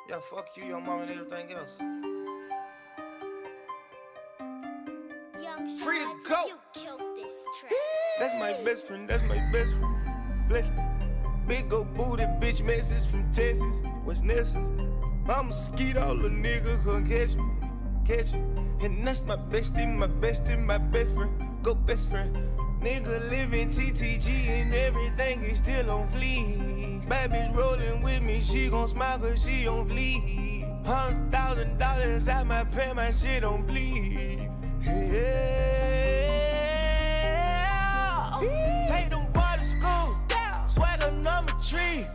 Yeah, fuck you, your mom, and everything else. Free to go. You killed this track. That's my best friend, that's my best friend. Bless me. Big old booty bitch message from Texas. What's necessary? I'ma skeet all the nigga come catch me. Catch me. And that's my bestie, my bestie, my best friend. Go best friend. Nigga living TTG and everything is still on fleek. Bad bitch rolling with me, she gon' smile cause she on fleek. $100,000 out my pay, my shit on bleed. Yeah. Take them boys to school, swagger number 3.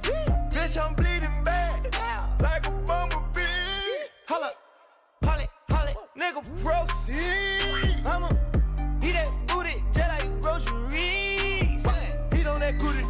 Bitch, I'm bleeding bad, like a bumblebee. Holla, holly, holly, nigga proceed. I'ma eat that booty just like groceries. Eat on that booty,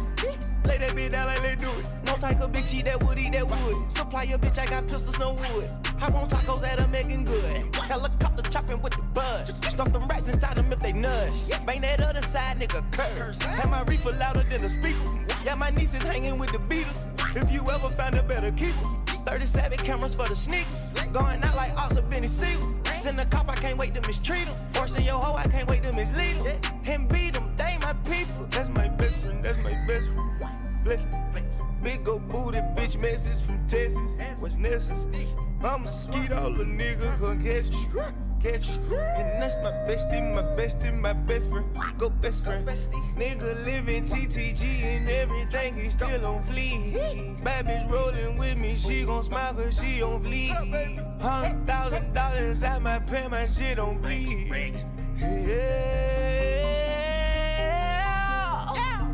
lay that bitch down like they do it. No type of bitch eat that wood, eat that wood. Supply your bitch, I got pistols, no wood. Hop on tacos that are making good. Helicopter chopping with the buzz. Stuff them rats inside them if they nudge. Bang that other side, nigga, curse. Have my reefer louder than a speaker. Yeah, my niece is hanging with the Beatles. If you ever find a better keeper. 37 cameras for the sneakers. Going out like Ox or Benny Siegel. Send a cop, I can't wait to mistreat them. Forcing your hoe, I can't wait to mislead them. And beat them, they my people. That's my best friend, that's my best friend. Bless me. Big ol' booty bitch message from Texas. What's necessary? I'ma skeet all the nigga come catch me. Catch me. And that's my bestie, my bestie, my best friend. Go best friend. Nigga living TTG and everything is still on fleek. Bad bitch rolling with me, she gon' smile cause she on fleek. $100,000 out my pay, my shit on bleed. Yeah.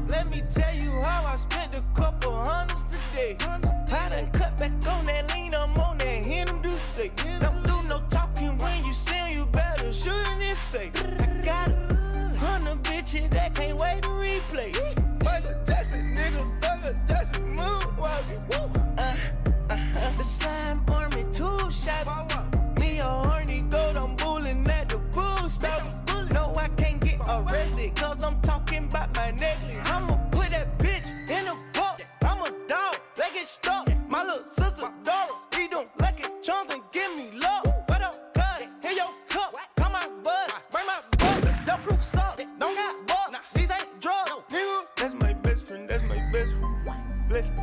Let me tell you how I spent a couple hundreds today. I done cut back on that lean, I'm on that him do say. Don't do no talking when you sin, you better shoot in his face. I got 100 bitches that can't wait to replay. Michael Jackson, nigga, Thugger Jackson, moonwalking. The slime army, 2 shots. Me a horny goat, I'm bulling at the bull stop. No, I can't get arrested, cause I'm talking about my necklace. I'ma put that bitch in a box. I'm a dog, they get stuck. My little sister, Dora, he don't like it, chunks and give me love. What up, cuz? Here your cup, come my bud, bring my butt. The proof suck, don't got bucks, these ain't drugs, nigga. That's my best friend, that's my best friend. Bless me.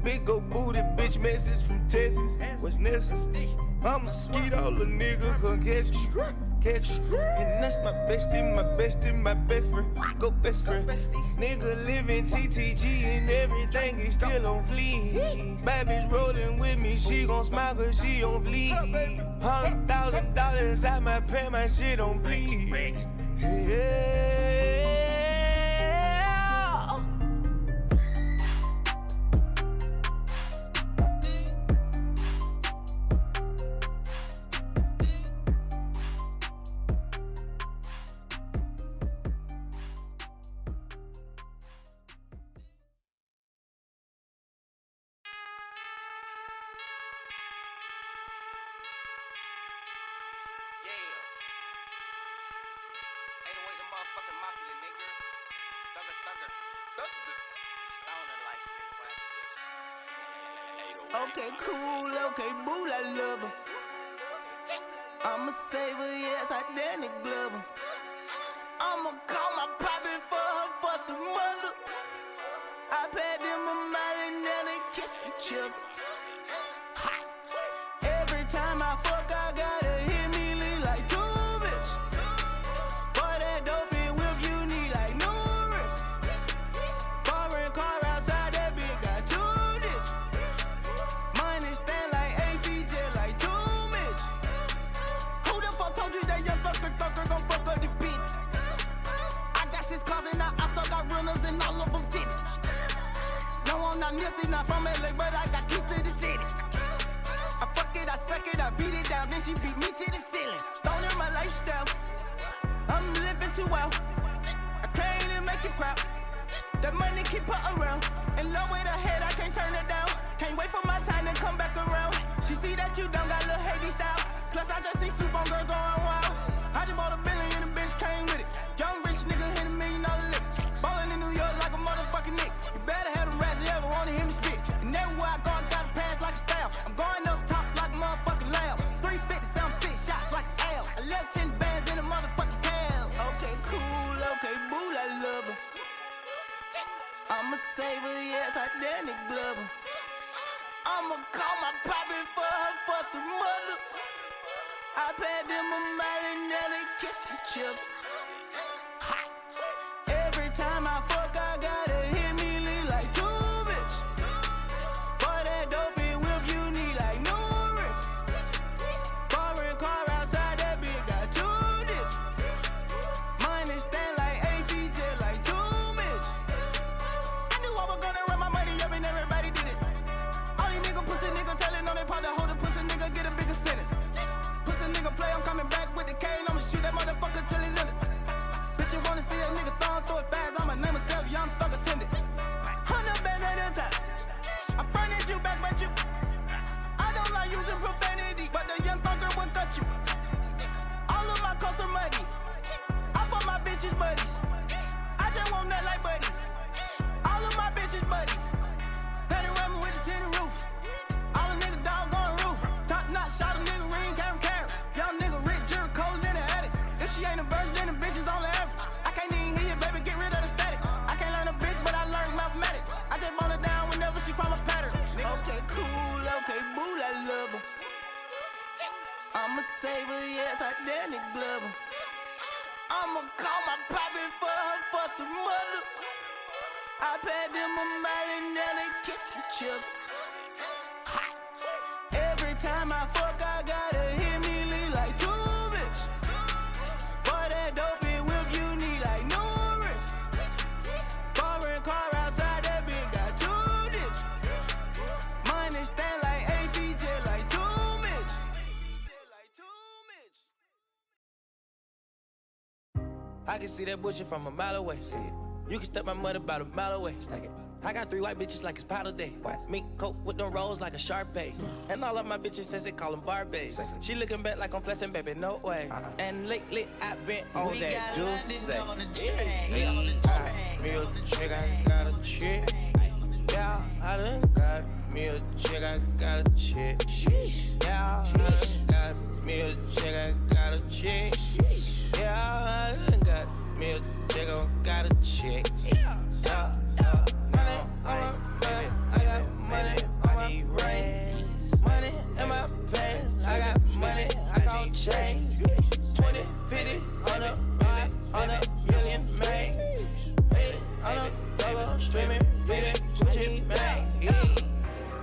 Big ol' booty bitch message from Texas. What's necessary? I'ma skeet all the nigga come catch me. Catch me. And that's my bestie, my bestie, my best friend. Go best friend. Nigga living TTG and everything is still on fleek. Bad bitch rolling with me, she gon' smile cause she on fleek. $100,000 out my pay, my shit on bleed. Yeah. Okay, cool, okay, boo, I love her. I'ma save her, yes, I Danny Glover. I'ma call my poppin' for her fucking mother. I paid them a mile and now they kiss each other. Hot. Every time I fuck, I gotta hit me lean like 2 bitch. Boy, that dope and whip you need like no wrist. Foreign car outside, that bitch got 2 ditch. Money stand like 8 feet, just like 2 bitch. Who the fuck told you that young thugger gon' fuck up the beat? I got 6 cars and I also got runners and all of them did it. No, I'm not Nipsey, not from LA, but I got keys to the city. I fuck it, I suck it, I beat it down, then she beat me to the ceiling. Stoning my lifestyle, I'm living too well. I can't even make you proud. That money keep her around. In love with her head, I can't turn it down. Can't wait for my time to come back around. She see that you don't got little Haiti style. Plus I just see Soup on girl going wild. I just bought $1 billion and the bitch came with it. Young rich nigga hit $1 million lick. Ballin' in New York like a motherfucking Nick. You better have them rats you ever wanna hear me spit. And everywhere I go, I got a pass like a staff. I'm going up top like a motherfucking lamb. 350, 76 shots like L. I left 10 bands in a motherfucking cab. Okay, cool, okay, boo, I love her. I'ma save her, yes, I Danny Glover. I'ma call my poppy for her fucking mother. I paid them a mile and now they kiss each other. Hot. Every time I fuck, I gotta hit me lean like two bitch. Boy, that dope and whip you need like no wrist. Foreign car outside that bitch got two ditch. Money stand like ATJ like two bitch. I knew I was gonna run my money up and everybody did it. All these nigga pussy nigga telling on their part to hold a pussy nigga get a bigger sentence. Pussy nigga play, I'm coming back with the cane. I'ma shoot that motherfucker till he's in it. Bitch, you wanna see a nigga throwing through it fast? I'ma name myself Young Thug Attendant. 100 bands at a time. I furnish you back, but you. I don't like using profanity, but the young thugger will cut you. All of my cars are muddy. I for my bitches buddies. I just want that like buddy. All of my bitches buddy. Better run me with the tinted roof. All the nigga dog on roof. Top notch shot a nigga ring, carry carrots. Young nigga rich, jury cold in the attic. If she ain't a virgin, then the bitch is on the average. I can't even hear you, baby, get rid of the static. I can't learn a bitch, but I learned mathematics. I just want her down whenever she call my pattern. Okay, cool, okay, boo, I love her. I'ma save her, yes, I Danny Glover. I'ma call my poppy for her fucking mother. I paid them a mile and now they kiss each other. Hot. Every time I fuck, I gotta hit me lean like two bitch. Boy, that dope and whip you need like no wrist. Foreign car outside that bitch got two ditch. Money stand like ATJ like two bitch. I can see that bullshit from a mile away. See it. You can step my mother about a mile away. Stack it. I got 3 white bitches like it's powder day. What? Mink coat with them rolls like a Sharpay. And all of my bitches says they call them Barbies. She looking back like I'm flexing, baby, no way. And lately I've been on we that juice. Me a chick, I got a chick. Yeah, I done got me a chick, I got a chick. Yeah, I done got me a chick, I got a chick. Yeah, I done got me a chick, I got a chick. Yeah. Money on my back, I got money on my brains. Money in my pants, I got money, I gon' change. 20, 50, 100, 500 million, man. Hey, on a double, streaming, feeding, Gucci, man.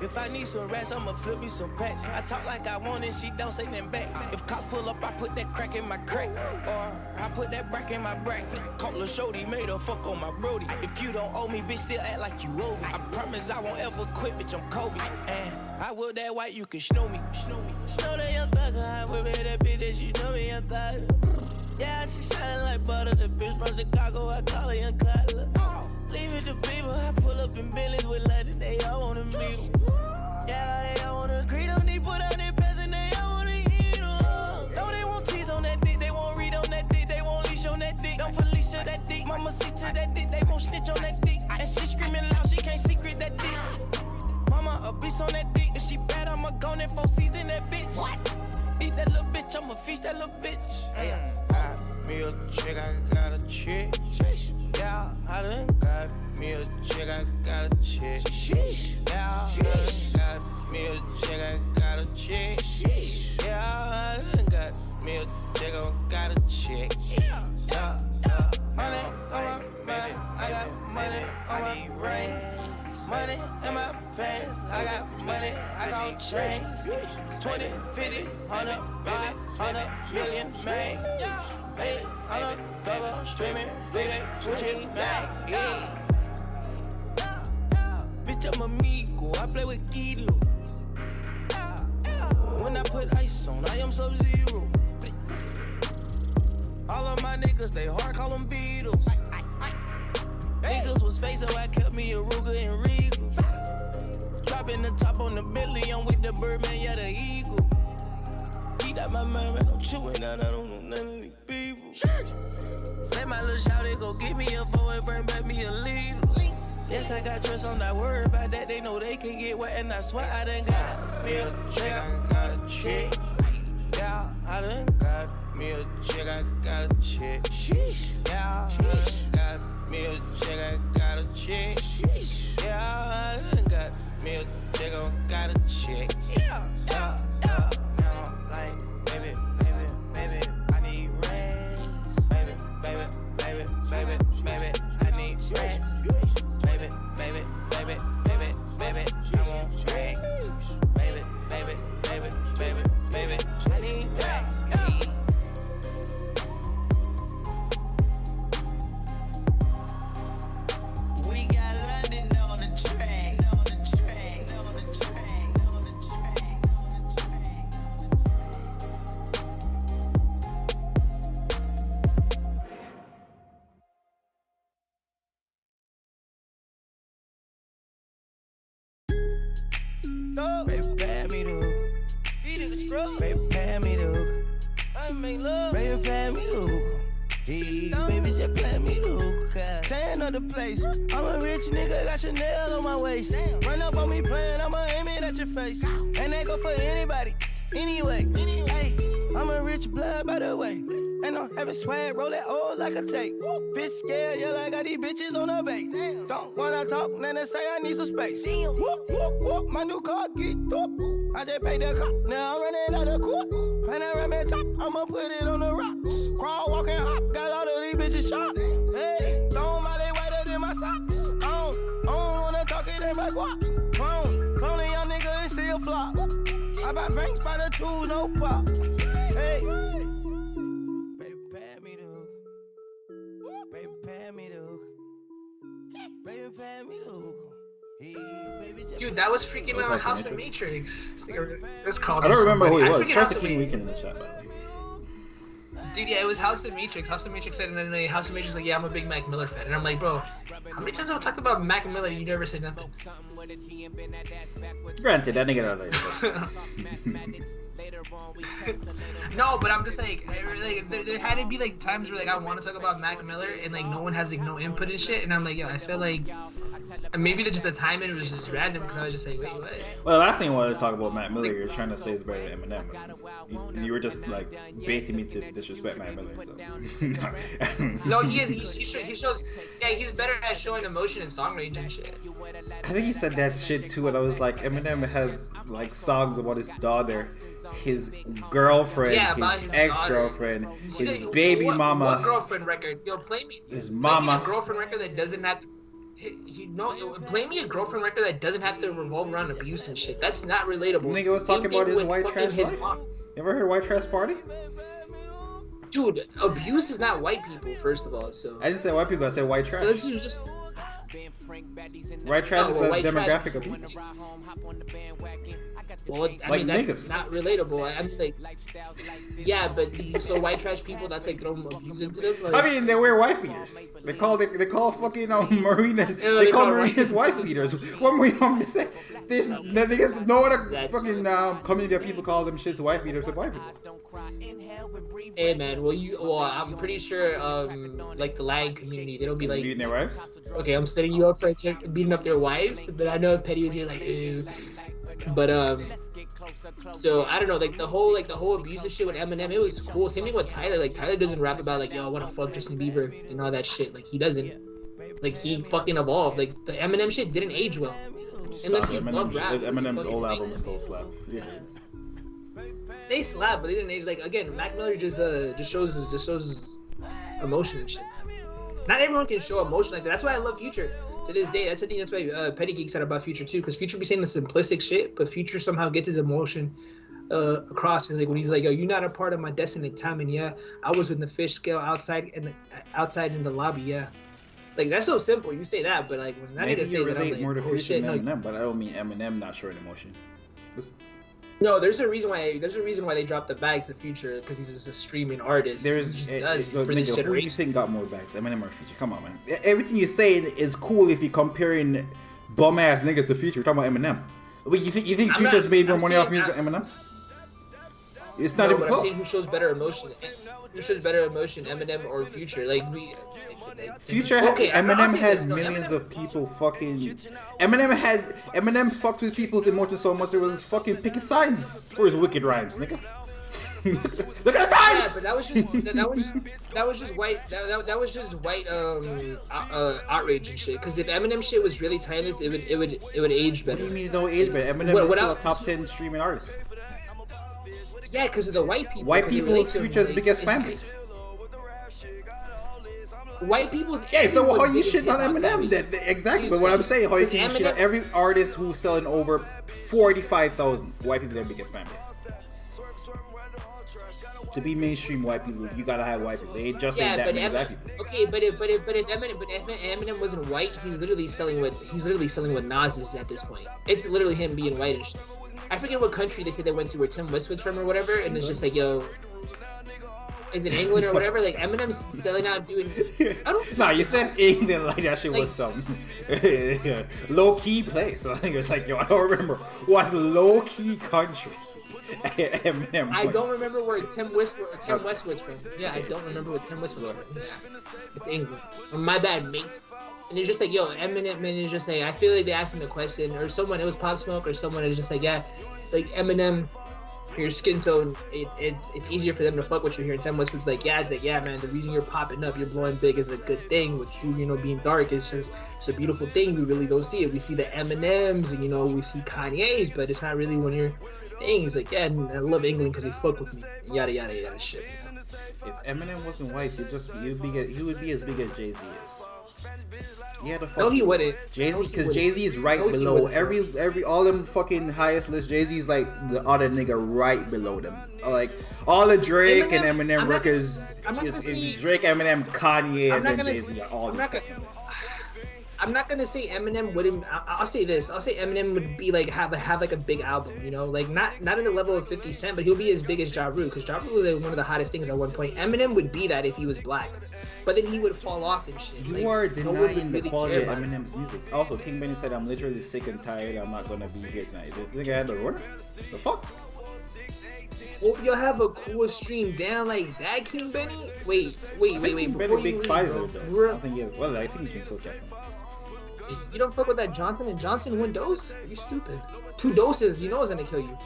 If I need some rats, I'ma flip me some packs. I talk like I want it, she don't say nothing back. If cops pull up, I put that crack in my crack. Or I put that brack in my brack. Call a shorty, made her fuck on my brody. If you don't owe me, bitch, still act like you owe me. I promise I won't ever quit, bitch, I'm Kobe. And I will that white, you can snow me. Snow that young thugger, I whip it, that bitch that you know me, young thugger. Yeah, she shining like butter, the bitch from Chicago, I call her young Cutler. Leave it to people, I pull up in Billy's with London, they all wanna meet. Yeah, they all wanna agree, don't need put out their pants and they all wanna eat them. No, they won't tease on that dick, they won't read on that dick, they won't leash on that dick. Don't Felicia that dick, mama see to that dick, they won't snitch on that dick. And she screaming loud, she can't secret that dick. Mama a beast on that dick, if she bad, I'ma go in 4 season that bitch. What? Eat that little bitch, I'ma feast that little bitch. Got me a chick, I got a chick. Yeah, I done got me a chick, I got a chick. Yeah, I done got me a chick, I got a chick. Yeah, I done got me a chick, I got a chick. Yeah, money on my back, I got money on my brain. Money in my pants, I got money, I gon' change. 20, 50, 100, 500 million, man. Hey, I'm a double, streaming, bleeding, Gucci, man. Bitch, I'm amigo, I play with Kilo. When I put ice on, I am Sub-Zero. All of my niggas, they hard, call them Beatles. Niggas was fake, so I kept me a Ruger and Regal. Dropping the top on the Bentley, I'm with the Birdman, yeah, the Eagle. Eat out my mind, man, I'm chewing out, I don't know none of these people. Let my little shawty go get me a 4 and bring back me a leader. Yes, I got trust, I'm not worried about that. They know they can get wet, and I swear I done got me a check, I got a check. Yeah, I done got me a check, I got a check. Yeah, I done got me a check, I got a check. Yeah, I done got me a check, I got a check. Yeah, yeah, yeah. Now I'm like, baby, I need rest. Baby, I need rest. Baby, I want rest. Baby, I need rest. We got London on the track. Baby, pay me the hook. Baby, pay me the hook. I make love. Baby, pay me the hook. Hey, baby, just play me the hook. Tan of the place. I'm a rich nigga, got Chanel on my waist. Run up on me playing, I'ma aim it at your face. And that go for anybody, anyway. Hey, I'm a rich blood, by the way. And I'm having swag, roll that old like a tape. Bitch scared, yeah, I got these bitches on the base. Don't wanna talk, then they say I need some space. Whoop, whoop, whoop, my new car geeked up. I just paid the cop, now I'm running out of court. Panoramic top, I'ma put it on the rocks. Crawl, walk, and hop, got all of these bitches shot. Hey, throw my leg whiter than my socks. I don't wanna talk it in my guap. Cloning young nigga, it still flop. I buy banks by the two, no pop. Hey. Dude, that was freaking House of Matrix. It's called. I don't remember who he was. Freaking Try to King Weekend in the chat, by the way. Dude, yeah, it was House of Matrix. House of Matrix said, and then House of Matrix like, yeah, I'm a big Mac Miller fan. And I'm like, bro, how many times have I talked about Mac Miller and you never said nothing? Granted, that nigga don't like No, but I'm just like there had to be like times where like I want to talk about Mac Miller and like no one has like no input and shit, and I'm like, yo, I feel like maybe just the timing was just random because I was just like, wait, what? Well, the last thing you wanted to talk about Mac Miller, you're trying to say is better than Eminem. You were just like baiting me to disrespect Mac Miller. So. No, he is. He shows. Yeah, he's better at showing emotion and song range and shit. I think he said that shit too, and I was like, Eminem has like songs about his daughter, his girlfriend, his ex-girlfriend, his baby mama. What girlfriend record? Yo, play me. His mama. Play me a girlfriend record that doesn't have to. Play me a girlfriend record that doesn't have to revolve around abuse and shit. That's not relatable. Nigga was talking about his white trash life. You ever heard White Trash Party? Dude, abuse is not white people, first of all. So I didn't say white people. I said white trash. So this is just. White trash is a demographic of people. Well, I mean, that's niggas. Not relatable. I'm just like, yeah, but so white trash people, that's like throwing abuse into them. Like, I mean, they wear wife beaters. They call fucking Marina's. They call Marina's wife beaters. What were you going to say? There's no other fucking community of people call them shits wife beaters and white people. Hey man, I'm pretty sure like the lag community, they don't be like beating their wives. Okay, I'm setting you up for beating up their wives, but I know Petty was here like, ew. But so I don't know, like the whole abusive shit with Eminem, it was cool. Same thing with Tyler. Like Tyler doesn't rap about like, yo, I want to fuck Justin Bieber and all that shit. Like he doesn't. Like he fucking evolved. Like the Eminem shit didn't age well. Unless you love rap. Eminem's old album still slap. Yeah. They slap, but they didn't age. Like again, Mac Miller just shows emotion and shit. Not everyone can show emotion like that. That's why I love Future. To this day, that's why Petty Geek said about Future too, because Future be saying the simplistic shit, but Future somehow gets his emotion across. It's like when he's like, "Yo, you're not a part of my destiny time," and yeah, I was with the fish scale outside in the lobby, yeah. Like that's so simple. You say that, but like when that nigga says it, I'm like, more to oh Future shit, than Eminem, but I don't mean Eminem not showing emotion. No, there's a reason why they dropped the bag to Future, because he's just a streaming artist. He just does for this generation. Who do you think got more bags, Eminem or Future? Come on, man. Everything you say is cool if you're comparing bum ass niggas to Future. We're talking about Eminem. Wait, you think Future's made more money off music than Eminem? It's not even I'm close. saying who shows better emotion? Who shows better emotion, Eminem or Future? Like Future, Eminem had millions of people fucking. Eminem fucked with people's emotions so much there was fucking picking signs for his wicked rhymes, nigga. Look at the times. Yeah, but that was just white. That was just white outrage and shit. Because if Eminem shit was really timeless, it would age better. What do you mean it don't age better? Eminem is still a top 10 streaming artist. Yeah, because of the white people. White people is Future's biggest fan base. White people's. Yeah, so how you shit on Eminem then? Exactly, but what I'm saying, how you can shit on every artist who's selling over 45,000. White people are their biggest fan base. To be mainstream white people, you gotta have white people. They ain't just ain't that many black people. Okay, but if Eminem wasn't white, he's literally selling what Nas is at this point. It's literally him being white and shit. I forget what country they said they went to where Tim Westwood's from or whatever, and it's just like, yo, is it England or whatever? Like Eminem's selling out, doing. I don't. Nah, you said England like that shit was some low key place. So I think it's like, yo, I don't remember what low key country. Eminem. I don't remember where Tim Westwood's from. Yeah, I don't remember where Tim Westwood's from. Yeah. It's England. My bad, mate. And it's just like, yo, Eminem is just like, I feel like they asked him a question, or someone, it was Pop Smoke, or someone is just like, yeah, like Eminem, your skin tone, it's easier for them to fuck with you here. And Tim Westwood's like, yeah, man, the reason you're popping up, you're blowing big is a good thing. With you, being dark, it's a beautiful thing. We really don't see it. We see the Eminems, and we see Kanye's, but it's not really when you're. He's like, yeah, I love England because they fuck with me. Yada yada yada shit. If Eminem wasn't white, he would be as big as Jay-Z is. Yeah, no, he wouldn't. Jay-Z, because Jay-Z is right below every all them fucking highest list. Jay-Z is like the other nigga right below them. Like all the Drake Eminem, and Eminem records, Drake, Eminem, Kanye, and then Jay-Z are all the fucking lists. I'm not gonna say Eminem wouldn't. I'll say this. I'll say Eminem would be like have like a big album, like not in the level of 50 Cent, but he'll be as big as Ja Rule, because Ja Rule was one of the hottest things at one point. Eminem would be that if he was black, but then he would fall off and shit. You are denying the quality of Eminem's music. Also, King Benny said, "I'm literally sick and tired. I'm not gonna be here tonight." Did you think I had the order? The fuck? Hope you'll have a cool stream down like that, King Benny. Wait. King Benny big Pfizer. I think I think you can still check him. You don't fuck with that Johnson & Johnson 1 dose? Are you stupid? 2 doses, it's gonna kill you.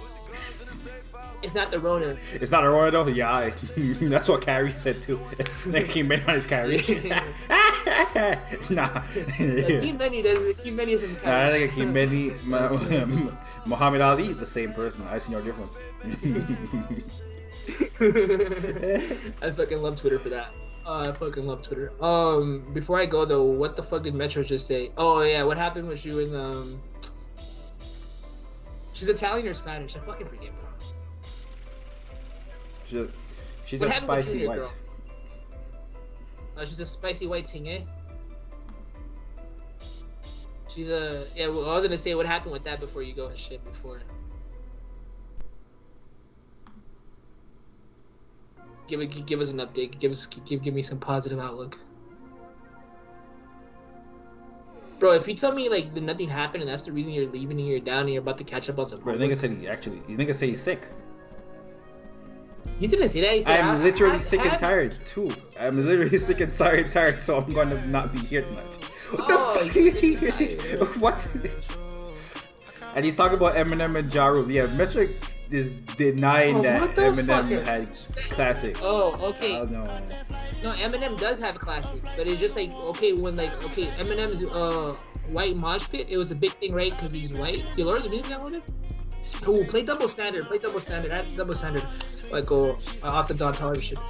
It's not the Rona. It's not a Rona though? Yeah, that's what Kyrie said too. Like King Benny on his Kyrie. Nah. King Benny isn't Kyrie. I think King Benny, Muhammad Ali, the same person. I see no difference. I fucking love Twitter for that. I fucking love Twitter. Before I go though, what the fuck did Metro just say? Oh yeah, what happened when she was she's Italian or Spanish? I fucking forget. She's a spicy white. She's a spicy white thing, eh? She's a I was gonna say what happened with that before you go and shit before. Give us an update. Give me some positive outlook, bro. If you tell me like nothing happened and that's the reason you're leaving and you're down and you're about to catch up on some. Bro, nigga said he's sick. He didn't say that. He said, I'm literally sick and tired too. I'm literally sick and tired, so I'm going to not be here tonight. What the fuck? What? And he's talking about Eminem and Ja Rule. Yeah, Metric is denying that Eminem had classics. Oh, okay. I don't know. No, Eminem does have classics, but it's just like Eminem's white mosh pit. It was a big thing, right? Because he's white. You learned the music downloaded? Oh, play double standard. Add double standard. Like off the Don Toliver shit.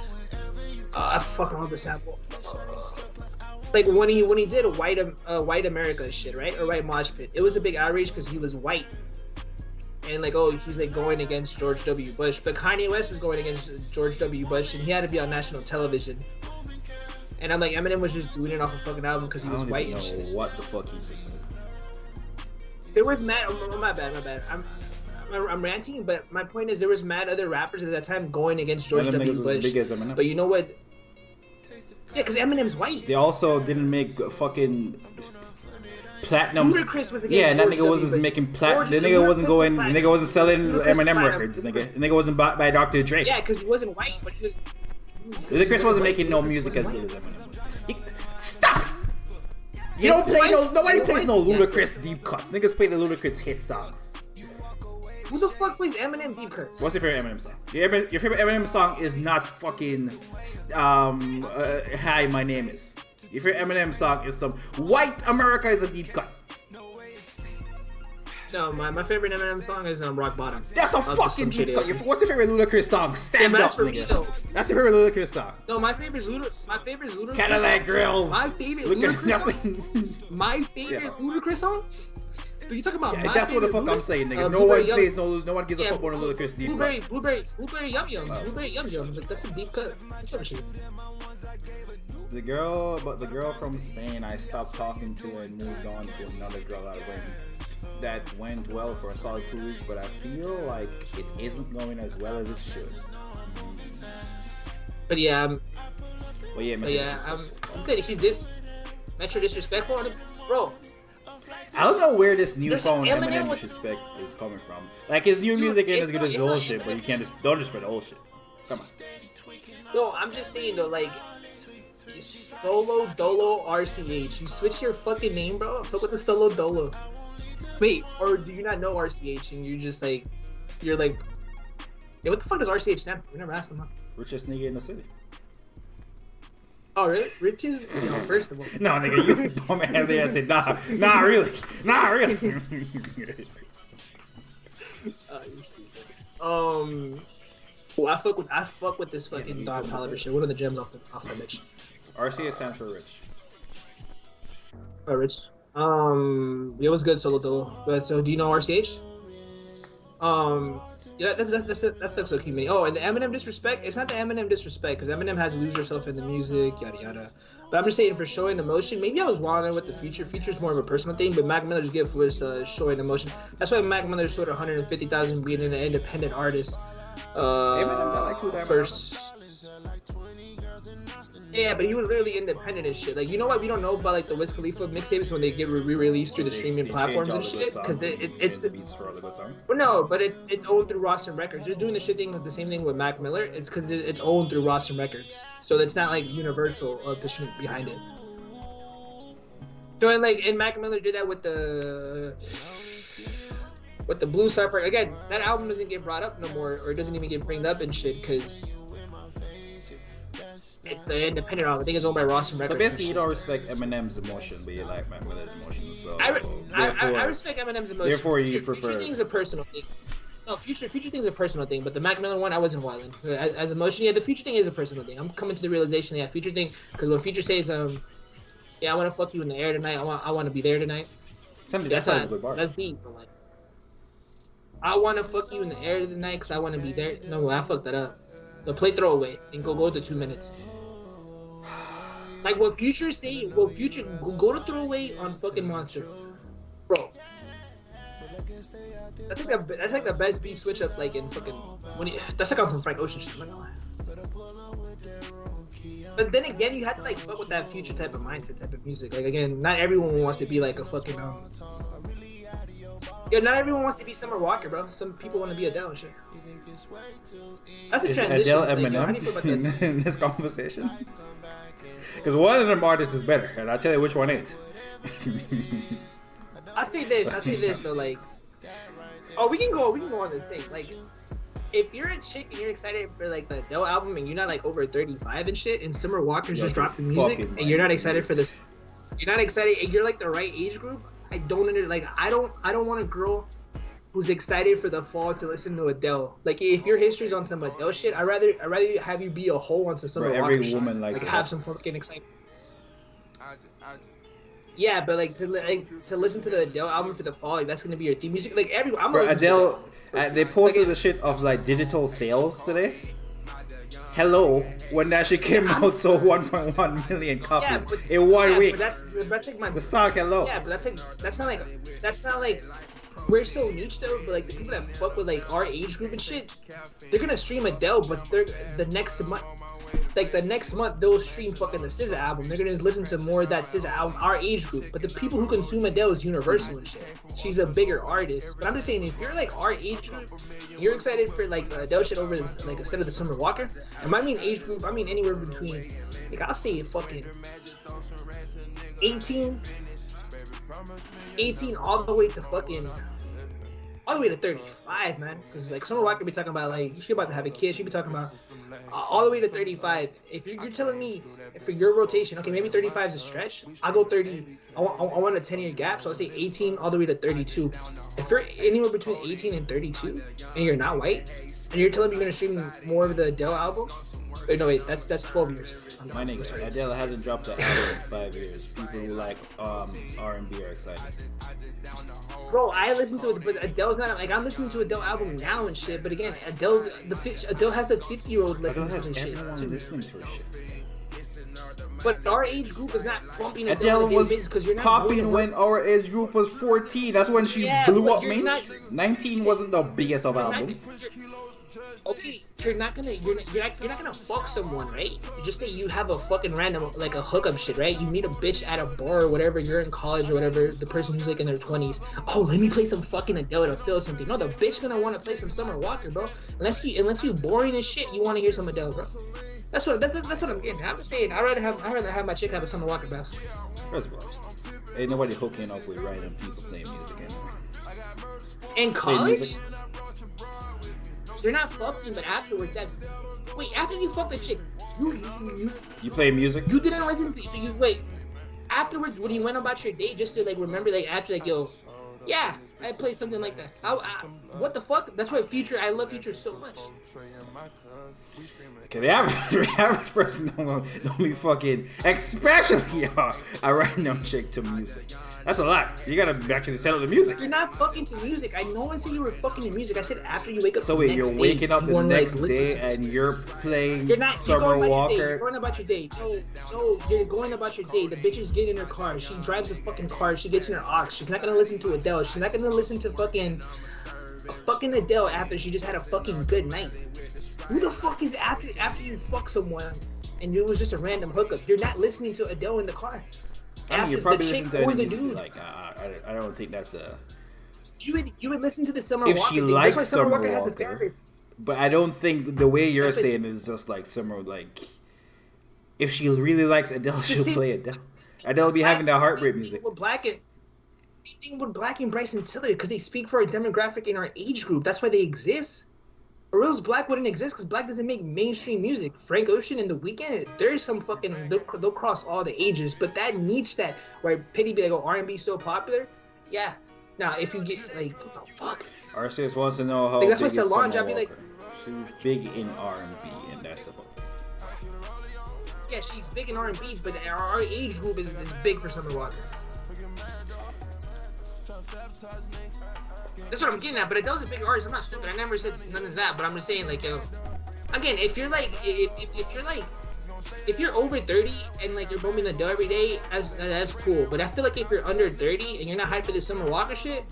I fucking love the sample. Like when he did a white America shit, right? Or white mosh pit. It was a big outrage because he was white. And he's like going against George W. Bush. But Kanye West was going against George W. Bush and he had to be on national television. And I'm like, Eminem was just doing it off a fucking album because he was white and shit. I don't know what the fuck he just said. There was mad. Oh, my bad. I'm ranting, but my point is there was mad other rappers at that time going against George W. Bush. Big as Eminem. But you know what? Yeah, because Eminem's white. They also didn't make fucking platinum. Ludacris was against Yeah, and that George nigga wasn't W. making platinum. The nigga wasn't going. The nigga wasn't selling Eminem records. Nigga, the nigga wasn't bought by Dr. Dre. Yeah, because he wasn't white, but he was. Ludacris wasn't making no music as good as Eminem. Stop. You don't play no. Nobody plays no Ludacris deep cuts. Niggas play the Ludacris hit songs. Who the fuck plays Eminem deep cuts? What's your favorite Eminem song? Your favorite Eminem song is not fucking Hi, My Name Is. Your favorite Eminem song is some White America is a deep cut. No, my favorite Eminem song is Rock Bottom. That's a fucking deep cut. What's your favorite Ludacris song? Stand up, nigga. That's your favorite Ludacris song. No, my favorite is Ludacris. Cadillac Grills. My favorite Ludacris song. My favorite Ludacris song. Are you talking about? Yeah, that's what the fuck I'm saying, nigga. No one plays, no one gives a fuck about a Ludacris deep cut. Blueberry Yum Yum. Blueberry Yum Yum. Like, that's a deep cut. The girl from Spain, I stopped talking to and moved on to another girl that went well for a solid 2 weeks, but I feel like it isn't going as well as it should. But yeah, I'm saying she's Metro disrespectful on it, bro. I don't know where this newfound Eminem disrespect is coming from. Like, his new music ain't as good as his old shit, but you can't don't disrespect the old shit. Come on. No, I'm just saying though, like, Solo Dolo RCH. You switch your fucking name, bro. Fuck with the Solo Dolo. Wait, or do you not know RCH and you're like, yeah, what the fuck does RCH stand for? We never asked them that. Richest nigga in the city. Oh, really? Riches? First of all. No, nigga, you bum ass there. I said, nah, really. You're stupid. I fuck with this fucking Don Toliver shit. One of the gems off the bitch. RCA stands for rich. Oh, rich. It was good, Solo Dolo. But so, do you know RCH? Yeah, that's okay, man. Oh, and the Eminem disrespect. It's not the Eminem disrespect because Eminem has Lose Yourself in the music, yada yada. But I'm just saying for showing emotion. Maybe I was wilding with the Future. Future's more of a personal thing, but Mac Miller's gift was showing emotion. That's why Mac Miller showed 150,000 being an independent artist. Eminem got like 2 first. Yeah, but he was really independent and shit. Like, you know what? We don't know about like the Wiz Khalifa mixtapes when they get re-released through the streaming platforms and shit, because it's well, no, but it's owned through Ross and Records. They're doing the shit thing, the same thing with Mac Miller. It's because it's owned through Ross and Records, so it's not like Universal of the shit behind it. So and Mac Miller did that with the Blue Star part. Again, that album doesn't get brought up no more, or it doesn't even get bringed up and shit, because it's an independent album. I think it's owned by Ross and Records. So basically, you don't respect Eminem's emotion, but you like Mac Miller's emotion. So I respect Eminem's emotion. Therefore, you prefer. Future thing's a personal thing. No, future thing's a personal thing. But the Mac Miller one, I wasn't violent. As emotion, yeah, the Future thing is a personal thing. I'm coming to the realization, yeah, Future thing, because when Future says, yeah, I want to fuck you in the air tonight. I want to be there tonight. That's deep. But like, I want to fuck you in the air tonight because I want to be there. No, I fucked that up. The play throwaway and go to 2 minutes. Like what Future say, Future go to throwaway on fucking Monster, bro. I think that's like the best beat switch up like in fucking that's like on some Frank Ocean shit. I'm not gonna lie. But then again, you have to like fuck with that Future type of mindset, type of music. Like again, not everyone wants to be like a fucking yeah, not everyone wants to be Summer Walker, bro. Some people want to be Adele and shit. That's a transition. Adele Eminem in this conversation? Because one of them artists is better, and I'll tell you which one ain't. I say this though, like, oh, we can go on this thing. Like, if you're a chick and you're excited for like the Adele album and you're not like over 35 and shit, and Summer Walker's just dropping music, and you're not excited for this, you're not excited, and you're like the right age group. I don't want a girl who's excited for the fall to listen to Adele. Like, if your history's on some Adele shit, I'd rather have you be a whole on some Summer Walker every woman shit. Likes like have some fucking excitement. Yeah, but like to listen to the Adele album for the fall, like that's gonna be your theme music. Like everyone, Adele, they posted the shit of like digital sales today. Hello, when that shit came out, sold 1.1 million copies in 1 week. But that's like the song Hello. Yeah, but that's not like we're so niche though. But like the people that fuck with like our age group and shit, they're gonna stream Adele, but they're the next month. like the next month they'll stream fucking the SZA album. They're gonna listen to more of that SZA album, our age group. But the people who consume Adele is universal and shit. She's a bigger artist. But I'm just saying, if you're like our age group, you're excited for like Adele shit over like instead of the Summer Walker. And I mean age group, I mean anywhere between, like I'll say fucking 18 all the way to fucking all the way to 35, man. Because like Summer Walker be talking about like she about to have a kid. She be talking about all the way to 35. If you're telling me for your rotation, okay, maybe 35 is a stretch. I'll go 30. I want a 10-year gap, so I'll say 18 all the way to 32. If you're anywhere between 18 and 32, and you're not white, and you're telling me you're gonna stream more of the Adele album, no wait, that's 12 years. My nigga, Adele hasn't dropped an album in 5 years. People who like R&B are excited. Bro, I listen to it, but Adele's not like I'm listening to Adele album now and shit. But again, Adele has the 50-year-old listening to this shit. Listening to her shit. But our age group is not bumping Adele was popping when our age group was 14. That's when she blew up mainstream. 19 wasn't the biggest of albums. Okay, you're not gonna fuck someone, right? Just say you have a fucking random like a hookup shit, right? You meet a bitch at a bar or whatever, you're in college or whatever, the person who's like in their 20s. Oh, let me play some fucking Adele to feel something. No, the bitch gonna want to play some Summer Walker, bro. Unless you boring as shit, you want to hear some Adele, bro. That's what I'm getting. I'm just saying, I'd rather have my chick have a Summer Walker, bro. First of all, ain't nobody hooking up with random people playing music anymore. In college? You're not fucking, but afterwards, after you fuck the chick, you play music? You didn't listen to, so you, wait, afterwards, when you went about your day, just to, like, remember, like, after, like, yo, yeah, I played something like that. What the fuck? That's why I love Future so much. Okay, the average person don't be fucking, especially a random chick to music. That's a lot. You gotta actually settle the music. You're not fucking to music. No one said you were fucking to music. I said after you wake up. So wait, you're waking up the next day and you're playing Summer Walker. You're going about your day. No, you're going about your day. The bitch is getting in her car. She drives the fucking car. She gets in her aux. She's not gonna listen to Adele. She's not gonna listen to fucking Adele after she just had a fucking good night. Who the fuck is after you fuck someone and it was just a random hookup? You're not listening to Adele in the car. I mean, you're probably listening to the dude. Like, I don't think that's a. You would listen to the Summer Walker. If she likes Summer Walker, but I don't think the way you're saying it is just like Summer. Like, if she really likes Adele, she'll play Adele. Adele be having that heartbreak music. Same thing with Black and Bryson Tiller because they speak for a demographic in our age group. That's why they exist. Or else Black wouldn't exist because Black doesn't make mainstream music. Frank Ocean and The Weeknd, there's some fucking they'll cross all the ages, but that niche that where Pity be like, oh, R&B so popular, yeah. Now if you get like, what the fuck? RCS wants to know how. Like, that's big why is Solange, Summer I'd be like, Walker. She's big in R&B, and that's about it. Yeah, she's big in R&B, but our age group is big for Summer Walker. That's what I'm getting at, but Adele's a big artist. I'm not stupid. I never said none of that, but I'm just saying, like, yo, again, if you're over 30 and like you're bumping Adele every day, that's cool. But I feel like if you're under 30 and you're not hyped for the Summer Walker shit,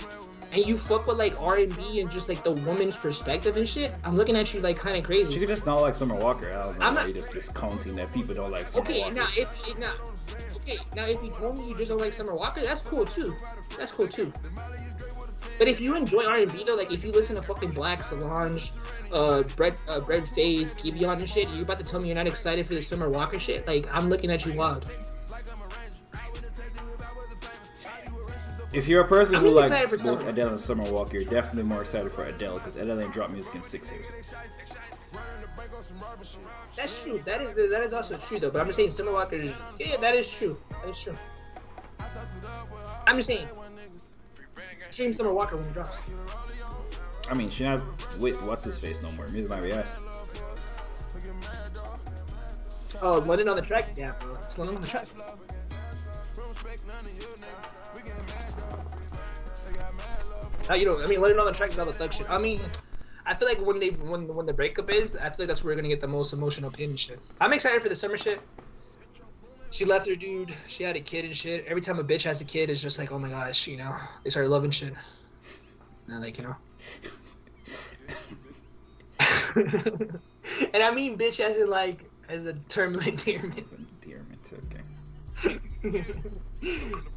and you fuck with like R&B and just like the woman's perspective and shit, I'm looking at you like kind of crazy. She could just not like Summer Walker. I'm not just discounting that people don't like Summer Walker. Now if you told me you just don't like Summer Walker, that's cool too. But if you enjoy R&B though, like if you listen to fucking Black, Solange, Bread Fades, Giveon and shit, you're about to tell me you're not excited for the Summer Walker shit? Like, I'm looking at you wild. If you're a person who likes both Adele and Summer Walker, you're definitely more excited for Adele because Adele ain't dropped music in 6 years. That's true. That is also true though. But I'm just saying Summer Walker. Yeah, that is true. I'm just saying. Stream Summer Walker when it drops. I mean, she not with what's his face no more. Music might be ass. Oh, London on the track? Yeah, bro. It's London on the track. London on the track is all the thug shit. I mean, I feel like when the breakup is, I feel like that's where we're gonna get the most emotional pain and shit. I'm excited for the summer shit. She left her dude. She had a kid and shit. Every time a bitch has a kid, it's just like, oh my gosh, you know, they start loving shit. And like, you know. And I mean bitch as in like As a term of endearment. Endearment, okay.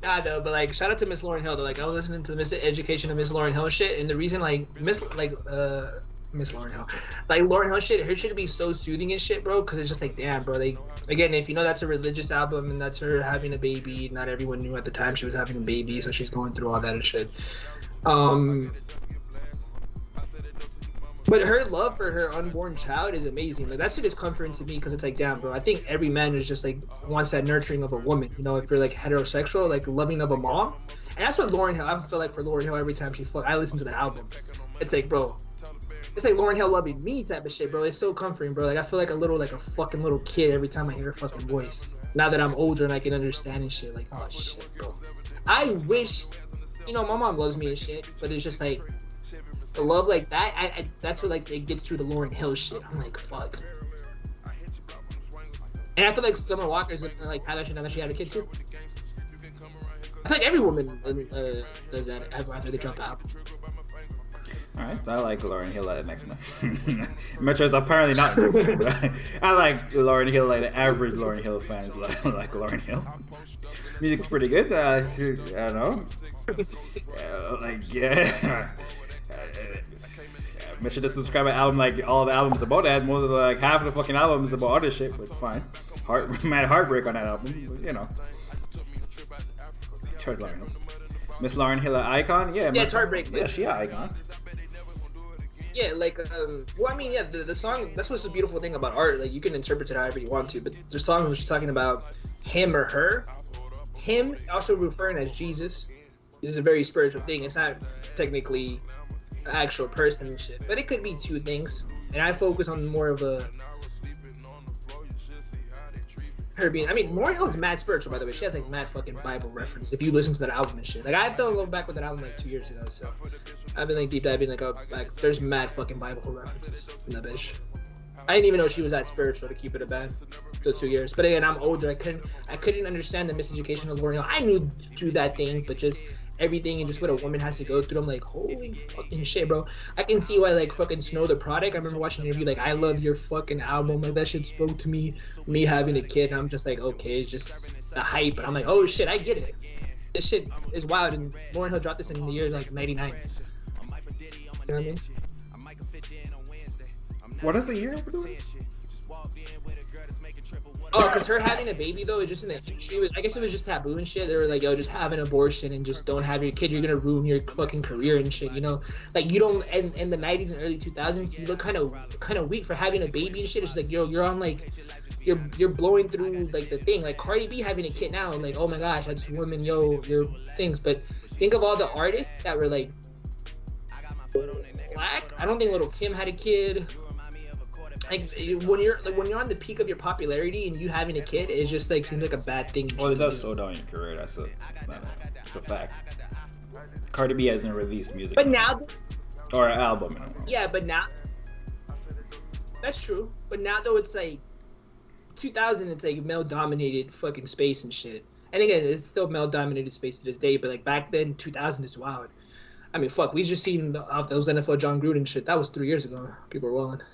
Nah, though, but like, shout out to Miss Lauryn Hill. Though, like, I was listening to the Miss Education of Miss Lauryn Hill shit, and the reason, like, Miss Lauryn Hill, like Lauryn Hill shit, her shit be so soothing and shit, bro. Because it's just like, damn, bro. Like, again, if you know that's a religious album and that's her having a baby, not everyone knew at the time she was having a baby, so she's going through all that and shit. But her love for her unborn child is amazing. Like, that shit is comforting to me because it's like, damn, bro. I think every man is just like wants that nurturing of a woman. You know, if you're like heterosexual, like loving of a mom. And that's what Lauryn Hill. I feel like for Lauryn Hill, every time I listen to that album, it's like, bro, it's like Lauryn Hill loving me type of shit, bro. It's so comforting, bro. Like, I feel like a fucking little kid every time I hear her fucking voice. Now that I'm older and I can understand and shit, like, oh shit, bro. I wish, you know, my mom loves me and shit, but it's just like. The love like that, I that's what like it gets through the Lauryn Hill shit. I'm like, fuck. And I feel like Summer Walker's like how that shit now that she had a kid too. I feel like every woman does that after they drop out. Alright, I like Lauryn Hill like the next month. Metro's apparently not. I like Lauryn Hill like the average Lauryn Hill fans like Lauryn Hill. Music's pretty good. I don't know. Mitchell just described an album like all the albums about that. More than like half of the fucking album is about other shit, but fine. Mad heartbreak on that album, but, you know. Church Lauryn Hill. Miss Lauryn Hill, an icon? Yeah, it's heartbreak. Yeah, she an icon. Yeah, like, well, I mean, yeah, the song, that's what's the beautiful thing about art. Like, you can interpret it however you want to, but the song was talking about him or her. Him also referring as Jesus. This is a very spiritual thing. It's not technically an actual person and shit, but it could be two things. And I focus on more of her being. I mean, Lauryn Hill is mad spiritual, by the way. She has like mad fucking Bible reference. If you listen to that album and shit, like I fell in love back with that album like 2 years ago. So I've been like deep diving like there's mad fucking Bible references in that bitch. I didn't even know she was that spiritual to keep it a band. So 2 years. But again, I'm older. I couldn't understand the miseducation of Lauryn Hill. I knew to do that thing, but just everything and just what a woman has to go through. I'm like, holy fucking shit, bro. I can see why like fucking Snow the Product. I remember watching an interview like, I love your fucking album. Like that shit spoke to me having a kid. And I'm just like, okay, it's just the hype. But I'm like, oh shit, I get it. This shit is wild. And Lauryn Hill dropped this in the years like 99. You know what I mean? What is the year have to do? Oh, because her having a baby though is just in the I guess it was just taboo and shit. They were like, yo, just have an abortion and just don't have your kid. You're gonna ruin your fucking career and shit. You know, like you don't. In the 90s and early 2000s, you look kind of weak for having a baby and shit. It's like, yo, you're on like, you're blowing through like the thing. Like Cardi B having a kid now, and like, oh my gosh, that's women, yo, your things. But think of all the artists that were like black. I don't think Little Kim had a kid. Like when you're on the peak of your popularity and you having a kid, it just like seems like a bad thing. Well, it does slow down your career. It's a fact. Cardi B hasn't released music, but now, or an album. Yeah, but now that's true. But now though, it's like 2000. It's like male-dominated fucking space and shit. And again, it's still male-dominated space to this day. But like back then, 2000 is wild. I mean, fuck, we just seen those NFL John Gruden shit. That was 3 years ago. People were wilding.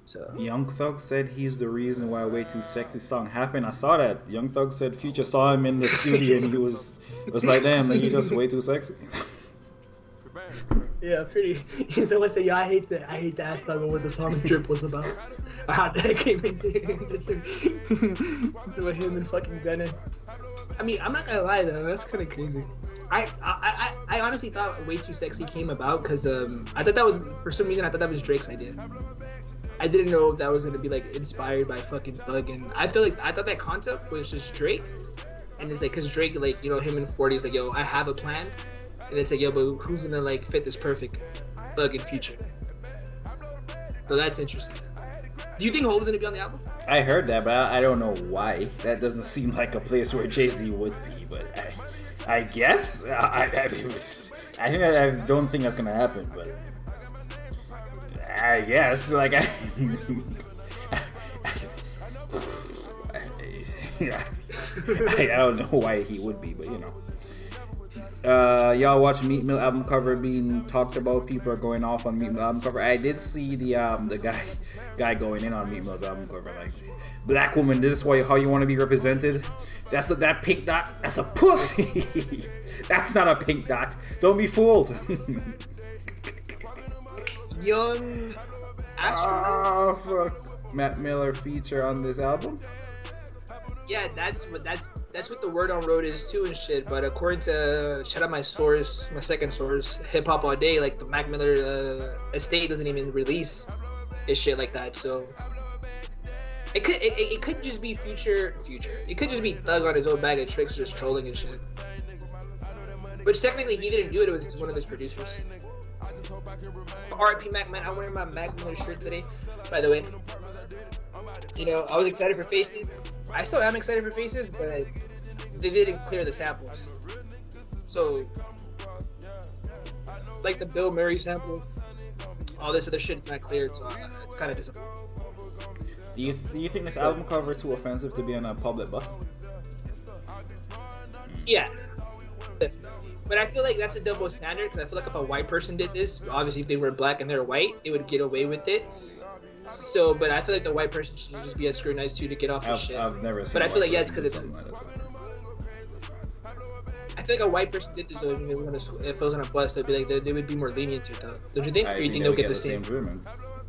So. Young Thug said he's the reason why Way Too Sexy song happened. I saw that. Young Thug said Future saw him in the studio and he was like, damn, like, you just way too sexy. Yeah, pretty. Someone said, yeah, I hate the ass Thug and what the song Drip was about. How that came into him and fucking Denon. I mean, I'm not gonna lie though, that's kind of crazy. I honestly thought Way Too Sexy came about because I thought that was, for some reason, I thought that was Drake's idea. I didn't know if that was gonna be like inspired by fucking Thug, and I thought that concept was just Drake, and it's like because Drake, like, you know, him in 40 is like, yo, I have a plan, and it's like, yo, but who's gonna like fit this perfect Thug in Future? So that's interesting. Do you think Hope's gonna be on the album? I heard that, but I don't know why. That doesn't seem like a place where Jay-Z would be, but I guess I don't think that's gonna happen, but. I guess, like, I don't know why he would be, but you know. y'all watch Meat Mill album cover being talked about. People are going off on Meat Mill album cover. I did see the guy going in on Meat Mill's album cover. Like, black woman, this is how you want to be represented. That pink dot. That's a pussy. That's not a pink dot. Don't be fooled. Young astronaut. Oh fuck! Matt Miller feature on this album. Yeah, that's what the word on road is too and shit. But according to shout out my source, my second source, Hip Hop All Day, like the Mac Miller estate doesn't even release his shit like that. So it could just be future. It could just be Thug on his own bag of tricks, just trolling and shit. Which technically he didn't do it. It was one of his producers. R.I.P. Mac, man. I'm wearing my Mac Miller shirt today, by the way. You know, I was excited for Faces. I still am excited for Faces, but they didn't clear the samples. So, like the Bill Murray sample, all this other shit's not cleared, so it's kind of disappointing. Do you think this album cover is too offensive to be on a public bus? Yeah. But I feel like that's a double standard, because I feel like if a white person did this, obviously if they were black and they're white, they would get away with it. So, but I feel like the white person should just be as scrutinized too to get off his shit. I've never seen. But I feel like it's because it's. I feel like a white person did this though. If it was on a bus, they'd be like they would be more lenient to it though. Don't you think? Or you think they'll get the same treatment?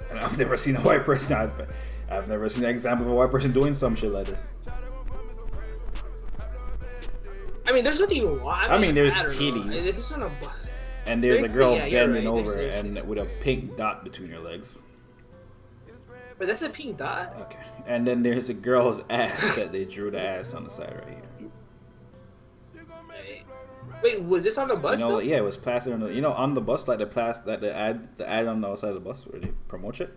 And I've never seen a white person. I've never seen an example of a white person doing some shit like this. I mean, there's nothing you want. I mean, there's titties. If it's on a bus. And there's a girl bending over and with a pink dot between her legs. But that's a pink dot. Okay. And then there's a girl's ass that they drew the ass on the side right here. Wait, was this on the bus? You know, though? Yeah, it was plastered on the. You know, on the bus, like the ad on the outside of the bus where they promote it.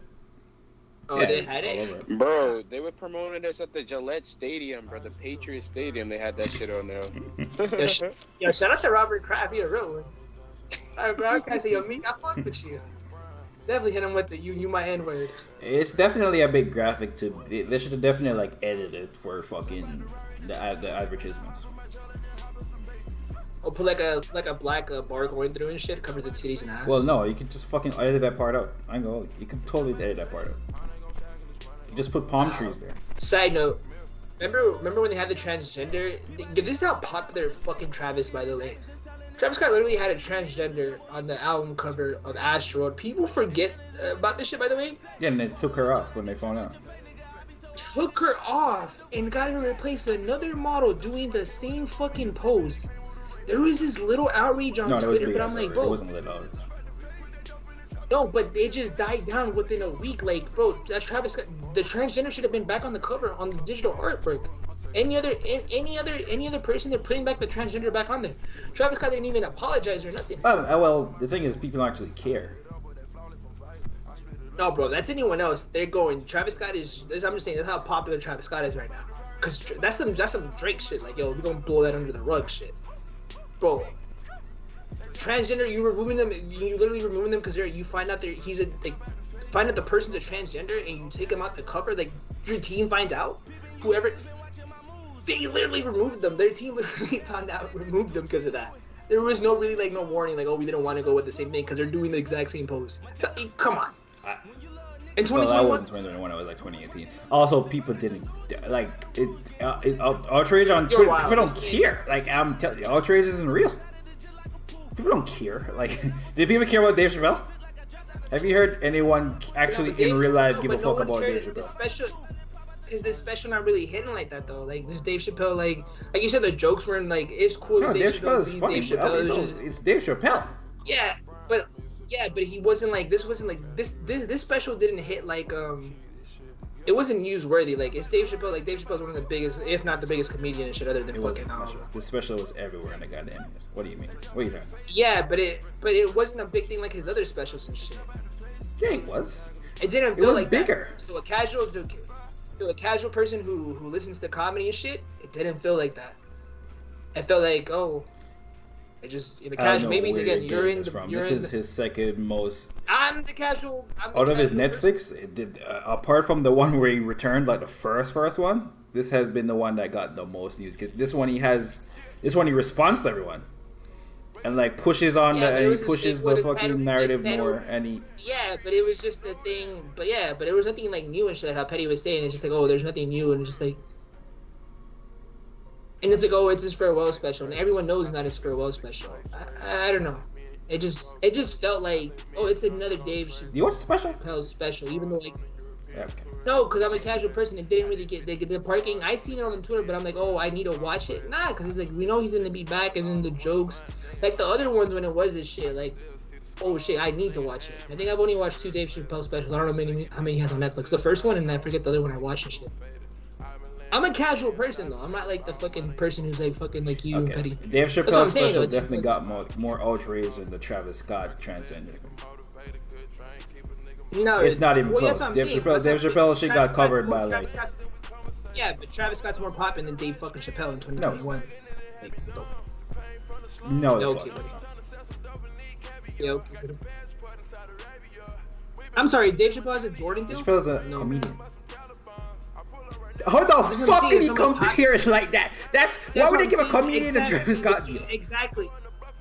Oh, yeah, they had it? Bro, they were promoting this at the Gillette Stadium, bro. The Patriot Stadium, they had that shit on there. Yo, shout out to Robert Kraft. He a real one. Robert Kraft say, yo, Meek, I fuck with you. Definitely hit him with the you my N-word. It's definitely a big graphic to. They should have definitely like edited for fucking the advertisements. Or put like a black bar going through and shit, cover the titties and ass. Well, no, you could just fucking edit that part out. I know you could totally edit that part out. You just put palm trees there. Side note, remember when they had the transgender? This is how popular fucking Travis, by the way. Travis Scott literally had a transgender on the album cover of Asteroid. People forget about this shit, by the way. Yeah, and they took her off when they found out. Took her off and got her replaced with another model doing the same fucking pose. There was this little outrage on Twitter, but I'm like, bro. It wasn't lit out. No, but it just died down within a week. Like, bro, that's Travis Scott. The transgender should have been back on the cover on the digital artwork. Any other person, they're putting back the transgender back on there. Travis Scott didn't even apologize or nothing. Well, the thing is, people don't actually care. No, bro, that's anyone else. They're going. Travis Scott is. I'm just saying that's how popular Travis Scott is right now. Cause that's some Drake shit. Like, yo, we're gonna blow that under the rug shit, bro. Transgender, you literally removing them because you find out find out the person's a transgender and you take them out the cover. Like, your team finds out. Whoever. They literally removed them. Their team literally removed them because of that. There was no warning, like, oh, we didn't want to go with the same thing because they're doing the exact same pose. Come on. In 2021? Well, I wasn't 2021, I was like 2018. Also, people didn't, like, outrage on Twitter, people don't care. Like, I'm telling you, outrage isn't real. People don't care. Like, did people care about Dave Chappelle? Have you heard anyone actually in real life give a fuck about Dave Chappelle? Is this special not really hitting like that though? Like this Dave Chappelle, like you said, the jokes weren't like it's cool. No, Dave Chappelle is funny. Dave Chappelle, it's Dave Chappelle. Yeah, but he wasn't like this. Wasn't like this special didn't hit like it wasn't newsworthy. Like it's Dave Chappelle. Like Dave Chappelle's one of the biggest, if not the biggest comedian and shit other than fucking. This special was everywhere in the goddamn news. What do you mean? What are you talking? Yeah, but it wasn't a big thing like his other specials and shit. Yeah, it was. It didn't feel like bigger. That. To a casual person who listens to comedy and shit, it didn't feel like that. It felt like, oh, it just casual. Maybe again, This is his second most. I'm the casual. Out of his Netflix, apart from the one where he returned, like the first one, this has been the one that got the most news because this one he responds to everyone. And like pushes on Yeah, but and it he was pushes just the what his fucking head- narrative his head- more, and he. Yeah, but it was just the thing. But there was nothing like new and shit. Like how Petty was saying, it's just like, oh, there's nothing new, and it's just like, and it's like, oh, it's his farewell special, and everyone knows it's not his farewell special. I don't know. It just felt like, oh, it's another Dave Do you watch the special? Chappelle special, even though like. Yeah, okay. No, because I'm a casual person. It didn't really get the parking. I seen it on Twitter, but I'm like, oh, I need to watch it. Nah, because it's like we know he's gonna be back, and then the jokes, like the other ones when it was this shit, like, oh shit, I need to watch it. I think I've only watched 2 Dave Chappelle specials. I don't know how many he has on Netflix. The first one, and I forget the other one I watched and shit. I'm a casual person though. I'm not like the fucking person who's like fucking like you and Petty. Dave That's what Chappelle I'm saying, special though. definitely got more outrage than the Travis Scott transgender. No, It's not even well, close. that's what I'm Dave saying. Chappelle, That's Dave what I'm Chappelle shit saying. got Travis covered Scott's by more- like. Travis Scott's- Yeah, but Travis Scott's more popping than Dave fucking Chappelle in 2021. No, Yeah, the okay, fuck. buddy. Yeah, okay. I'm sorry, Dave Chappelle has a Jordan deal? Dave Chappelle's a No. comedian. How the what I'm fuck saying, can he someone compare it like that? Why would they give a comedian a Travis Scott deal? Exactly.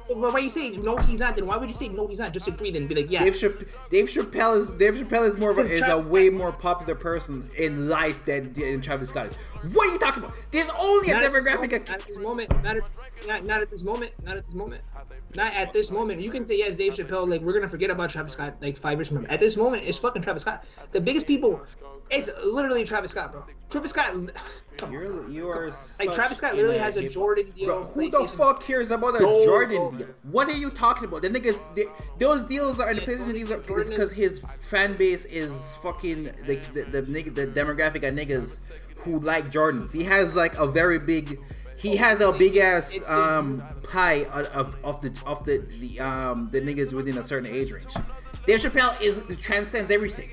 But why you say no he's not, then why would you say no he's not? Just agree then and be like, yeah. Dave Chappelle is more of a way more popular person in life than Travis Scott is. What are you talking about? There's only a demographic. Not at this moment. Not at this moment. Not at this moment. Not at this moment. You can say yes, Dave Chappelle. Like we're gonna forget about Travis Scott like 5 years from now. At this moment, it's fucking Travis Scott. The biggest people, it's literally Travis Scott, bro. Travis Scott. You are like Travis Scott literally has a Jordan deal. Bro, who the fuck cares about a Jordan deal? What are you talking about? The niggas, those deals are the PlayStation deals are because his fan base is fucking the demographic of niggas who like Jordans. He has like a very big. He has a big ass pie of the niggas within a certain age range. Dave Chappelle transcends everything.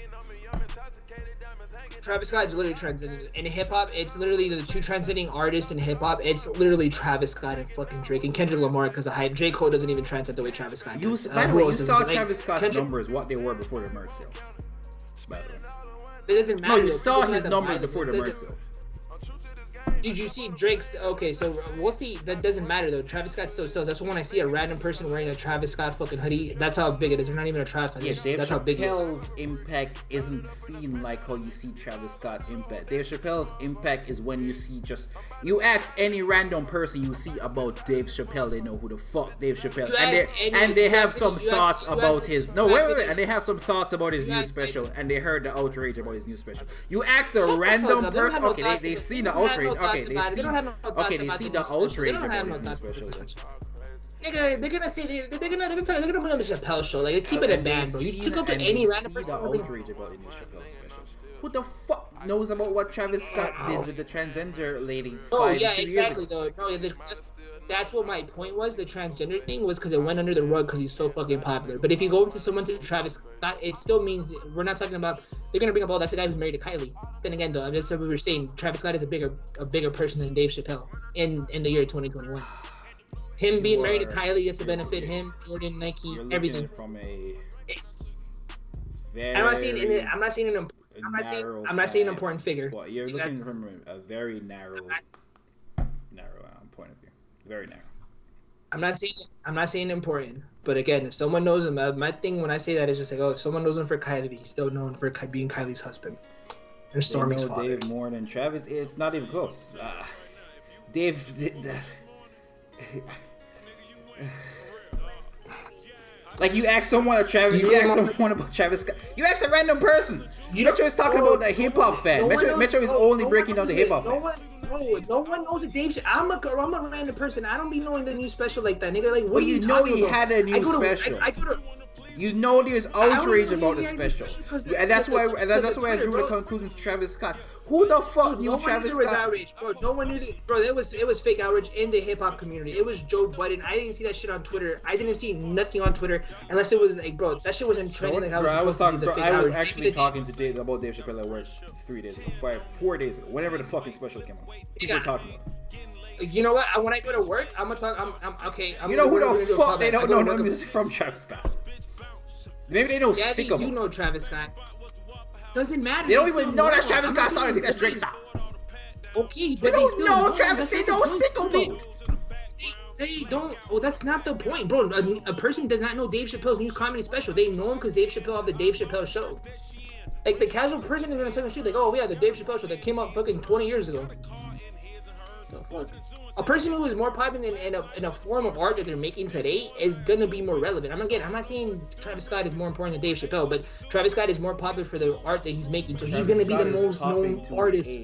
Travis Scott is literally transcending in hip hop. It's literally the 2 transcending artists in hip hop. It's literally Travis Scott and fucking Drake and Kendrick Lamar because the hype. J. Cole doesn't even transcend the way Travis Scott does. By the way, you saw like, Travis Scott's numbers, what they were before the merch sales. By the way. It doesn't matter. No, you saw his numbers before the merch sales. Did you see Drake's? Okay, so we'll see. That doesn't matter though. Travis Scott still sells. That's when I see a random person wearing a Travis Scott fucking hoodie. That's how big it is. They're not even a Travis fan. Yeah, That's how big it is. Chappelle's impact isn't seen like how you see Travis Scott impact. Dave Chappelle's impact is when you see you ask any random person you see about Dave Chappelle, they know who the fuck Dave Chappelle is. And they have some thoughts about his. No, wait. And they have some thoughts about his new special, and they heard the outrage about his new special. You ask the random person, okay, they see the outrage. Okay, they see the outrage about his new special. Nigga, they're gonna say they're gonna put on the Chappelle show. Like keep it in band, bro. You took up to any random person. The outrage about the new Chappelle special. Who the fuck knows about what Travis Scott did with the transgender lady? Oh yeah, exactly though. No, that's what my point was. The transgender thing was because it went under the rug because he's so fucking popular. But if you go up to someone to Travis Scott, it still means we're not talking about. They're gonna bring up, oh, that's the guy who's married to Kylie. Then again, though, that's what we were saying. Travis Scott is a bigger person than Dave Chappelle in the year 2021. Him being married to Kylie, it's to benefit him, Jordan, Nike, everything. From a very I'm not saying an important figure. Well, you're looking from a very narrow point of view. Very narrow. I'm not saying important, but again, if someone knows him, my thing when I say that is just like, oh, if someone knows him for Kylie, he's still known for being Kylie's husband. And Stormy's father. Dave more than Travis. It's not even close. Dave. Like you ask someone about Travis Scott. You ask a random person. Metro is talking about the hip hop fan. Metro is only breaking down the hip hop fan. No one knows a Dave. I'm a random person. I don't be knowing the new special like that, nigga. Like, what are you know talking he about? had a new special. You know there's outrage about the special, and that's why I drew the conclusion to Travis Scott. Who the fuck knew Travis Scott? Outrage, bro. No one knew that, bro. It was fake outrage in the hip hop community. It was Joe Budden. I didn't see that shit on Twitter. I didn't see nothing on Twitter unless it was like, bro, that shit wasn't trending. Like I was actually talking to Dave about Dave Chappelle at work 4 days ago, whenever the fucking special came out. People were talking about it. You know what? When I go to work, I'm gonna talk. I'm okay. You know who the fuck they don't know no music from Travis Scott? Maybe they know Sicko. Yeah, they do know Travis Scott. Doesn't matter. They don't even know that's Travis Scott song. I think that's Drake's song. Okay, but they don't know Travis. They know Sicko Mode. They don't. Oh, that's not the point, bro. A person does not know Dave Chappelle's new comedy special. They know him because Dave Chappelle have the Dave Chappelle show. Like the casual person is gonna tell the shit like, oh yeah, the Dave Chappelle show that came out fucking 20 years ago. So fuck. A person who is more popular in a form of art that they're making today is gonna be more relevant. I'm not saying Travis Scott is more important than Dave Chappelle, but Travis Scott is more popular for the art that he's making, so he's gonna be the most known artist.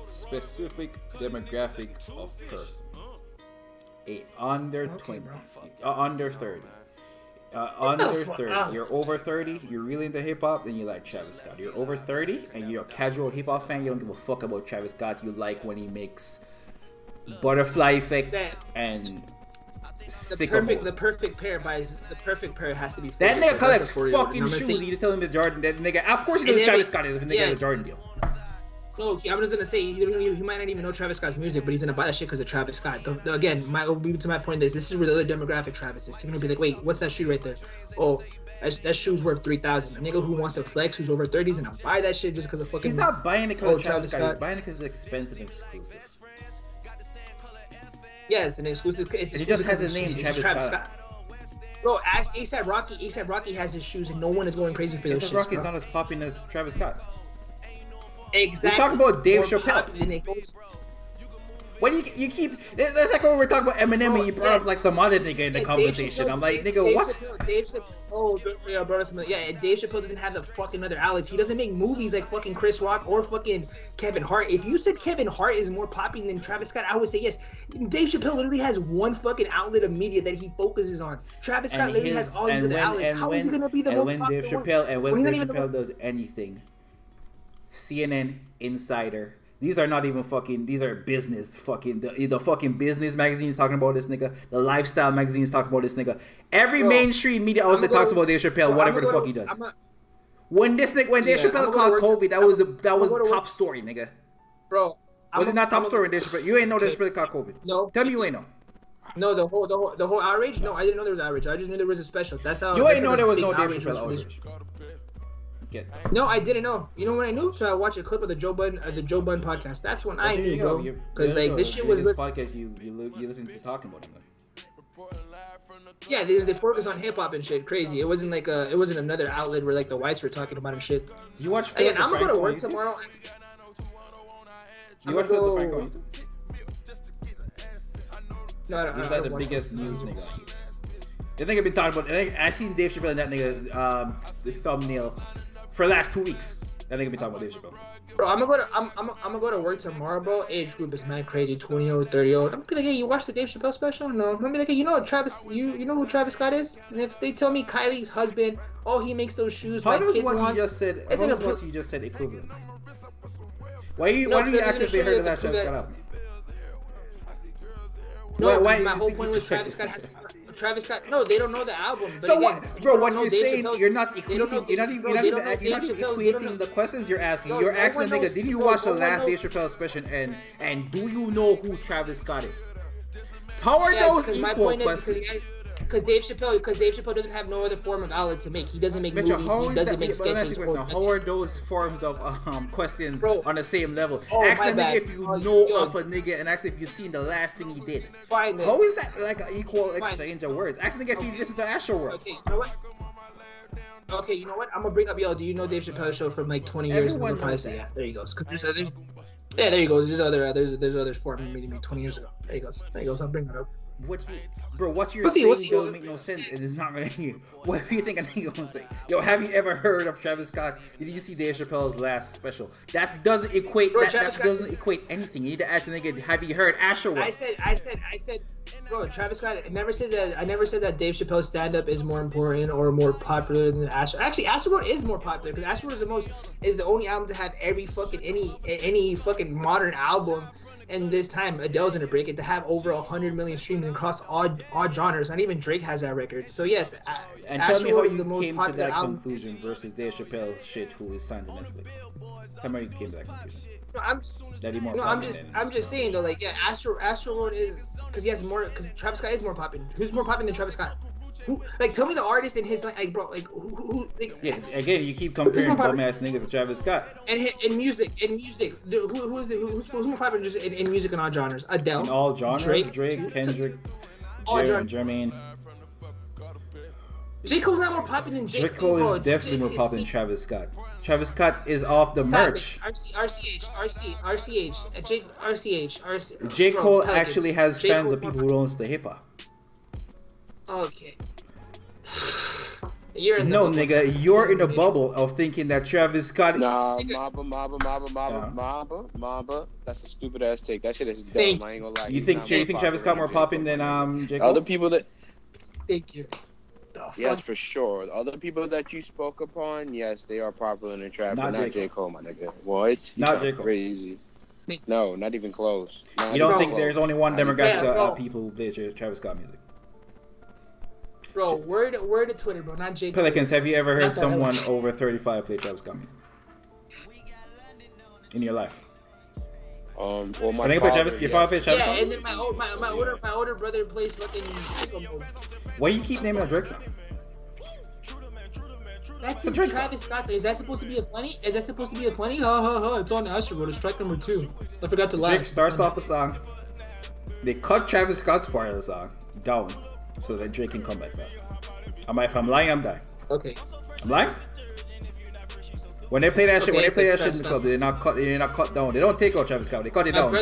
Specific demographic of person. Under 20, under 30. Under 30. You're over 30, you're really into hip hop, then you like Travis Scott. You're over 30 and you're a casual hip hop fan, you don't give a fuck about Travis Scott. You like when he makes Butterfly Effect and the perfect pair has to be. That nigga collects fucking shoes. You tell him the Jordan. That nigga, of course he knows Travis Scott is if a nigga has a Jordan deal. No, I'm just gonna say he might not even know Travis Scott's music, but he's gonna buy that shit because of Travis Scott. Again, to my point, this is where the other demographic Travis is. He's gonna be like, wait, what's that shoe right there? Oh, that shoe's worth $3,000. A nigga who wants to flex, who's over 30s, and buy that shit just because of fucking. He's not buying it because of Travis Scott. He's buying it because it's expensive and exclusive. Yeah, it's an exclusive. He just has his name, Travis Scott. Bro, ask ASAP Rocky. ASAP Rocky has his shoes, and no one is going crazy for those shit. ASAP Rocky's not as popular as Travis Scott. Exactly. We talk about Dave Chappelle. When you keep, that's like when we're talking about Eminem and you brought up like some other nigga in the conversation. I'm like, nigga, what? Dave Chappelle doesn't have the fucking other outlets. He doesn't make movies like fucking Chris Rock or fucking Kevin Hart. If you said Kevin Hart is more popular than Travis Scott, I would say yes. Dave Chappelle literally has one fucking outlet of media that he focuses on. Travis Scott literally has all these other outlets. How is he gonna be the most popular one? And when Dave Chappelle does anything, CNN, Insider. These are not even fucking. These are business fucking. The fucking business magazines talking about this nigga. The lifestyle magazines talking about this nigga. Every mainstream media outlet talks about Dave Chappelle. Whatever the fuck he does. When Dave Chappelle called COVID, that was top story, nigga. Bro, was it not top story? Dave Chappelle. You ain't know Dave Chappelle called COVID. No. Tell me you ain't know. No, the whole outrage. No, I didn't know there was outrage. I just knew there was a special. That's how. You ain't know there was no Dave Chappelle outrage. No, I didn't know. You know when I knew? So I watched a clip of the Joe Budden podcast. That's when I knew, bro. Because like this shit was. Podcast you listen to talking about him. Yeah, they focus on hip hop and shit. Crazy. It wasn't like it wasn't another outlet where like the whites were talking about and shit. You watch. Again, I'm gonna go to work tomorrow. You watch Philip DeFranco? No, I don't. He's like the biggest news nigga on YouTube. The nigga been talking about. I seen Dave Chappelle and that nigga the thumbnail. For the last 2 weeks, that nigga been talking about Dave Chappelle. Bro, I'm gonna go to work tomorrow, bro. Age group is mad crazy, 20-year-old, 30-year-old. I'm gonna be like, hey, you watched the Dave Chappelle special? No. I'm gonna be like, hey, you know what Travis? You know who Travis Scott is? And if they tell me Kylie's husband, oh, he makes those shoes. How does what you just said? How does what you just said equivalent? Why do you actually heard of that Travis Scott album? No, my whole point was Travis Scott. No, they don't know the album. But so again, what, bro? What you're saying? You're not equating. You're not even equating the questions you're asking. You're asking, nigga, did you watch the last Dave Chappelle special? And do you know who Travis Scott is? How are those equal questions? Because Dave Chappelle doesn't have no other form of outlet to make. He doesn't make movies. He doesn't make sketches. How are those forms of questions on the same level? Oh, ask a nigga if you know of a nigga, and ask if you've seen the last thing he did. Fine. How is that like an equal exchange of words? Ask a nigga if he listens to Astro World. Okay, you know what? I'm gonna bring up, do you know Dave Chappelle's show from like 20 years ago? Yeah, there you go. Because there you go. There's other forms maybe 20 years ago. There you go. So I'll bring that up. What you're saying doesn't make no sense. It is not gonna hear. What do you think a nigga gonna say? Yo, have you ever heard of Travis Scott? Did you see Dave Chappelle's last special? That doesn't equate. Bro, that doesn't equate anything. You need to ask a nigga, have you heard Astro World? I said, bro, Travis Scott. I never said that Dave Chappelle's stand-up is more important or more popular than Astro. Actually, Astro World is more popular because Astro World is the only album to have every fucking any fucking modern album. And this time, Adele's gonna break it to have over 100 million streams across all genres. Not even Drake has that record. So yes, and tell me how you came to that conclusion versus Dave Chappelle shit, who is signed to Netflix. Tell me how you came to that conclusion. I'm just saying though, like Astro World is because he has more. Because Travis Scott is more popular. Who's more popular than Travis Scott? Who, like, tell me the artist in his like bro, like who like, Yes, again, you keep comparing bum ass niggas to Travis Scott. And in music, who is it? Who's more popular just in music and all genres? Adele. In all genres, Drake, Kendrick, Jermaine. J. Cole's not more popular than J. Cole is definitely more popular than Travis Scott. Travis Scott is off the merch. RCH. J. Cole actually has fans of people who don't listen to hip hop. Okay. You're in the no, nigga, you're in a bubble of thinking that Travis Scott. Nah, Mamba. That's a stupid ass take. That shit is dumb. I ain't gonna lie. You think Travis Scott more popping than J. Cole? Other people that. Thank you. Yes, for sure. Other people that you spoke upon, yes, they are popular in the trap, but not J. Cole, my nigga. What? Not J. Cole. Crazy. No, not even close. You don't think there's only one demographic of people who play Travis Scott music? Bro, word to Twitter, bro, not J. Cole. Pelicans, have you ever heard someone over 35 play Travis Scott music? In your life? Well, my your father plays Travis Scott? Yeah, and then my older brother plays fucking sicko mode. Why you keep naming a Drake song? That's a Travis Scott song. Is that supposed to be a funny? Ha ha ha! It's on Astro Road. It's track number 2. I forgot to laugh. Drake starts off the song. They cut Travis Scott's part of the song down so that Drake can come back faster. If I'm lying, I'm dying. Okay. I'm lying. When they play that shit, in the club, they're not cut down. They don't take out Travis Scott. They cut it down. My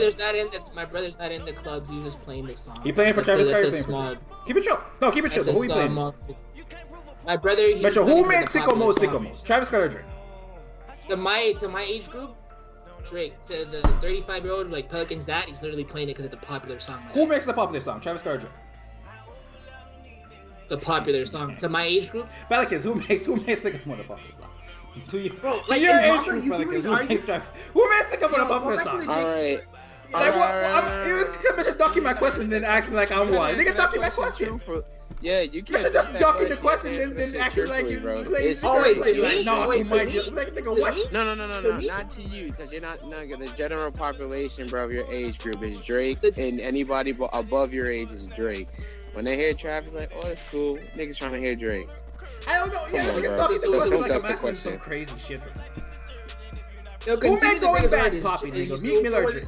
brother's not in the club. He's just playing the song. He playing for Travis Scott. Keep it chill. No, keep it chill. Who he playing? My brother. Metro, who made sicko mode? Travis Scott or Drake? To my age group, Drake. To the 35-year-old like Pelicans dad, he's literally playing it because it's a popular song. Who makes the popular song? Travis Scott or Drake? It's a popular song. To my age group. Pelicans. Who makes sicko mode a popular song? Bro, like your age group, Pelicans. Who makes sicko mode a popular song? All right. Like what? You was ducking my question, then acting like I'm one. Nigga, ducking my question. Yeah, you can't. Just ducking the question, then acting like you playing. Oh wait, to me? No, not to you, because you're not. The general population, bro, of your age group is Drake, and anybody above your age is Drake. When they hear Travis, like, oh, it's cool. Niggas trying to hear Drake. I don't know. Yeah, you're ducking the question like I'm asking some crazy shit. Who made going back poppy, nigga? Meek Mill or Drake?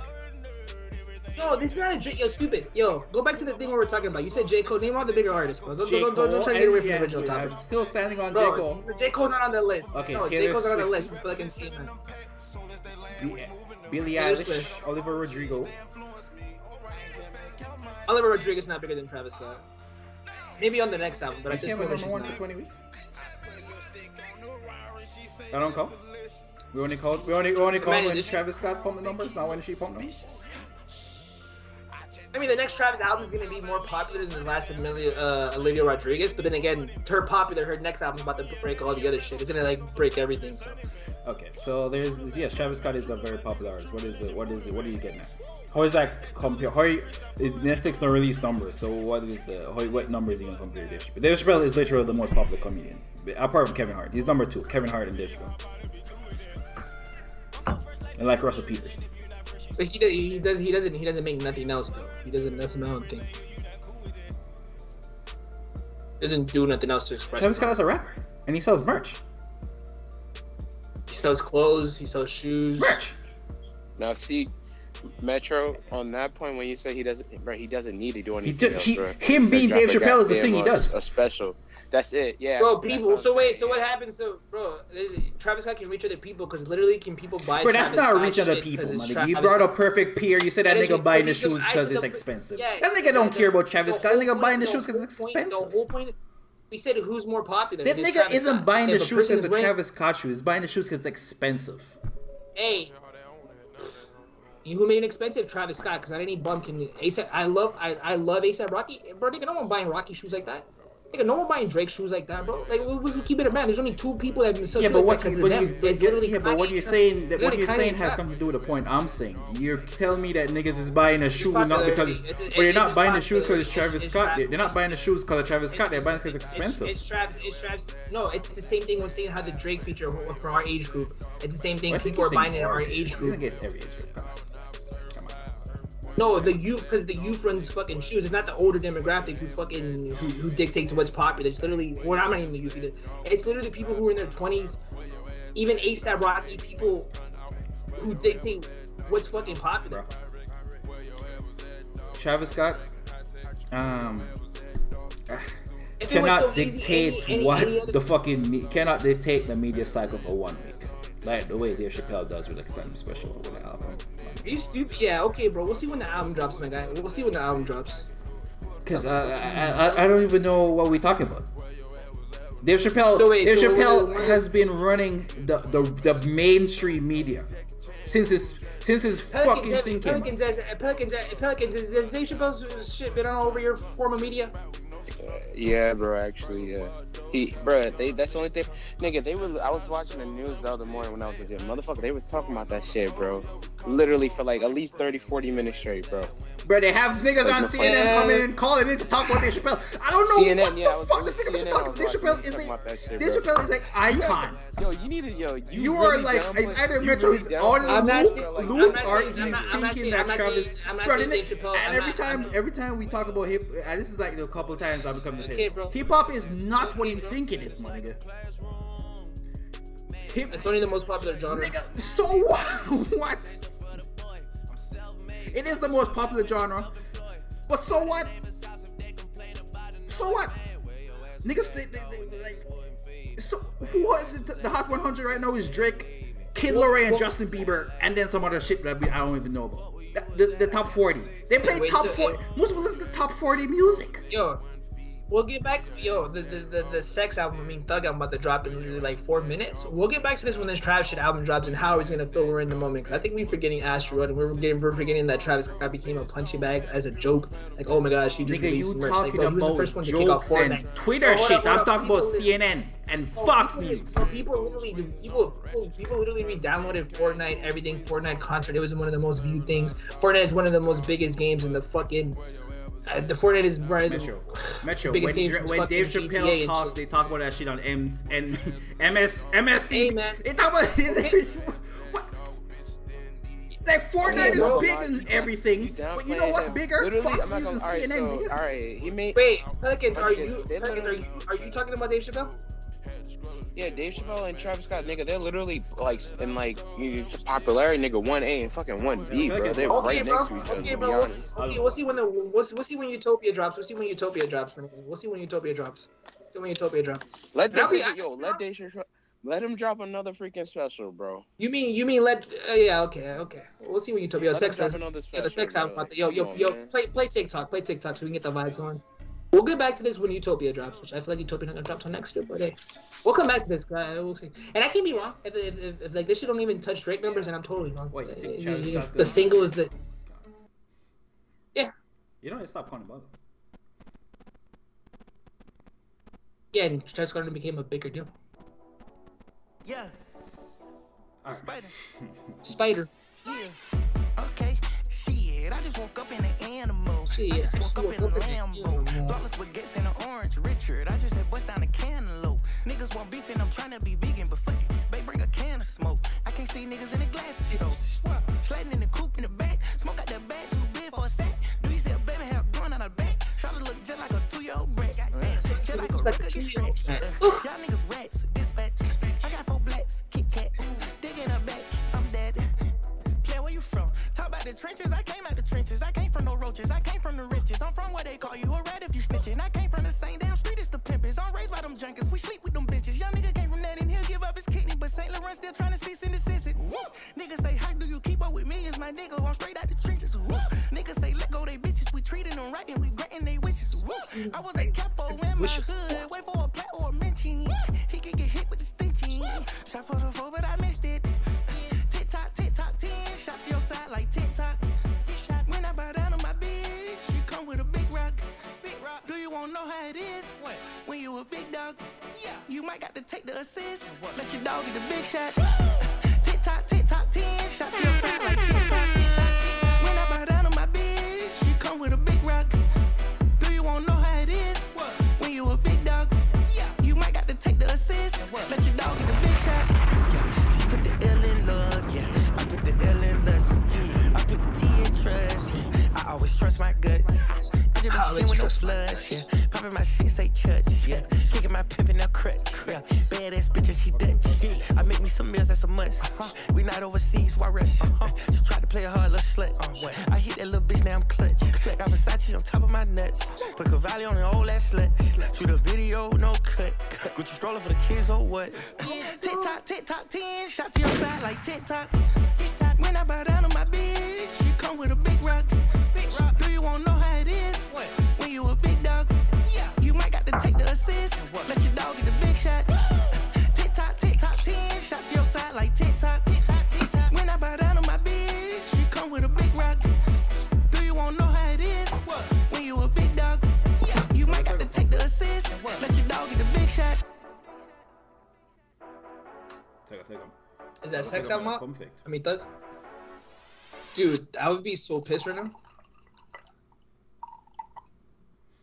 No, this is not a Drake. Yo, stupid. Yo, go back to the thing we were talking about. You said J. Cole. Name all the bigger artists, bro. Don't try to get away from the original topic. I'm still standing on J. Cole. J. Cole's not on the list. Okay, no, J. Cole's not on the list. I feel like Billie Eilish, Oliver Rodrigo. Oliver Rodrigo is not bigger than Travis Scott. Maybe on the next album, but I just can't number 1 for 20 weeks. That don't count. We only call when Travis Scott pumped the numbers, not when she pumped them. I mean, the next Travis album is going to be more popular than the last Olivia Rodrigo's, but then again, her next album is about to break all the other shit. It's going to like break everything. So. Okay, so Travis Scott is a very popular artist. What are you getting at? How is that compare? Netflix don't release numbers, so what numbers are you gonna compare Dave Chappelle? Dave Chappelle is literally the most popular comedian, apart from Kevin Hart. He's number 2. Kevin Hart and Dave Chappelle, and like Russell Peters. But he doesn't make nothing else though. That's my own thing. Doesn't do nothing else to express. Travis Scott is a rapper, and he sells merch. He sells clothes. He sells shoes. Merch. Now see, Metro, on that point when you say he doesn't need to do anything else, him being Dave Chappelle is the thing he does. A special. That's it. Yeah. Bro, people. So what happens to bro? Travis Scott can reach other people because literally can people buy? Bro, that's not reach other people, man. You brought up Perfect Peer. You said that nigga buying the shoes because it's expensive. That nigga don't care about Travis Scott. That nigga buying the shoes because it's expensive. The whole point. We said who's more popular. That nigga isn't buying the shoes because it's Travis Scott shoes. He's buying the shoes because it's expensive. Hey. Who made it expensive? Travis Scott, because I didn't bum can ASAP. I love ASAP Rocky, bro. Nigga, no one buying Rocky shoes like that. Nigga, no one buying Drake shoes like that, bro. Like, we keep it a man. There's only 2 people that have been but what you're saying has something to do with the point I'm saying. You're telling me that niggas is buying a shoe not because, but you're not buying the shoes because it's Travis Scott. They're not buying the shoes because of Travis Scott. They're buying it because it's expensive. It's Travis. No, it's the same thing when saying how the Drake feature for our age group. It's the same thing. People are buying it in our age group. Every age group. No, the youth, because the youth runs fucking shoes. It's not the older demographic who dictate to what's popular. It's literally, well, I'm not even the youth either. It's literally people who are in their 20s, even A$AP Rocky, people who dictate what's fucking popular. Travis Scott, If it was cannot so easy, dictate any other- cannot dictate the media cycle for 1 week, like the way Dave Chappelle does with like something special with the album. Are you stupid? Yeah, okay, bro. We'll see when the album drops, my guy. We'll see when the album drops. Cause I don't even know what we're talking about. Dave Chappelle, wait, has been running the mainstream media since his fucking thinking. Pelicans, has Dave Chappelle's shit been all over your form of media? Yeah, bro. Actually, yeah. That's the only thing, nigga. I was watching the news the other morning when I was at the gym. Motherfucker, they was talking about that shit, bro. Literally for like at least 30-40 minutes straight, bro. Bro, they have niggas on CNN coming in calling in to talk about Dave Chappelle. I don't know CNN, what the fuck this nigga was talking about. Dave Chappelle is like icon. Yo, you need to, you are like, it's either Metro is on loop or he's thinking that Travis. Bro, and every time we talk about hip, and this is like a couple of times I've become to say, hip hop is not what you think it is, my nigga. It's only the most popular genre. Nigga, so what? It is the most popular genre, but so what? So what? Niggas, they like. So who is it? The Hot 100 right now is Drake, Kid Laroi, and Justin Bieber, and then some other shit that I don't even know about. The top 40. They play top 40. Most people listen to top 40 music. Yo. We'll get back, the Sex album, Thug album about to drop in literally like 4 minutes. We'll get back to this when this Travis shit album drops and how he's gonna feel we're in the moment. Cause I think we're forgetting Asteroid and we're forgetting that Travis Scott became a punching bag as a joke. Like, oh my gosh, he just released merch. Like, bro, he was the first one to kick off Fortnite. And Twitter shit. I'm talking about CNN and Fox News. People literally re-downloaded Fortnite, everything Fortnite concert. It was one of the most viewed things. Fortnite is one of the most biggest games in the fucking. The Fortnite is Metro. When Dave Chappelle talks, they talk about that shit on MSC. Hey, man. They talk about it. What? Like Fortnite is big and everything, but you know what's bigger? Fox News and CNN. Alright, he made. Wait, Pelicans, are you talking about Dave Chappelle? Yeah, Dave Chappelle and Travis Scott, nigga, they're literally like in like popularity, nigga, 1A and fucking 1B, bro. They're right next to each other. Okay, bro. We'll see when Utopia drops. We'll see when Utopia drops. Let Dave Chappelle, let him drop another freaking special, bro. You mean let? Yeah, okay. We'll see when Utopia. The sex album. Yo, play TikTok so we can get the vibes on. We'll get back to this when Utopia drops, which I feel like Utopia not gonna drop till next year, but hey, we'll come back to this, guy. We'll see. And I can't be wrong. If like this shit don't even touch Drake numbers, and I'm totally wrong. Wait, you think the single is the. Yeah. You know, it's not calling about it. Yeah, and Travis Scott became a bigger deal. Yeah. Right. Spider. Yeah. Okay. Shit, I just woke up in an animal. Shit, I just woke up in a Lambo. Thoughtless with gas and an orange Richard. I just had bust down a cantaloupe. Niggas want beef and I'm trying to be vegan, but fuck it. They bring a can of smoke. I can't see niggas in the glasses though. Sliding in the coupe in the back. Smoke out that bag too big for a sack. Do you see a baby hair growing out of the back? Try to look just like a 2-year-old brat. Just like a record scratch. Y'all niggas rats. Dispatch. I got 4 blacks. Kit Kat. Digging her back. I'm dead. Play where you from? Talk about the trenches. I came out the trenches. I came from no roaches. I came from the riches. I'm from where they call you a rat if you snitching. I came from the same damn street as the pimpers. I'm raised by them junkers. We sleep with them bitches. Young nigga came from that and he'll give up his kidney. But St. Laurent still trying to cease and desist it. Niggas say, how do you keep up with me? It's my nigga. I'm straight out the trenches. Niggas say, let go they bitches. We treating them right and we granting they wishes. I was a capo in my hood. Wait for a plat or a mention. He can get hit with the stitching. Shot for the 4, but I missed it. Tick tock, 10. Shot to your side like TikTok. When I bow down on my bitch, she come with a big rock. Do you wanna know how it is? What? When you a big dog, yeah, you might got to take the assist. Let your dog get the big shot. Tick tock, 10. Shot to your side like TikTok. When I bow down on my bitch, she come with a big rock. Do you wanna know how it is? What? When you a big dog, yeah, you might got to take the assist. Let your dog get the big shot. Yeah, she put the L in love, yeah. I put the L in lust. I put the T in trust. always trust my guts. I just be shit with no flush, yeah. Popping my shit, say church, yeah. Kicking my pimp in that crutch, yeah. Badass bitch and she Dutch. I make me some meals, that's a must. We not overseas, why rush? She tried to play a hard little slut. I hit that little bitch, now I'm clutch. Got Versace on top of my nuts. Put Cavalli on the old ass slut. Shoot a video, no cut. Gucci stroller for the kids, or what? TikTok, 10 shots to your side like TikTok. When I bow down on my bitch, she come with a big rock. Do you wanna know how it is? When you a big dog, you might got to take the assist. Let your dog get the big shot. TikTok, 10 shots to your side like TikTok. When I bow down on my bitch, she come with a big rock. Do you wanna know how it is? When you a big dog, you might got to take the assist. Let your dog get the big shot. Take him. Is that sex out, I mean, Thug? Dude, I would be so pissed right now.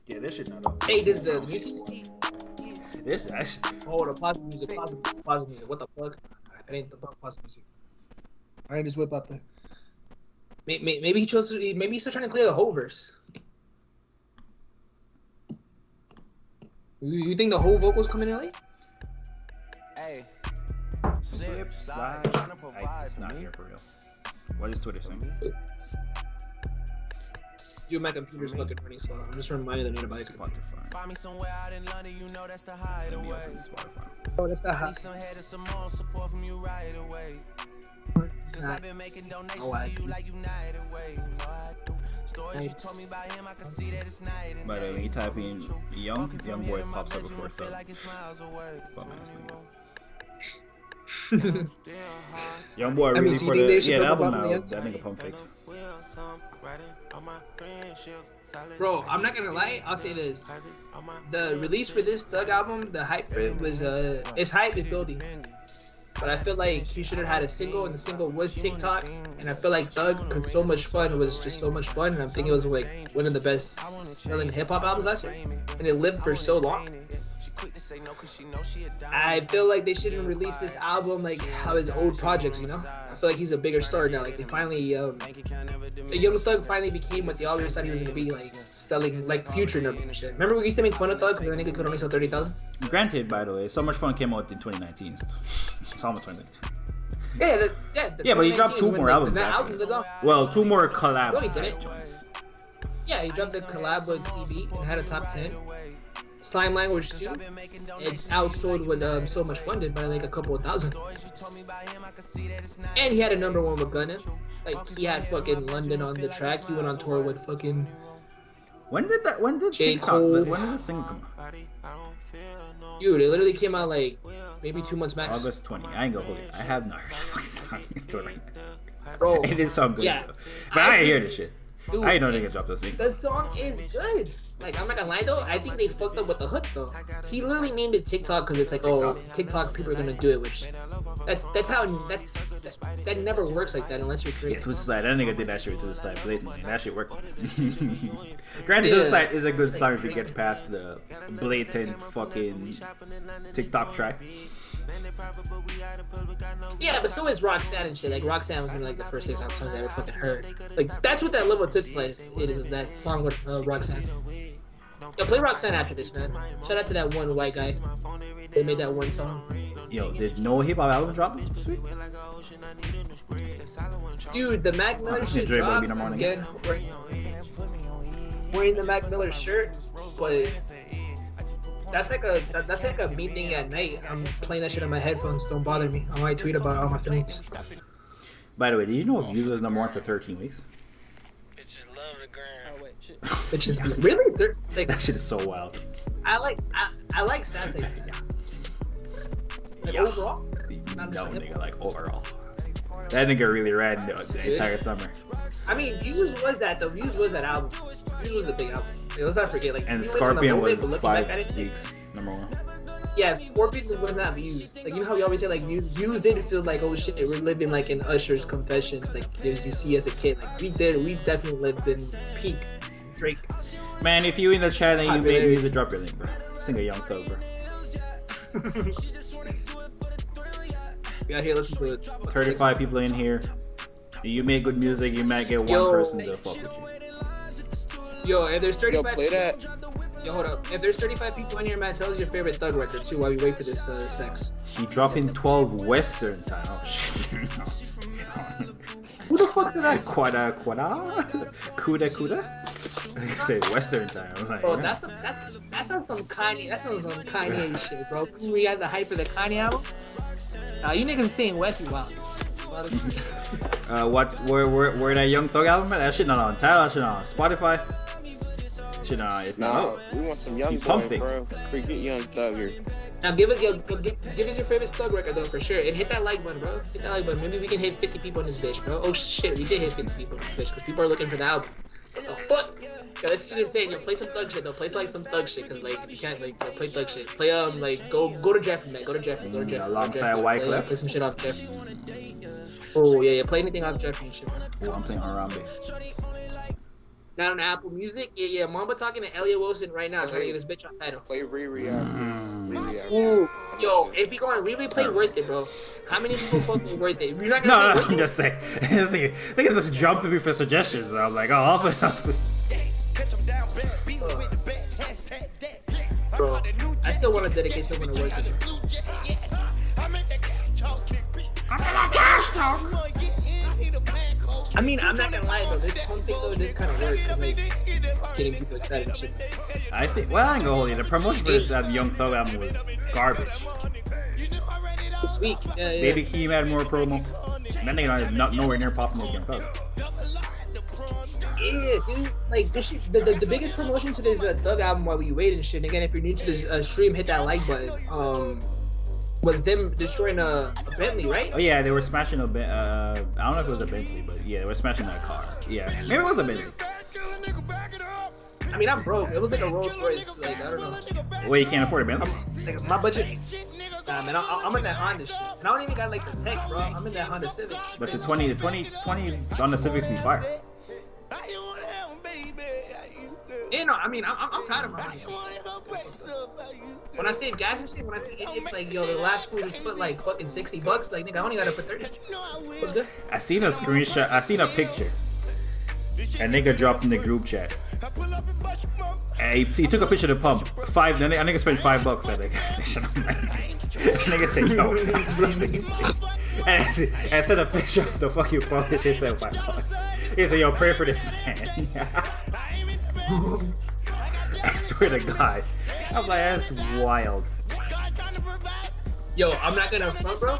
Yeah, this shit not up. Hey, this is the music. This. Oh, the pause music. Pause music. What the fuck? That ain't the pause music. Alright, just whip out the. Maybe he chose. Maybe he's still trying to clear the whole verse. You think the whole vocals coming in late? Hey. It's not here for real. What is Twitter saying? Dude, my computer's fucking running slow. I'm just reminding them to buy a computer. Find me somewhere out in London, you know that's the hideaway. Oh, that's not I hot. need some head and some more support from you right away. Since I've been making donations to you like United Way. You know I do. Stories you told me about him, I can see that it's night and By the way, when you type in young boy pops up before feel Thug. like it's miles away. Young boy really for the the album now. That nigga pump fake. Bro, I'm not gonna lie. I'll say this: the release for this Thug album, the hype for it was its hype is building. But I feel like he should have had a single, and the single was TikTok. And I feel like Thug, cause So Much Fun was just so much fun, and I'm thinking it was like one of the best selling hip hop albums last year, and it lived for so long. I feel like they shouldn't release this album like how his old projects, you know? I feel like he's a bigger star now. Like they finally, the Young Thug finally became what they always thought he was gonna be, like selling like Future and shit. Remember we used to make fun of Thug because the nigga could only sell 30,000? Granted, by the way, So Much Fun came out in 2019. It's almost 2019. Yeah, but he dropped two more albums. Well, two more collab. No, he didn't. Yeah, he dropped the collab with CB and had a top 10. Slime Language 2, it outsold what So Much Fun did by like a couple of thousand. And he had a number one with Gunna. Like he had fucking London on the track. He went on tour with fucking. When did J. TikTok, Cole. when did the single come out? Dude, it literally came out like maybe 2 months max. August 20. I ain't gonna hold it. I have not heard the fucking song until right now. Bro, it did sound good. yeah. Though. But I didn't hear this shit. Dude, I didn't know niggas dropped this thing. The song is good. Like, I'm not gonna lie though, I think they fucked up with the hook though. He literally named it TikTok because it's like, oh, TikTok people are gonna do it, which that never works like that unless you're Yeah, creative. Twisted Slide. That nigga did that shit with Twisted Slide blatantly, and that shit worked. Granted, Twisted Slide is a good song if you get past the blatant fucking TikTok track. Yeah, but so is Roxanne and shit. Like Roxanne was one of like the first TikTok songs I ever fucking heard. Like that's what that level of Twisted Slide is that song with Roxanne. Yo, play Roxanne after this, man. Shout out to that one white guy. They made that one song. Yo, did no hip hop album drop this week? Dude, the Mac Miller shit dropped again. Wearing the Mac Miller shirt, but that's like a me thing at night. I'm playing that shit on my headphones. Don't bother me. I might tweet about all my feelings. By the way, did you know Views was number one for 13 weeks? Bitches love the gram. Oh wait, shit. Which is really like That shit is so wild. I like stats like that. Like overall? No, nigga, like overall. That nigga really ran the entire summer. I mean, Views was that though. Views was that album. Views was the big album. Like, let's not forget. Like, And Scorpion was 5 weeks, number one. Yeah, Scorpion was not Views. Like, you know how we always say, like, Views didn't feel like, oh shit, we're living like in Usher's Confessions, like, as you see as a kid. Like, we definitely lived in peak Drake. Man, if you in the chat and you made music, drop your link, bro. Sing a Young Thug, bro. We out here listening to it. 35 people in here. You make good music, you might get one person to fuck with you. Yo, if there's 35 Yo, play that. Yo, hold up. If there's 35 people in here, man, tell us your favorite Thug record too while we wait for this sex. He dropping 12 Western time. Oh shit. Who the fuck did that? Quada. Kuda. I say Western time. I'm like, Bro, yeah. that sounds some Kanye. That sounds some Kanye shit, bro. We had the hype of the Kanye album. You niggas saying Westy wow. Where that Young Thug album? That shit not on Tidal. That shit not on Spotify. Shit not. It's not out. We want some young Pump boy, it. bro. Forget Young Thug here. Now give us your favorite Thug record though for sure, and hit that like button, bro. Hit that like button. Maybe we can hit 50 people in this bitch, bro. Oh shit, we did hit 50 people in this bitch because people are looking for the album. What the fuck? Yo, that's what I'm saying. Yo, play some Thug shit though. Play like some Thug shit, cause like you can't like play Thug shit. Play like go to Jeffrey, man. Go to Jeffrey. Alongside Wyclef. Play some shit off Jeffrey. Oh yeah. Play anything off Jeffrey and shit, man. Oh, I'm playing Harambe. Not on Apple Music. Yeah. Mamba talking to Elliot Wilson right now, trying to get this bitch on title. Play Riri after. Ooh, yo, if you going to replay Worth It, bro. How many people fucking Worth It? You're not No, gonna play I'm just saying. Niggas just jumping me for suggestions. And I'm like, oh, I'll put. Bro, I still want to dedicate someone to Worth It. I mean, I'm not gonna lie though. This one thing though, this kind of works. Like, it's getting people excited and shit. I think. Well, I ain't gonna hold you. The promotion for this Young Thug album was garbage. It's weak. Yeah. Baby Keem had more promo. That nigga is not nowhere near popping with Young Thug. Yeah, dude. Like this shit, the biggest promotion to this Thug album while we wait and shit. And again, if you're new to this stream, hit that like button. Was them destroying a Bentley, right? Oh yeah, they were smashing a I don't know if it was a Bentley, but yeah, they were smashing that car. Yeah, maybe it was a Bentley. I mean, I'm broke. It was like a Rolls Royce. Like I don't know. Wait, you can't afford a Bentley? Like, my budget. Nah, man, I'm in that Honda shit. And I don't even got like the tech, bro. I'm in that Honda Civic. But the 20 on the Civics be fire. Yeah, no, I mean, I'm proud of my Honda Civic. When I save gas and shit, when I say it's like, yo, the last food just put like fucking $60. Like, nigga, I only gotta put 30. What's good? I seen a screenshot. I seen a picture. A nigga dropped in the group chat. And he took a picture of the pump. A nigga spent $5 at the gas station. Nigga said, yo, please nigga. And sent a picture of the fucking pump. He said $5. He said, yo, pray for this man. I swear to God. I'm like, that's wild. Yo, I'm not gonna front, bro.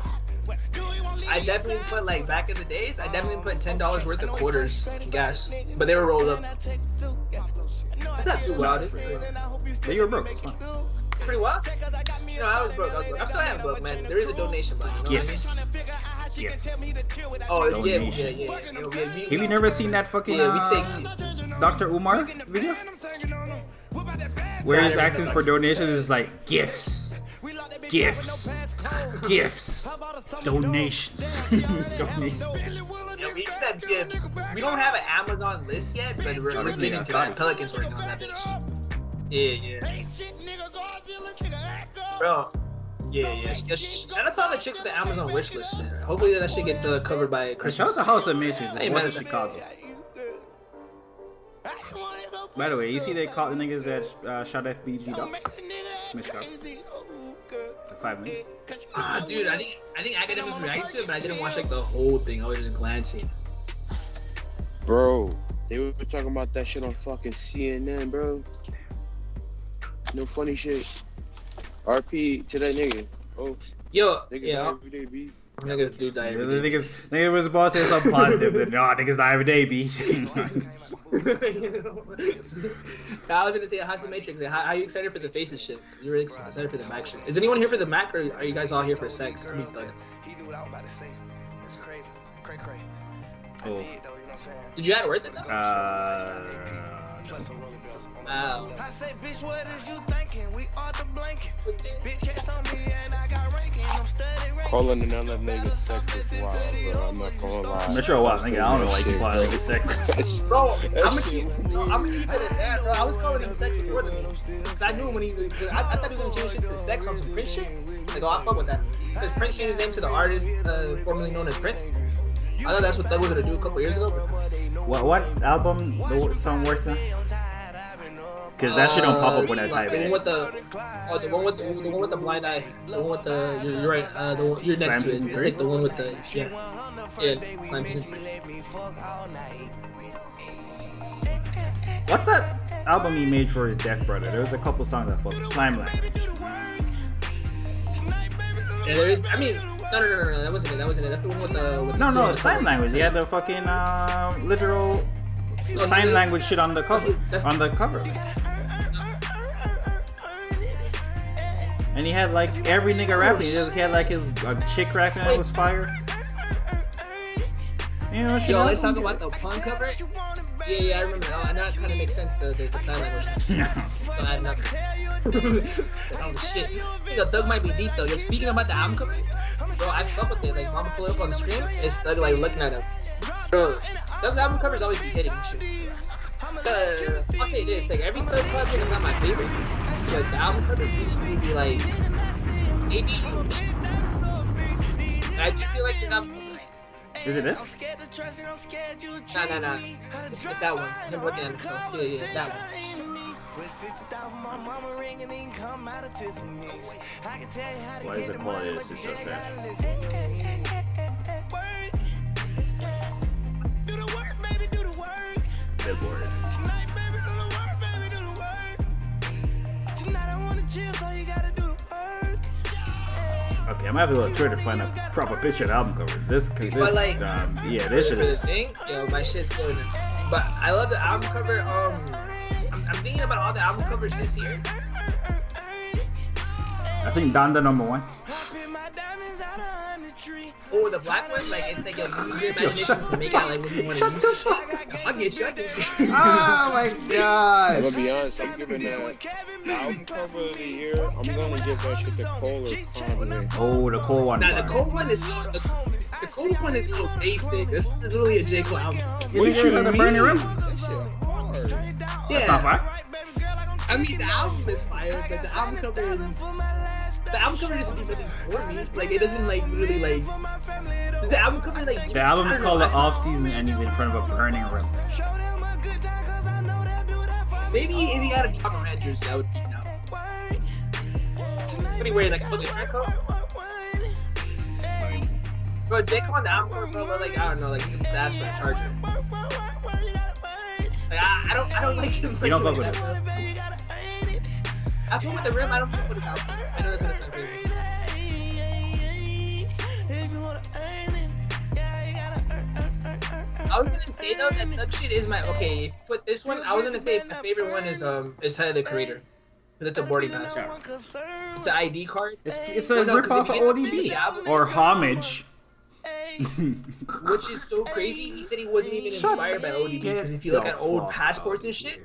I definitely put, like, back in the days, I definitely put $10 worth of quarters in gas. But they were rolled up. That's not too wild, is it? But you were broke. It's fine. It's pretty wild. No, I was broke. I'm still am broke, man. There is a donation button. You know what I mean? Yes. Oh, Donation. yeah. Have you never seen that fucking Dr. Umar video? Where his actions for donations is like gifts, donations. Yeah, we accept gifts. We don't have an Amazon list yet, but we're getting to that. Pelican's working on that bitch. Yeah. Bro. Yeah. Shout out to all the chicks with the Amazon wish list. Hopefully that shit gets covered by Christmas. Shout out to House of Matrix. Hey, What's man, in Chicago? By the way, you see they caught the niggas that shot FBG dog? Chicago. 5 minutes. Dude, I think academics reacted to it, but I didn't watch like the whole thing. I was just glancing. Bro, they were talking about that shit on fucking CNN, bro. No funny shit. RP to that nigga. Oh, yo, nigga, yeah. everyday beat. Niggas do die every day. Niggas was supposed to say something positive, but no, niggas die every day, B. I was gonna say House of Matrix. Like, how are you excited for the faces shit? You're really excited for the Mac shit. Is anyone here for the Mac, or are you guys all here for sex? I mean, like, Oh. did you add Worth It though? Wow. I say, bitch, what is you thinking? We are the blanket. Bitch, chase on me and I got ranking. I'm studying ranking. Calling another nigga sex is wild, bro. I'm not gonna lie. I'm not sure why. Nigga, I don't know why you call it nigga sex. Bro, I'm gonna keep it at that, bro. I was calling him sex before the meeting. Cause I knew when I thought he was gonna change shit to sex on some Prince shit. Like, oh, I fuck with that. Because Prince changed his name to the artist formerly known as Prince. I thought that's what Thug was gonna do a couple years ago. What album the song worked on? Because that shit don't pop up when I type the it. one with the one with the blind eye. The one with the you're right. The one, you're next to it. It's like the one with the Slime Season 3. What's that album he made for his deaf brother? There was a couple songs I fucked with. Slime Language. Yeah, there is. I mean, no. That wasn't it. That's the one with the. No, Sign Language. He had the fucking literal sign language shit on the cover. On the cover. And he had like every nigga rapping. He had like his chick rapping that was fire. You know, yo, let's talk about the pun cover. Yeah, I remember that. And that kind of makes sense, the sign language. So I had nothing. Oh shit. I think a Thug might be deep though. Yo, speaking about the album cover, bro, I fuck with it. Like, mama pull it up on the screen, it's like looking at him. Bro, Thug's album covers always be hitting and shit. I'll say this, like, every Thug project is not my favorite. But the album covers really be like, maybe. I do feel like the album. Is it this? Nah. It's that one. I'm looking at himself. Yeah, that one. Why is it called this? It's just that. Billboard. Okay, I'm gonna have to go to Twitter to find a proper picture of the album cover. This like, yeah, this shit is. Yo, my shit's going. But I love the album cover. I'm thinking about all the album covers this year. I think Donda #1. Oh, the black one, like it's like a use your imagination to make out like when you want to use the shit. I get you. Oh my god! I'm gonna be honest, I'm giving the album cover of the year. I'm gonna give that shit to Cole or Kanye. Oh, the Cole one. Nah, the Cole one is the Cole one is a little basic. This is literally a J Cole album. What you mean? The Burning Room? Yeah. That's not fire. I mean, the album is fire, but the album cover is. The album cover doesn't do nothing for me. Like, it doesn't, like, really, like... The album cover, like... The album is called The Off Season and he's in front of a burning room. Maybe if he got a Power Rangers, that would be now. What are you wearing, like, a fucking track coat? Bro, Jake on the album cover, bro, but, like, I don't know, like, he's a fast for a charger. Like, I don't like him. You don't fuck with it. I fuck with the rim, I don't fuck with the album. I know that's gonna sound crazy. I was gonna say though that shit is my okay. If you put this one, I was gonna say my favorite one is Tyler the Creator. Cause it's a boarding pass. It's an ID card. It's a rip off of ODB or homage. Which is so crazy. He said he wasn't even inspired by ODB because if you look at old passports and shit.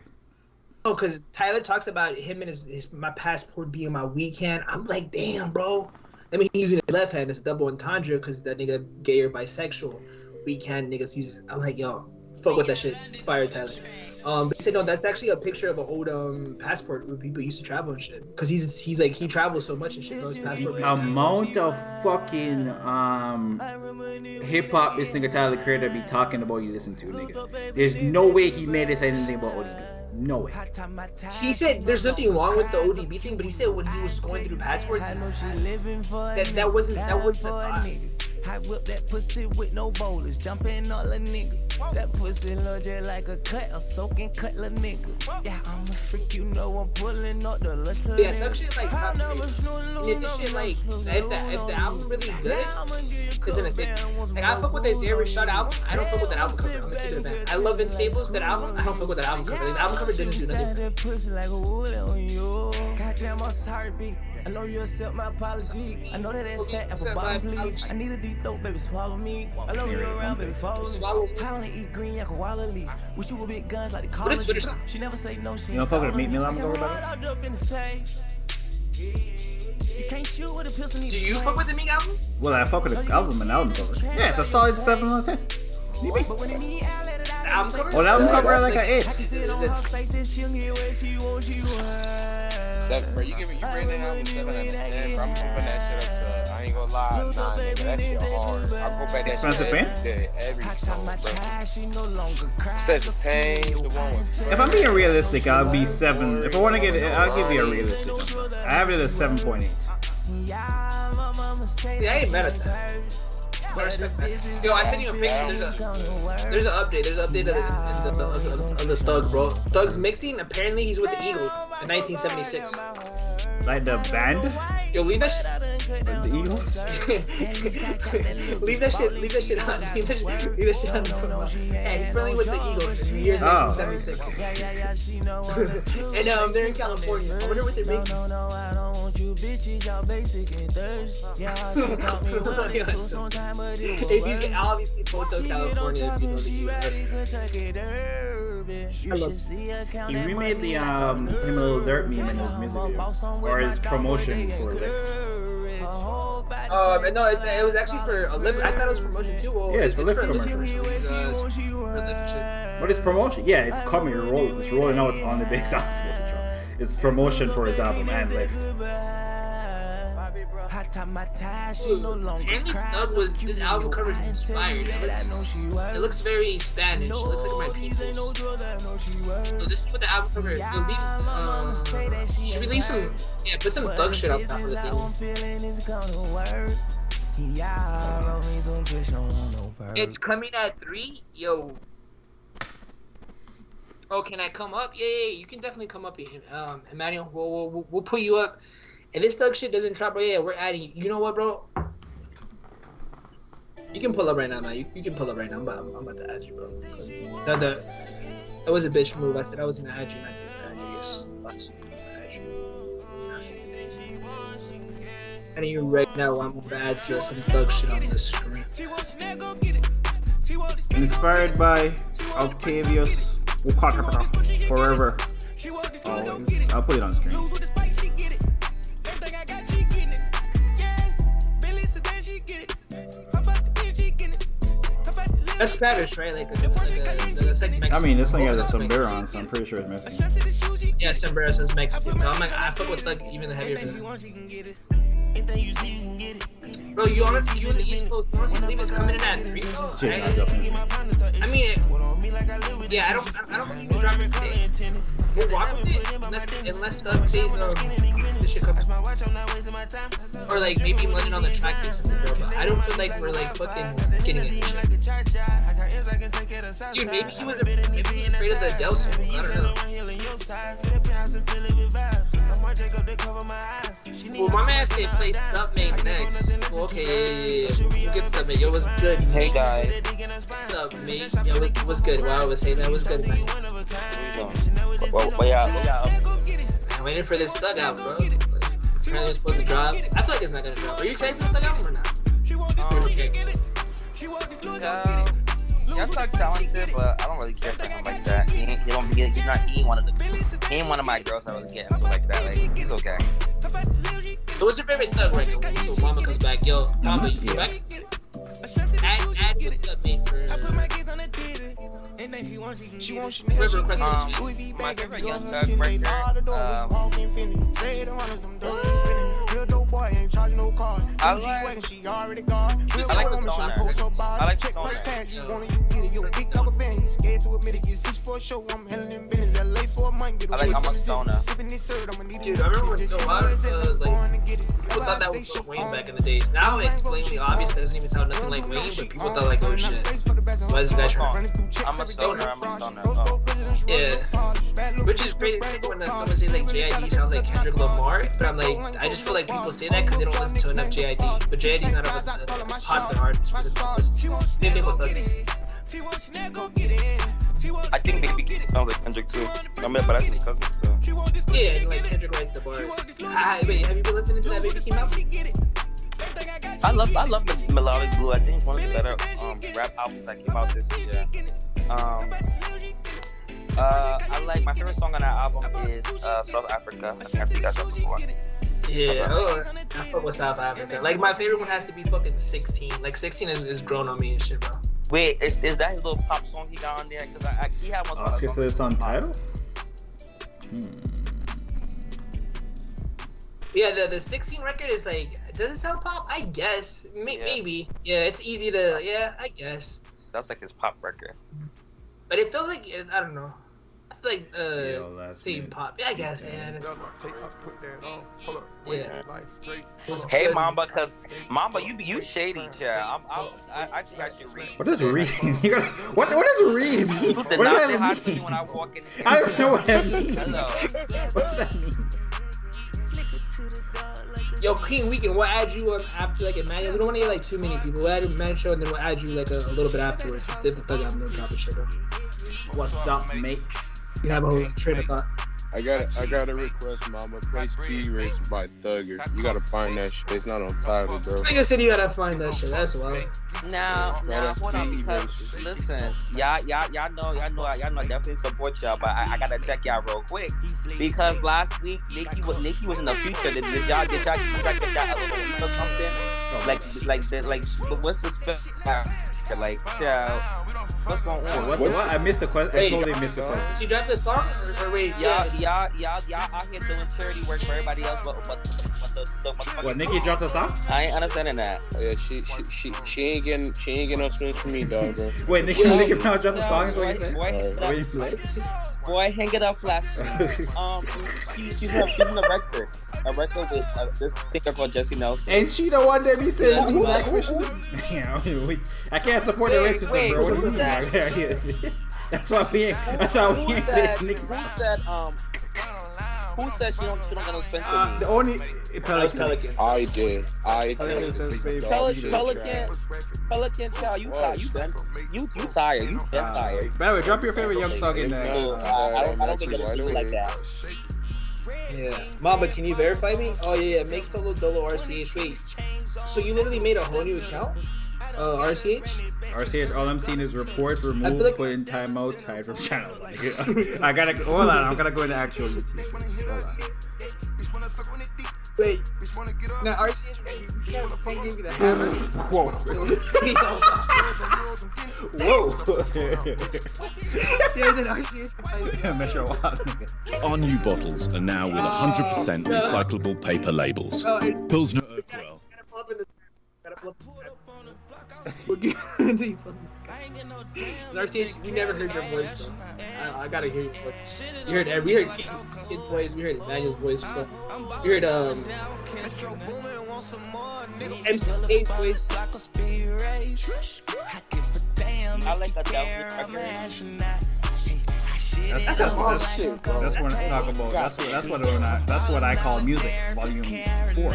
Oh, because Tyler talks about him and his my passport being my weak hand. I'm like, damn, bro. I mean, he's using his left hand as a double entendre because that nigga gay or bisexual. Weak hand niggas uses. I'm like, yo, fuck with that shit. Fire Tyler. But he said no, that's actually a picture of an old passport where people used to travel and shit. Because he's like he travels so much and shit. Bro, his passport the amount of fucking hip hop this nigga Tyler Creator be talking about you listen to, nigga. There's no way he made us say anything about ODB. No way. He said there's nothing wrong with the ODB thing, but he said when he was going through passports, that wasn't I whip that pussy with no bowlers, jumping all a nigga. That pussy look just like a cut, a soaking cut, la nigga. Yeah, I'm a freak, you know I'm pulling up the lust. Yeah, that shit like top if this shit like if the album really good, it's in a state. Like I fuck with this Every Shot album. I don't fuck with that album cover. I'm gonna keep it a man. I love Vince Staples, that album. I don't fuck with that album cover. The album cover didn't do nothing. Goddamn, I'm sorry, B. I know you accept my apology. I know that it's fat apple bottom, please. I need a deep throat, baby, swallow me. I love you around, baby, follow me. I only eat green, like a wall of leaf. Wish you would big guns like the Call of Duty. She never say no, she you don't fuck with a Meat Meal album cover, buddy? Do you fuck with the Meat album? Well, I fuck with the album and album cover. Yeah, it's a solid 7 out of 10. The album cover? Oh, the album cover I like an 8. 7, bro. You rating that album 7 out of 10, bro. I'm pumping that shit up to I ain't gonna lie. Nah, nigga, that shit hard. I'll go back that Expensive shit Pain? every day. Every song, bro. Expensive Pain, the one with If I'm being realistic, I'll be 7. If I want to get it, I'll give you a realistic number. I have it at 7.8. Yeah, I ain't mad at that. Yo, I sent you a picture. There's an update. There's an update of the Thug, bro. Thug's mixing. Apparently, he's with the Eagles in 1976. Like the band? Yo, leave that shit. The Eagles? leave that shit. Leave that shit on. Leave that shit on. Hey, he's friendly with the Eagles in the year 1976. And they're in California. I wonder what they're making. If you can obviously Hotel California, if you know the US. He remade the him a little dirt meme in his music video, or his promotion for Lyft. No, it was actually for a Lyft. I thought it was promotion too. Well, Yeah, it's for Lyft commercial. But it's promotion. Yeah, it's coming. It's rolling out on the big sound. It's promotion for his album and Lyft. Apparently, this album cover is inspired. It looks very Spanish. It looks like my people. So this is what the album cover is. Should we leave some? Yeah, put some Thug shit up top of the thing. It's coming at 3. Yo. Oh, can I come up? Yeah, you can definitely come up here. Emmanuel, we'll put you up. If this Thug shit doesn't drop, bro, yeah, we're adding you. You know what, bro? You can pull up right now, man. You can pull up right now. I'm about to add you, bro. That was a bitch move. I said I was gonna add you, and I didn't add you. Yes, lots of adding you right now. I'm gonna add some Thug shit on the screen. Inspired by Octavius Forever. Always. I'll put it on screen. That's Spanish, right? That's like Mexican. I mean, this thing has a sombrero on, so I'm pretty sure it's Mexican. Yeah, sombrero says Mexican. So I'm like, I fuck with like even the heavier version. Bro, you honestly, you in the East Coast, you honestly believe it's coming in at 3? I mean, yeah, I don't believe it's dropping today. We'll walk with it unless the updates this shit comes. Or like maybe London on the track this but I don't feel like we're like fucking getting it. Dude, maybe he was afraid of the Adele song. I don't know. Well, my man said play Submate next. Well, okay, yeah. We'll get Submate. Yo, what's good? Hey, guys. What's up, mate? Yo, what's good? Wow, I was saying that was good, man. I'm waiting for this Thug out, bro. Apparently it's supposed to drop. I feel like it's not gonna drop. Are you excited for the Thug album or not? Okay. Yeah, Thug's talented, but I don't really care for him like that. He ain't one of my girls I really get into like that. Like, he's okay. So what's your favorite Thug right now? So Mama comes back. Yo, Mama, you back? Add what's up, mate, for... Whoever requested the My favorite Young Thug right there, I like the I'm a stoner. Dude, I remember when people thought that was Wayne back in the days. Now it's blatantly obvious that it doesn't even sound nothing like Wayne, but people thought like, oh shit, why is this guy trying? I'm a stoner. Oh. Yeah. Which is crazy when someone says like JID sounds like Kendrick Lamar, but I'm like, I just feel like people say that because they don't listen to enough JID. But JID's not a popular artist for the list. Same thing with Thug. I think Baby sounds like Kendrick too. I mean, but that's his cousin. So. Yeah, and like Kendrick writes the bars. Wait, have you been listening to that Baby Keem album? I love the Melodic Blue. I think it's one of the better rap albums that came out this year. I like my favorite song on that album is South Africa. I think I've seen that song before. Yeah, I fuck with South Africa. Like my favorite one has to be fucking 16. Like 16 is grown on me and shit, bro. Wait, is that his little pop song he got on there? Because he had one. Oscar said it's on title. Yeah, the 16 record is like, does it sound pop? I guess. Maybe. Yeah, it's easy to, yeah, I guess. That's like his pop record. But it felt like, I don't know. I feel like, same pop. Yeah, I guess, yeah. That's yeah. Hey, good. Mamba, cause Mamba, you shady, child. I think I should read. What does read? What does read mean? You What did does not say that hi to me mean? when I walk in here. I don't know what that means. Hello. What does that mean? Yo, King Weekend, we'll add you after like a man. We don't want to get like too many people. We'll add a man show and then we'll add you like a little bit afterwards. If the thug album don't drop a shit, bro. What's up, mate? You can have a whole train of thought. I got a request, Mama. Play Speed Racer by Thugger. You gotta find that shit. It's not on Tyler, bro. Like I said, you gotta find that shit. That's wild. Now, hold on, because listen, y'all know, I definitely support y'all, but I gotta check y'all real quick because last week Nikki was in the future. Did y'all get that other week or something? Like, what's the special? Like, child, what's going on? What? I missed the question. I totally missed the question. Did you drop the song or wait? Y'all out here doing charity work for everybody else, but What? Nikki dropped a song? I ain't understanding that. Oh, yeah, she ain't getting no spins from me, dog, bro. Wait, Nikki Brown dropped a song? Is what you said? Boy, hang it up, Flash. She's in a record with this singer called Jesse Nelson. Ain't she the one that be saying we blackfish? Yeah, I can't support the racism, bro. What do you mean? That's why we ain't. Who said she don't get no spend? The only Pelican. I did. Pelican, child, you tired. You tired. You been tired. By the way, drop your favorite Young Thug in there. I don't think it's like that. Yeah. Mamba, can you verify me? Oh yeah, make solo dolo RCH. Wait. So you literally made a whole new account? RCH? RCH, all I'm seeing is report, remove, like... put in timeout, hide from channel. I gotta hold on, I'm gonna go into actual YouTube. Hold on. Wait. Now RCH, can't give me the hammer. Whoa. Whoa. Yeah, then RCH. Measure a lot. Our new bottles are now with 100% recyclable paper labels. Pilsner Urquell. RCH, we never heard your voice, bro. I gotta hear your voice. We heard Kid's voice, we heard Daniel's voice, we heard MCK's voice. I like Adele record. That's a long shit, bro. That's what I talk about. That's what I call music, volume 4.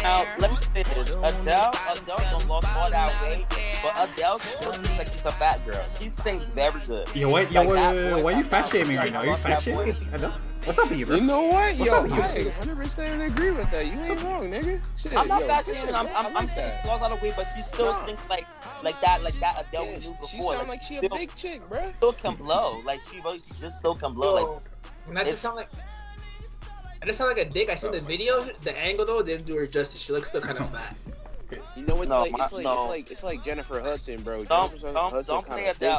Now, let me say this. Adele don't lost all that weight, but Adele still seems like she's a fat girl. She sings very good. Why are you fat shaming right now? Are you fat shaming? Adele? What's up with you, bro? You know what? What's up with you? I 100% agree with that. You ain't wrong, nigga. Shit, I'm not fat shaming. I'm saying she lost all the weight, but she still sings like that Adele we knew before. She sound like she a big chick, bro. Still can blow. Like she just still can blow. Like I just sound like a dick. I seen the video. The angle though didn't do her justice. She looks still kind of fat. You know, it's like Jennifer Hudson, bro. Don't play Adele.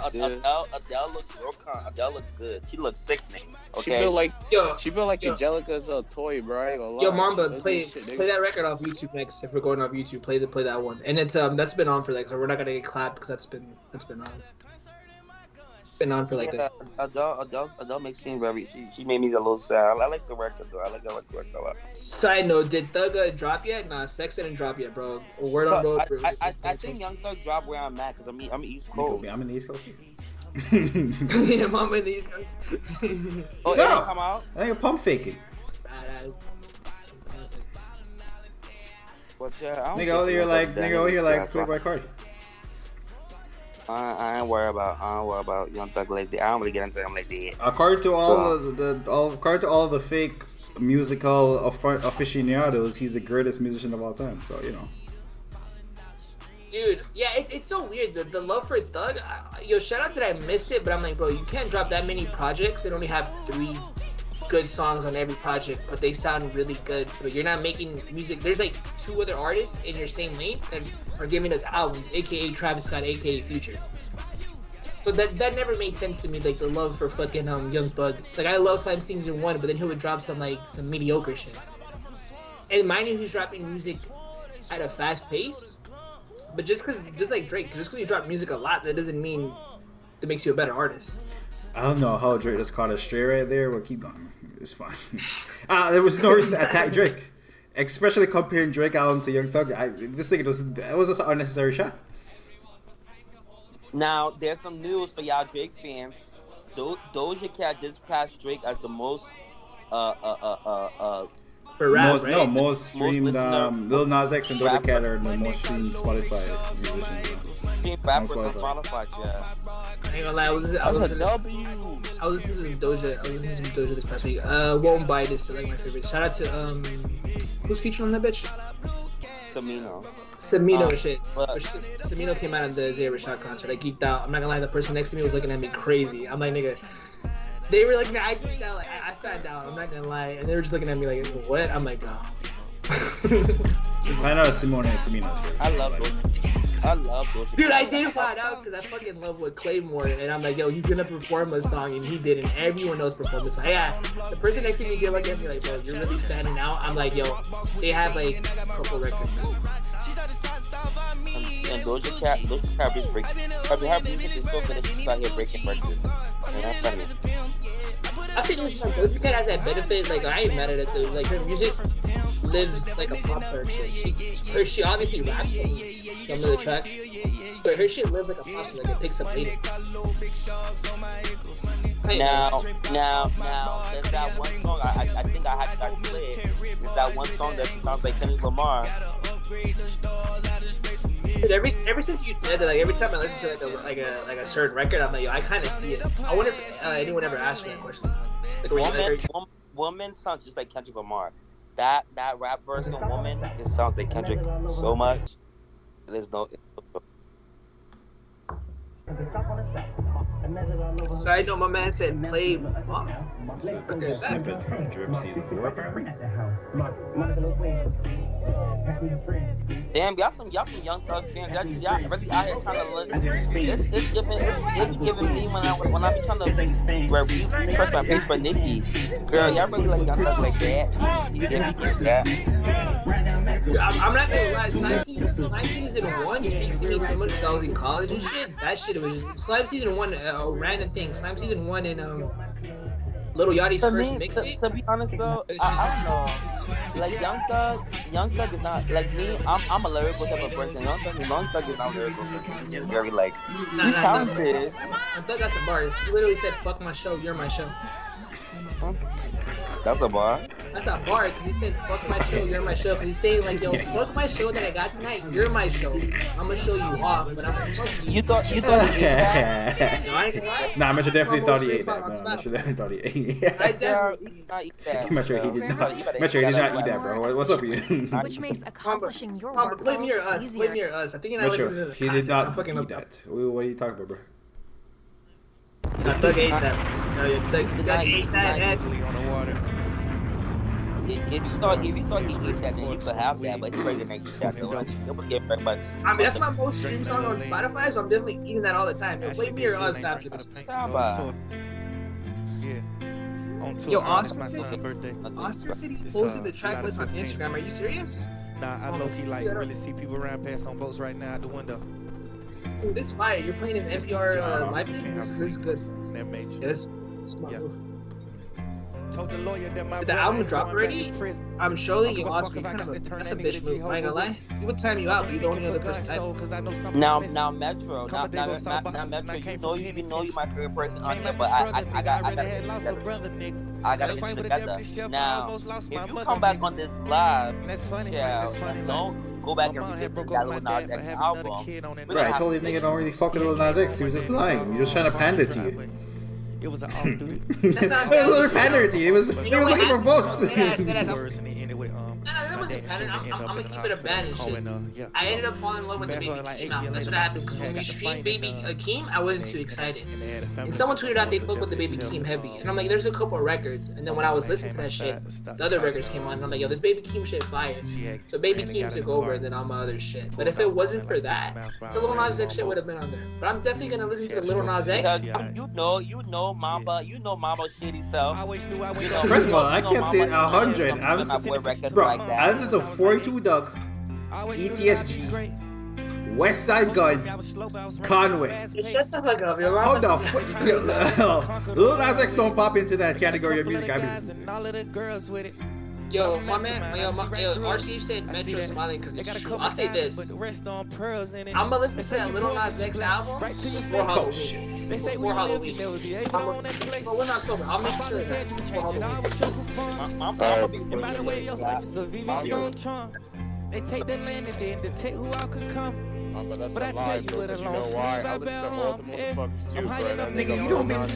Adele looks real calm. Adele looks good. She looks sickening. Okay. She feel like Angelica's a toy, bro. I ain't gonna lie. Yo, Mamba, play that record off YouTube next. If we're going off YouTube, play that one. And it's that's been on for like, so we're not gonna get clapped because that's been on. Been on for like Adele makes me very. She made me a little sad. I like the record though. I like the record a lot. Side note: did Thug drop yet? Nah, Sex didn't drop yet, bro. Word on road. I think Young Thug dropped where I'm at because I'm East Coast. I'm in the East Coast. Yeah, Mama in the East Coast. Oh, no. It didn't come out. I think a pump faking. But yeah, nigga over here like Playboy Cardi. I ain't worried about Young Thug like that. I don't really get into him like that. According to all the fake musical aficionados, he's the greatest musician of all time. So you know. Dude, yeah, it's so weird. The love for Thug. Yo, shout out that I missed it, but I'm like, bro, you can't drop that many projects and only have 3 good songs on every project, but they sound really good. But you're not making music. There's like 2 other artists in your same lane that are giving us albums, aka Travis Scott, aka Future. So that never made sense to me, like the love for fucking Young Thug. Like I love Slime Season 1, but then he would drop some mediocre shit. And mind you, he's dropping music at a fast pace. But just like Drake, just because you drop music a lot, that doesn't mean that makes you a better artist. I don't know how Drake just caught us straight right there, but keep going. It's fine. There was no reason to attack Drake, especially comparing Drake albums to Young Thug. This thing was just an unnecessary shot. Now, there's some news for y'all Drake fans. Doja Cat just passed Drake as the most For rap, right? most streamed. Lil Nas X and Doja Cat are the most streamed Spotify musicians. Rappers on Spotify, yeah. I ain't gonna lie, I was listening to Doja this past week. Won't Buy This, like my favorite. Shout out to who's featured on that bitch? Samino shit. Samino came out on the Zay Rashad concert. I geeked out. I'm not gonna lie, the person next to me was looking at me crazy. I'm like, nigga. They were like, I geeked out. Like, I found out. I'm not gonna lie. And they were just looking at me like, what? I'm like, no. I know Samino's I love those. Dude, I did find out because I fucking love with Claymore, and I'm like, yo, he's gonna perform a song, and he did, and everyone else performed the song. Yeah, the person next to me did like at me like, bro, you're really standing out. I'm like, yo, they have like a couple records. And Doja Cat is breaking. Probably her music is so good that she's out here breaking records. And that's funny. I say Doja Cat has that benefit. Like I ain't mad at it though. Like her music lives like a pop star shit. She obviously raps on some of the tracks, but her shit lives like a pop star. Like it picks up later. Now, there's that one song I think I had you guys play. There's that one song that sounds like Kendrick Lamar. Dude, ever since you said that, like every time I listen to like a certain record, I'm like, yo, I kind of see it. I wonder if anyone ever asked me that question. Like, Woman sounds just like Kendrick Lamar. That rap verse on Woman, it sounds like Kendrick so much. There's no. Side note, my man said play. Snippet from Drip Season 4, apparently. Damn, y'all some Young Thug fans. Y'all really out here trying to look. It's giving me when I be trying to review press my face for Nicki. Girl, y'all really like Young Thug like that. You get that? I'm not gonna lie. Slime Season 1 speaks to me so much because I was in college and shit. That shit was Slime Season 1. A random thing. Slime Season 1 and Lil Yachty's first mixtape. To be honest though, I don't know. Like Young Thug is not like me. I'm a lyrical type of person. Young Thug is not lyrical. He's just very like he's talented. Young Thug got some bars. He literally said, "Fuck my show, you're my show." That's a bar. That's a bar because he said, "Fuck my show, you're my show." Because he's saying like, "Yo, fuck my show that I got tonight, you're my show. I'm gonna show you off, but I'm gonna fuck you." You thought he ate that? No, I ain't gonna lie. Nah, Mr. definitely thought he ate that. No, Mr. definitely thought he ate that. I definitely did not eat that. Make sure he did not. Make sure he did not eat that, bro. What's up with you? Which makes accomplishing your work blame near us. easier. Blame near us. I think you're not listening to the he did not fucking eat that. What are you talking about, bro? No, Thug ate that. No, Thug ate that. If you thought he ate that, then you could have that, but he really didn't eat that though. It was getting very much. I mean, that's my most streamed song on Spotify, so I'm definitely eating that all the time. Blame me or us after this. Yo, Austin City posted the track list on Instagram. Are you serious? Nah, I low-key like really see people around pass on boats right now out the window. Ooh, this fire. You're playing in NPR live. This is good. Yes, smart move. Did the album drop already? I'm surely you Oscar. That's a bitch move. I ain't gonna lie. He would time you out, but you're the only other person type. Now Metro. Now Metro. You know you my favorite person on here, but I gotta get you together. Now, if you come back on this live, don't go back and revisit that Lil Nas X album. Right, I told you nigga don't really fuck with Lil Nas X. He was just lying. He was trying to pander to you. It was an off-duty. That's not pandering to you. He was looking for votes. That wasn't canon. I'm gonna keep it a band and shit. I ended up falling in love with the Baby Keem album. That's what happened. Because when we streamed Baby Keem, I wasn't too excited. And someone tweeted out they fuck with the Baby Keem heavy. And I'm like, there's a couple of records. And then when I was listening to that shit, the other records came on. And I'm like, yo, this Baby Keem shit fire. So Baby Keem took over and then all my other shit. But if it wasn't for that, the Lil Nas X shit would have been on there. But I'm definitely gonna listen to the Lil Nas X. You know Mamba shitty self. First of all, I kept it 100. I was the 42 Duck, ETSG, West Side Gun, Conway. Shut the fuck up, yo. How the fuck? Lil Nas X don't pop into that category of music. I mean, yo, my man, RC said Metro smiling because it's true. I'll say this. I'm gonna listen to that Lil Nas X album before Halloween. Before Halloween. But we're not October. I'll make sure of that before Halloween. They take the land and then they take who I could come. But I tell you what, a long sleeve I bear on. Nigga, you don't mean what do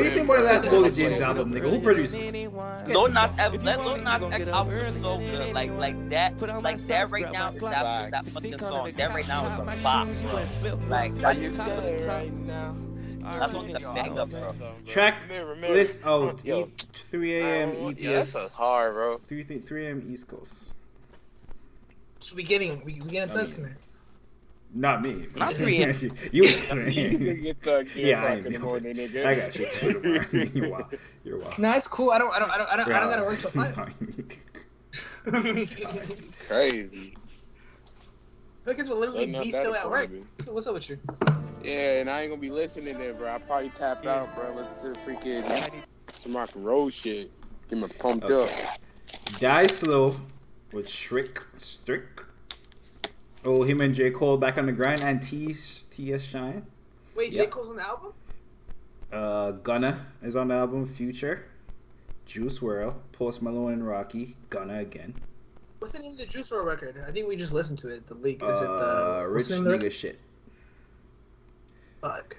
you think about the last Bullet James album, nigga? Who produced it? Lil Nas X album is so good. Like that right now is that fucking song. That right now is a bop, bro. Like that's right now. That's what's a banger, bro. Track list out. 3 a.m. ETS. Yeah, that's hard, bro. 3 a.m. East Coast. So we getting thugs tonight. Not me. Not 3 a.m. You. Yeah, I got you too tomorrow. You're wild. No, it's cool. I don't gotta work till 5. It's crazy. I guess we'll literally be still at work. So what's up with you? Yeah, and I ain't gonna be listening there, bro. I probably tap out, bro. Listen to the freaking some rock and roll shit. Get me pumped up. Die Slow with Strick. Oh, him and J. Cole back on the grind and T.S. Shine. Wait, J. Cole's on the album? Gunna is on the album. Future, Juice WRLD, Post Malone and Rocky. Gunna again. What's the name of the Juice WRLD record? I think we just listened to it. The leak. Is it the Rich Nigga Shit? Fuck.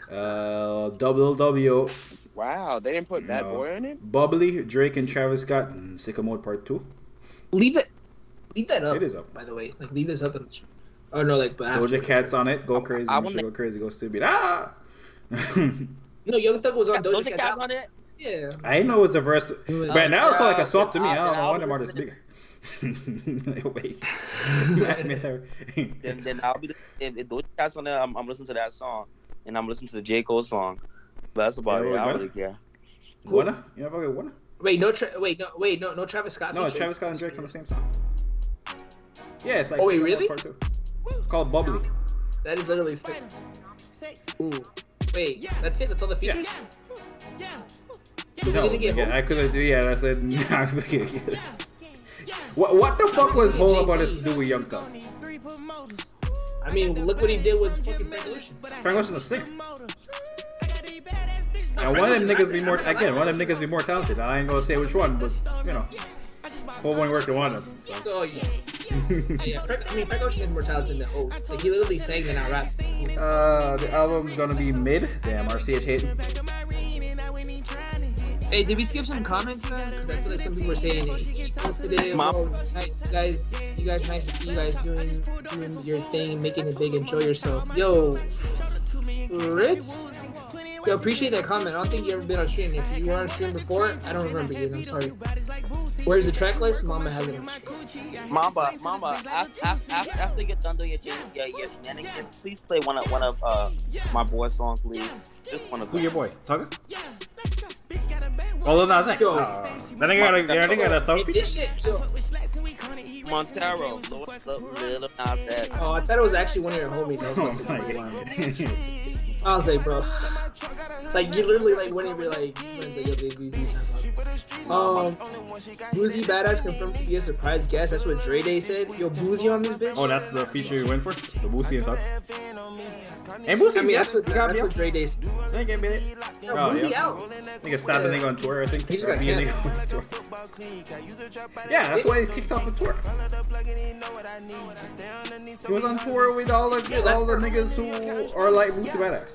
Double W. Wow, they didn't put Bad Boy on it? Bubbly, Drake and Travis Scott, and Sicko Mode Part 2. Leave that up. It is up. By the way. Like, leave this up. Oh, no, like, but Doja Cat's on it. Go crazy. Go crazy. Go stupid. Ah! No, Young Thug was on Doja Cat's on it? Yeah. I didn't know it was the verse. But now it's like a swap to me. I don't know why them artists bigger. Wait. then I'll be if Doja Cat's on there, I'm listening to that song, and I'm listening to the J. Cole song. But that's about it. I don't really care. Wanna? You know if I get Wanna? Wait, no Travis Scott. No, Travis Scott and Drake's on the same song. Yeah, it's like. Oh wait, really? It's called Bubbly. That is literally sick. Ooh. Wait, that's it? That's all the features? No, I could have. Yeah, I said. What the fuck was Hole about us to do with Young Thug? I mean, look what he did with fucking Frank Ocean. Frank Ocean's a singer. And one of them niggas be more talented. I ain't gonna say which one, but you know, Hole won't work to one of them. So. Oh yeah. Frank Ocean is more talented than Hole. Like he literally sang and now rap. The album's gonna be mid. Damn, RCH hating. Hey, did we skip some comments, man? Because I feel like some people were saying it. Today, nice, you guys, nice to see you guys doing your thing, making it big, enjoy yourself. Yo, Ritz? Yo, appreciate that comment. I don't think you ever been on stream. If you were on stream before, I don't remember you. I'm sorry. Where's the track list? Mama has it on stream. Mamba, after you get done doing your shenanigans, please play one of my boy songs, please. Just one of them. Who your boy? Tugger? Oh, Lil Nas X. Then I got a thug feature? This shit, yo. Montero, Lil Nas X. Oh, I thought it was actually one of your homies. I was like, bro. Like, you literally, like, whenever, like, Boozy Badass confirmed to be a surprise guest. That's what Dre Day said. Yo, Boozy on this bitch. Oh, that's the feature you went for? The Boozy and Thug? Hey, Boozy, I mean, that's what Dre Day said. They get me. Oh, Boozy out. Nigga stabbed a nigga on tour, I think. He just got nigga on tour. Yeah, that's why he's kicked off the tour. He was on tour with all the niggas who are like Boozy Badass.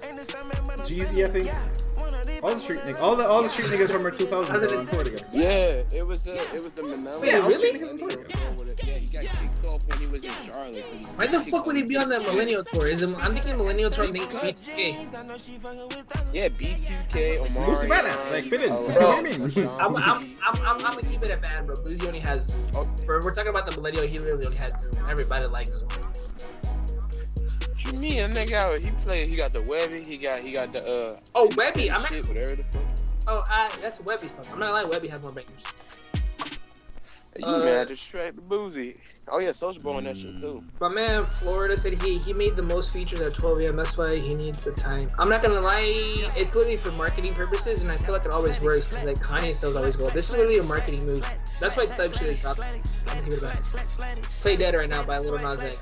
Jeezy, I think. All the street niggas, all the street niggas from her 2000s are on tour together. Yeah, it was the Manila. Wait, really? Yeah, he got kicked off when he was in Charlotte. Why the fuck would he be on that Millennial Tour? I'm thinking Millennial Tour, I'm thinking B2K. Yeah, B2K, Omar. Boosie badass, like fit in. What do you mean? I'm gonna keep it a band, bro. Boosie only has. We're talking about the Millennial. He literally only has Zoom. Everybody likes Zoom. What you mean? That nigga out, he played. He got the Webby. He got the Oh, Webby. I'm shit, not. whatever the fuck. Oh, that's Webby stuff. I'm not lying. Webby has more bangers. You mad distract the Boozy. Oh yeah, Social Ball on that shit too. My man Florida said he made the most features at 12 a.m. That's why he needs the time. I'm not gonna lie, it's literally for marketing purposes, and I feel like it always works because like Kanye sales always go up. This is literally a marketing move. That's why Thug shit is dropping. I'm gonna keep it back. Play Dead right now by Lil Nas X.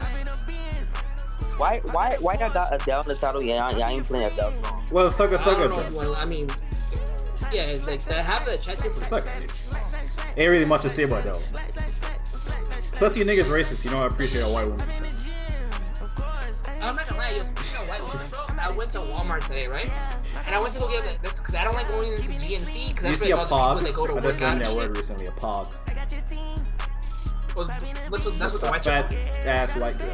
Why y'all got Adele in the title? Yeah, y'all ain't playing Adele song. Well, Thugger. I mean, yeah, it's like half of the chat too. Ain't really much to say about that. Plus, you niggas racist. You know I appreciate a white woman. I'm not gonna lie, yo, speaking of white women, bro, I went to Walmart today, right? And I went to go get this because I don't like going into GNC because that's where all the people that go to I work just learned out. that word recently. A pog. Well, that's what the white fat chick. ass white girl.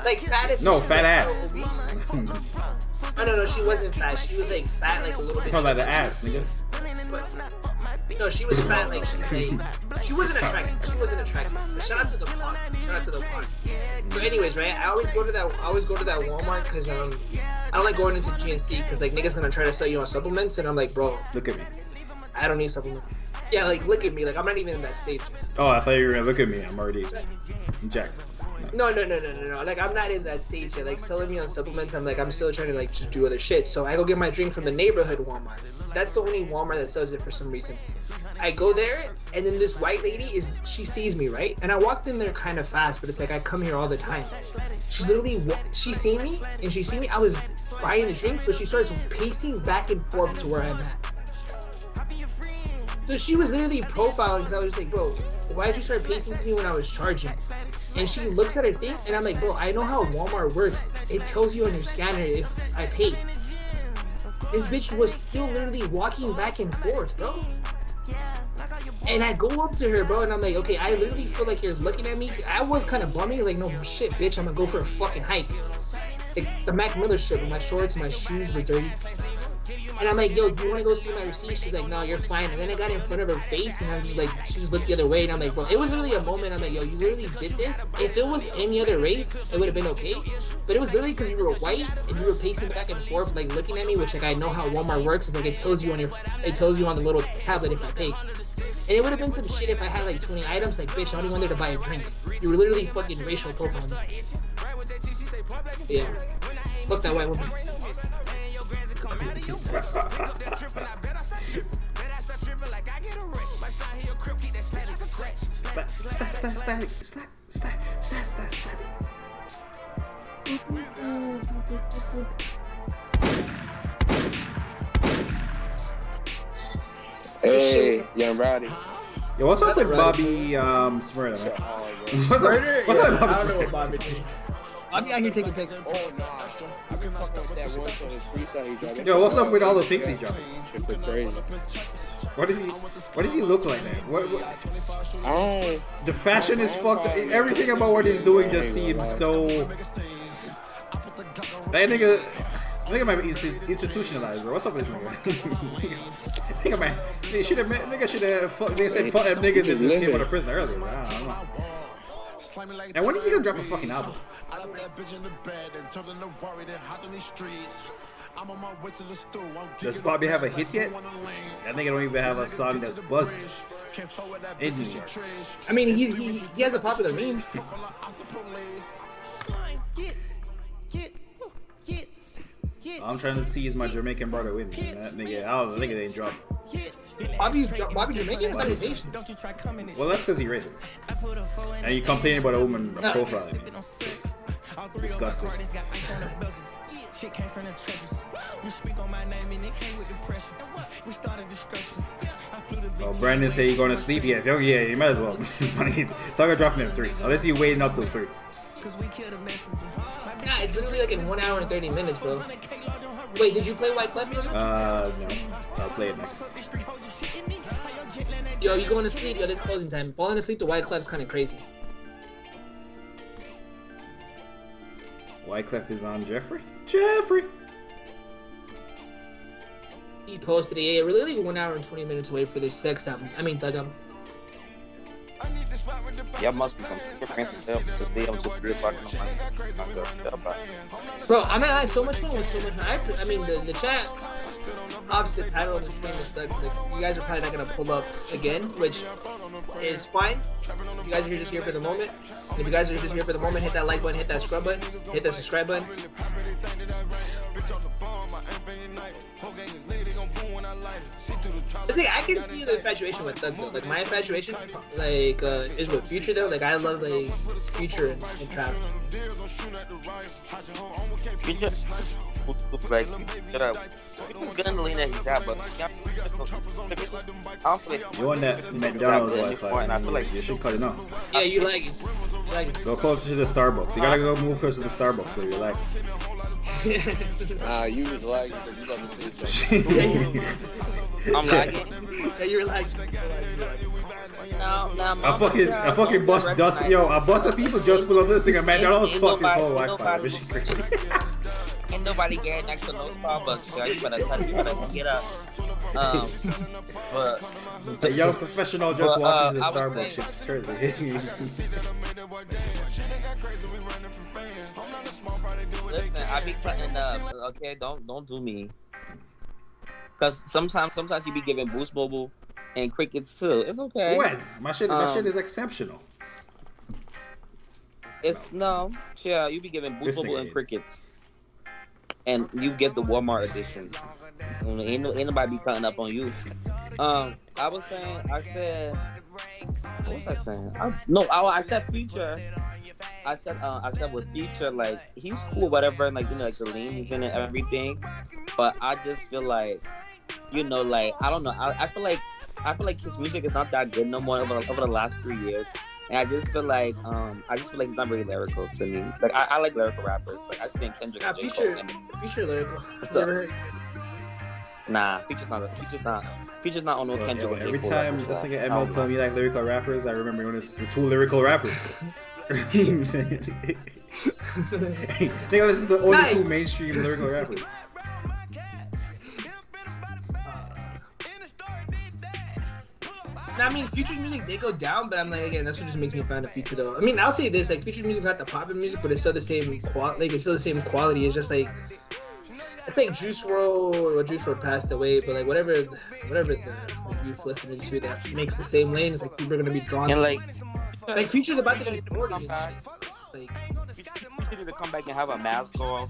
Like fat is Fat ass. Oh no, she wasn't fat. She was like fat, like a little bit. Call that the ass, nigga. No, she was fat, like she wasn't attractive. But shout out to the pod. So, anyways, right? I always go to that Walmart because I don't like going into GNC because like niggas gonna try to sell you on supplements, and I'm like, bro, look at me. I don't need supplements. Yeah, like look at me. Like I'm not even in that stage yet. Oh, I thought you were gonna look at me. I'm already jacked. No. Like I'm not in that stage yet. Like selling me on supplements, I'm still trying to like just do other shit. So I go get my drink from the neighborhood Walmart. That's the only Walmart that sells it for some reason. I go there, and then this white lady she sees me, right? And I walked in there kind of fast, but it's like I come here all the time. She's literally she seen me. I was buying the drink, so she starts pacing back and forth to where I'm at. So she was literally profiling because I was just like, bro, why did you start pacing to me when I was charging? And she looks at her thing, and I'm like, bro, I know how Walmart works. It tells you on your scanner if I paid. This bitch was still literally walking back and forth, bro. And I go up to her, bro, and I'm like, okay, I literally feel like you're looking at me. I was kind of bummy, like, no shit, bitch, I'm gonna go for a fucking hike. Like the Mac Miller shit, my shorts, my shoes were dirty. And I'm like, yo, do you want to go see my receipt? She's like, no, you're fine. And then I got in front of her face, and I'm just like, she just looked the other way, and I'm like, bro, it was literally a moment. I'm like, yo, you literally did this. If it was any other race, it would have been okay. But it was literally because you were white and you were pacing back and forth, like looking at me, which like I know how Walmart works. It's like it tells you on the little tablet if I pay. And it would have been some shit if I had like 20 items. Like, bitch, I only wanted to buy a drink. You were literally fucking racial profiling. Yeah. Fuck that white woman. Hey, Young Rowdy. Yo, what's up with Bobby Smyrna, man? What's up with I don't know what Bobby did. Bobby out here taking pics. Oh, nah. I've been fucking with that one on his freestyle he dropped. Yo, what's up with all the pics he dropped? Shit was crazy. What does he look like, man? What? The fashion is fucked. Everything about what he's doing just seems so. That nigga might be institutionalized, bro. What's up with this nigga? Nigga, man, they should have. They said fuck them niggas that just came out of prison earlier. I don't know. And when is he gonna drop a fucking album? Does Bobby have a hit yet? That nigga don't even have a song that's buzzing in New York. I mean, he has a popular meme. All I'm trying to see is my Jamaican brother win. That nigga, I don't think they ain't dropped. Bobby's Jamaican? I thought he was Asian. Well, that's because he racist. And you complaining about a woman profiling. Disgusting. Oh, Brandon said you're going to sleep yet. Yeah, you might as well. Thugger dropping him 3. Unless you waiting up till 3. Nah, it's literally like in 1 hour and 30 minutes, bro. Wait, did you play White Clef? No. I'll play it next. Yo, you going to sleep? Yo, this closing time. Falling asleep to White Clef's kind of crazy. Wyclef is on Jeffrey. Jeffrey. He posted it. Yeah, we're literally 1 hour and 20 minutes away for this sex album. I mean, Thug album. Yeah, must be some difference to stay up until 3 o'clock in the morning. Bro, I'm not lying. So much fun was so much fun. I mean, the chat, obviously the title of the stream is Thug. Like, you guys are probably not going to pull up again, which is fine. If you guys are just here for the moment. And if you guys are just here for the moment, hit that like button, hit that scrub button, hit that subscribe button. I think I can see the infatuation with Thug though. Like my infatuation, like is with Future though. Like I love like Future and Trap. Future, like good in the lane that he's at, but I don't feel like You want that McDonald's Wi-Fi? and I feel like you should cut it off. Yeah, you like it. You like it. Go closer to the Starbucks. You gotta go move closer to the Starbucks where you like. You was lagging because you about to say something. I'm lagging. Yeah, you're like. No, I fucking bust dust. Yo, I busted people just below this thing. And McDonald's fuck this whole Wi-Fi. Ain't nobody getting next to no Starbucks. So you better get up. But a young professional just walking to the I was Starbucks. Shit's crazy. Listen, I be cutting up. Okay, don't do me. Cause sometimes you be giving Boost Mobile and Crickets too. It's okay. When my shit is exceptional. It's no, yeah, you be giving Boost Mobile and Crickets, and you get the Walmart edition. Ain't nobody be cutting up on you. I said, what was I saying? I said Future. I said with Future, like he's cool, whatever, and like like the lean he's in and everything. But I just feel like, like I don't know. I feel like his music is not that good no more over the last 3 years. And I just feel like he's not really lyrical to me. Like I like lyrical rappers. Like I just think Kendrick and J. Cole. Future lyrical. Nah, Future's not on no Kendrick and J. Cole. Every time this nigga ML tell me like lyrical rappers, I remember when it's the 2 lyrical rappers. Nigga, this is the only 2 mainstream lyrical rappers. I mean, Future's music, they go down, but I'm like, again, that's what just makes me a fan of Future, though. I mean, I'll say this, like, Future's music's not the popular music, but it's still the same quality. Like, it's still the same quality. It's just like, it's like Juice WRLD passed away, but like whatever the youth listening to that makes the same lane, it's like people are gonna be drawn. And like Future's about to be 40. Like, Future need to come back and have a mask off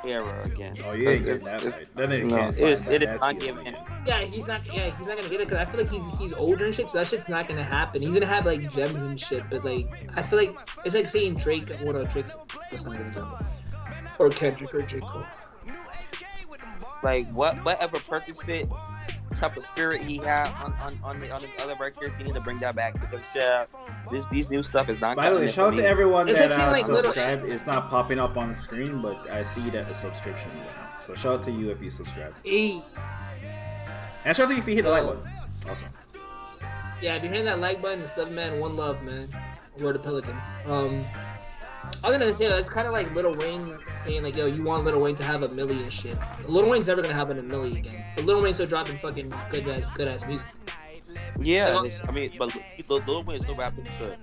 era again. Oh, you ain't getting that right. That nigga can't. It is not giving. Yeah, he's not gonna get it because I feel like he's older and shit, so that shit's not gonna happen. He's gonna have like gems and shit, but like I feel like it's like saying Drake. What are Drake's? That's not gonna go. Or Kendrick or J. Cole. Like whatever Percocet type of spirit he had on his other records, he need to bring that back because these new stuff is not. By the way, shout out to everyone that like subscribed. It's not popping up on the screen, but I see that a subscription now. So shout out to you if you subscribe. Hey. And shout out to you if you hit the like button. Awesome. Yeah, if you're hitting that like button, the 7-man, one love, man. Word of Pelicans. I was gonna say that's kind of like Lil Wayne saying like, yo, you want Lil Wayne to have a milli and shit. Lil Wayne's never gonna have a milli again. But Lil Wayne's still dropping fucking good ass music. Yeah, I mean, but Lil Wayne is still rapping to.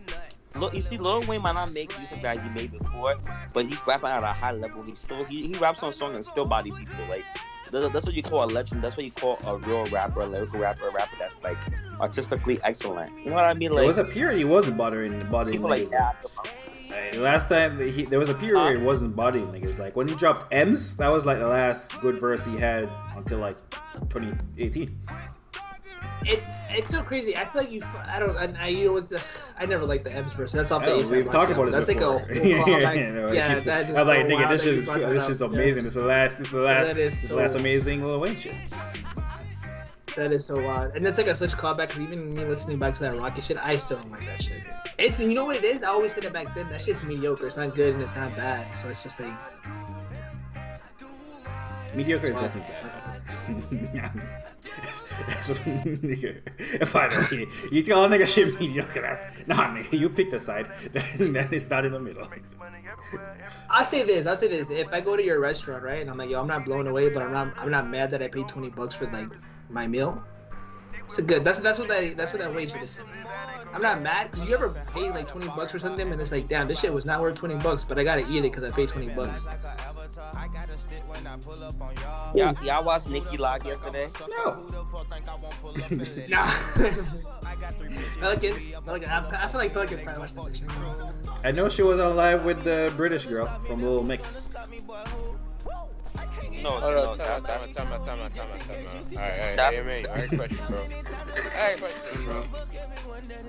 You see, Lil Wayne might not make music that he made before, but he's rapping at a high level. He raps on songs and still body people. Like that's what you call a legend. That's what you call a real rapper, a lyrical rapper, a rapper that's like artistically excellent. You know what I mean? Like there was a period he wasn't bothering people like that. Last time there was a period where he wasn't bodying niggas. Like when he dropped M's, that was like the last good verse he had until like 2018. It's so crazy. I feel like I never liked the M's verse. That's off the ASAP. We've talked about this before. That's like I was like, nigga, this shit's amazing. This is the last amazing Lil Wayne shit. That is so odd. And that's like such a callback because even me listening back to that Rocket shit, I still don't like that shit. It's, you know what it is? I always said it back then. That shit's mediocre. It's not good and it's not bad. So it's just like. Mediocre is definitely bad. That's what, nigga. If I don't, you call a nigga shit mediocre, that's nah, nigga. You picked a side, then it's not in the middle. I'll say this. If I go to your restaurant, right, and I'm like, yo, I'm not blown away, but I'm not mad that I paid $20 for like my meal. It's a good. That's what that wage is. I'm not mad. Cause you ever pay like $20 for something and it's like, damn, this shit was not worth $20, but I gotta eat it because I paid $20. Y'all watched Nicki Lock yesterday? No. Nah. Pelican. I feel like Pelican probably watched that shit. I know she was on live with the British girl from Little Mix. No, time out. Alright, question, bro.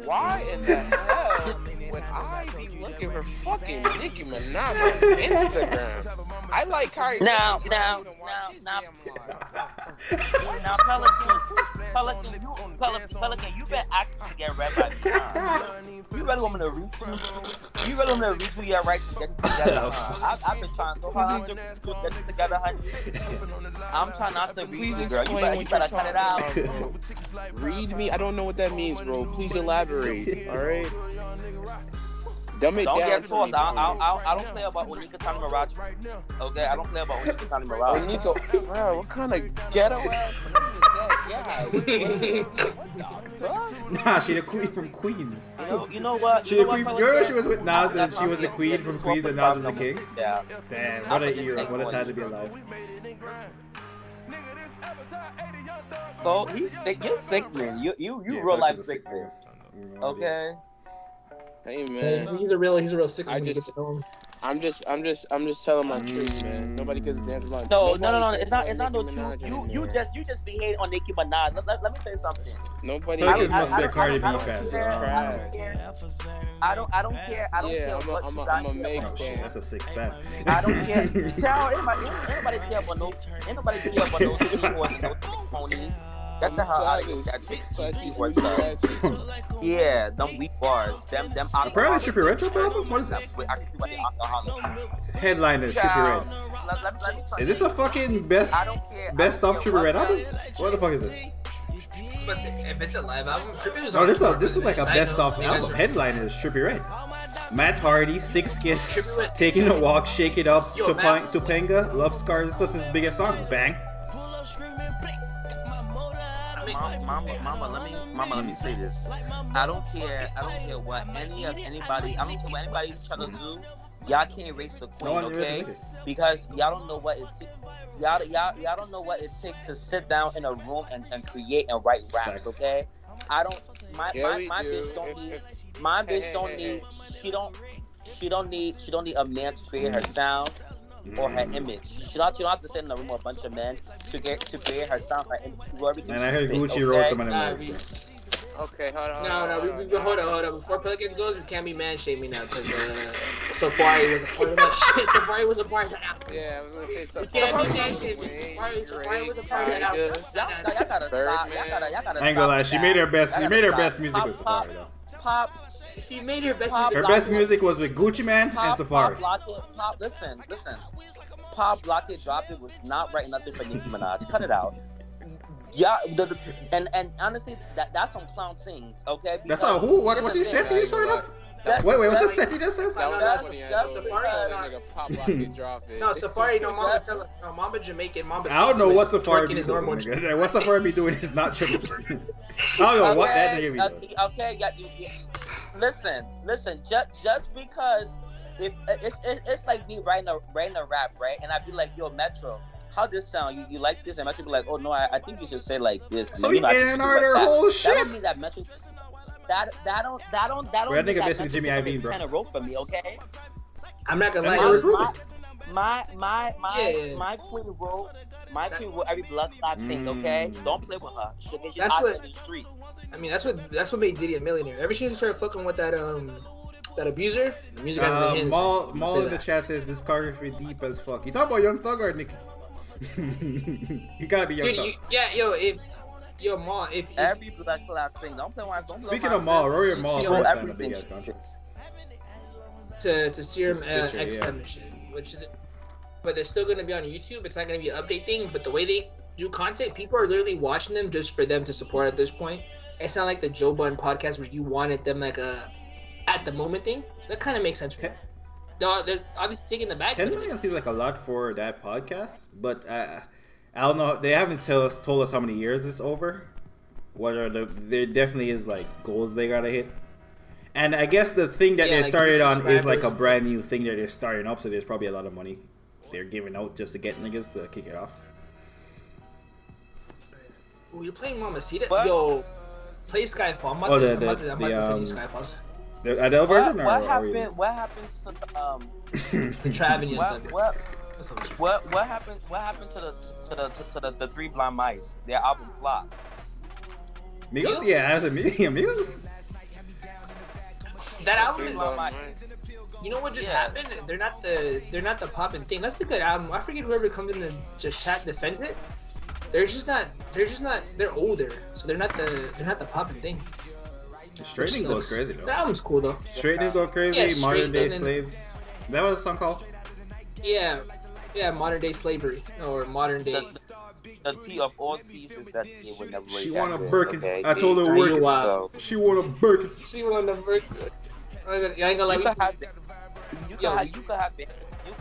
Why in the hell would I be looking for fucking Nicki Minaj on Instagram? I like Kyrie. Now, Pelican, you've been asking to get read by me. You really want me to read you? You really want me to read you your rights to get it together? I've been trying so hard to get this together, honey. I'm trying not to read you, girl. You better cut it out. Read me? I don't know what that means, bro. Please elaborate. All right. Dumb it Don't down. get forced. I don't play about Onika Tani Mirage. Okay, I don't play about Onika Tani Mirage. Onika, bro, what kind of ghetto ass nigga is that? Yeah. Nah, she the queen from Queens. You know what? She the queen. She was with Nas and she was the queen from Queens and Nas was the king. Yeah. Damn, what an era! What a time to be alive. So he's sick. You're sick, man. You real life sick, man. Okay. Hey man, he's a real sick. I'm just telling my truth, man. Nobody gives a damn about. No. It's not no truth. You just be hating on Nicki Minaj. Let me say something. Nobody. Must be a Cardi B fan. I don't care. I'm a Meg fan. That's a 6 stat. I don't care. Child, anybody care about no ponies. That's the hell out of you. Yeah, them weak bars. Them. Apparently, Trippie Red dropped album. What is this? Headliner Trippie Red. Is this a fucking best of Trippie Red album? What the fuck is this? If it's a live album, Trippie was. Oh, this is like a best of album. Headliner is Trippie Red. Matt Hardy, 6 Kiss, Taking a Walk, Shake It Up, Topanga, Love Scars. This is his biggest songs. Bang. Mama, let me say this. I don't care what anybody trying to do. Y'all can't erase the queen, okay? Because y'all don't know what it y'all don't know what it takes to sit down in a room and create and write raps, okay? My bitch don't need a man to create her sound or her image. She don't have to sit in a room with a bunch of men to create her sound, her image. And I heard Gucci wrote some of them lyrics. Okay, hold on. No, hold on. Before Pelican goes, we can't be man shaming now because Safari was a part of that shit. Safari was a part of that album. Yeah, I was gonna say something. We can't be man shaming. Safari was a part of that album. Y'all gotta stop. Y'all gotta I ain't gonna lie, she made her best music with Safari though. She made her best music. Her best music was with Gucci Man and Safari. Listen. Pop Block It, Drop It was not writing nothing for Nicki Minaj. Cut it out. Yeah, and honestly, that's some clown sings, okay? That's not who? What you said to you, sort of? Wait, what's the set you just said? That's Safari. No, Safari. No, Mama tell her. No, Mama Jamaican. Mama. I don't know what Safari be doing. What Safari be doing is not true. I don't know what that nigga be doing. Okay, listen. Just because if it's like me writing a rap, right? And I'd be like, yo, Metro, how this sound? You like this? And Metro be like, oh no, I think you should say like this. So he A&R their whole shit. That don't mean that Metro. That don't. Bro, that nigga basically Jimmy Iovine, bro. Kind of wrote for me, okay? I'm not gonna lie. My queen wrote every blood clot sing, okay? Don't play with her. She'll get you out of the street. I mean, that's what made Diddy a millionaire. Ever since he started fucking with that abuser, the music has been his. Maul in the chat says discography deep as fuck. You talking about Young Thug or Nicki? You gotta be Young Thug. Maul, if every blood clot sing, don't play with. Speaking of Maul, Rory Maul signed a big ass contract to Serum X7 shit, which but they're still gonna be on YouTube. It's not gonna be an update thing. But the way they do content, people are literally watching them just for them to support at this point. It's not like the Joe Budden podcast where you wanted them like a at the moment thing. That kind of makes sense for me. They're obviously taking the back. 10 million seems like a lot for that podcast, but I don't know. They haven't told us how many years it's over. There definitely is like goals they gotta hit. And I guess the thing that they started on is like a brand new thing that they're starting up, so there's probably a lot of money they're giving out just to get niggas to kick it off. Oh, you're playing Mamacita? Yo, play Skyfall. I'm about to send you Skyfalls. The Adele version? What happened to the Travian? What happened to the Three Blind Mice? Their album flopped. Migos? Yeah, as a Migos. That album is you know what just happened? They're not the poppin' thing. That's a good album. I forget whoever comes in the just chat defends it. They're older, so they're not the poppin' thing. Straightening goes crazy though. That album's cool though. Straightening go crazy. Yeah, Modern Day Slaves. That was a song called. Yeah, Modern Day Slavery or Modern Day. The T of all T's is that it would never really She want a happen, Birkin. okay? I told her work. She want a Birkin. She want a Birkin. I ain't gonna lie. You could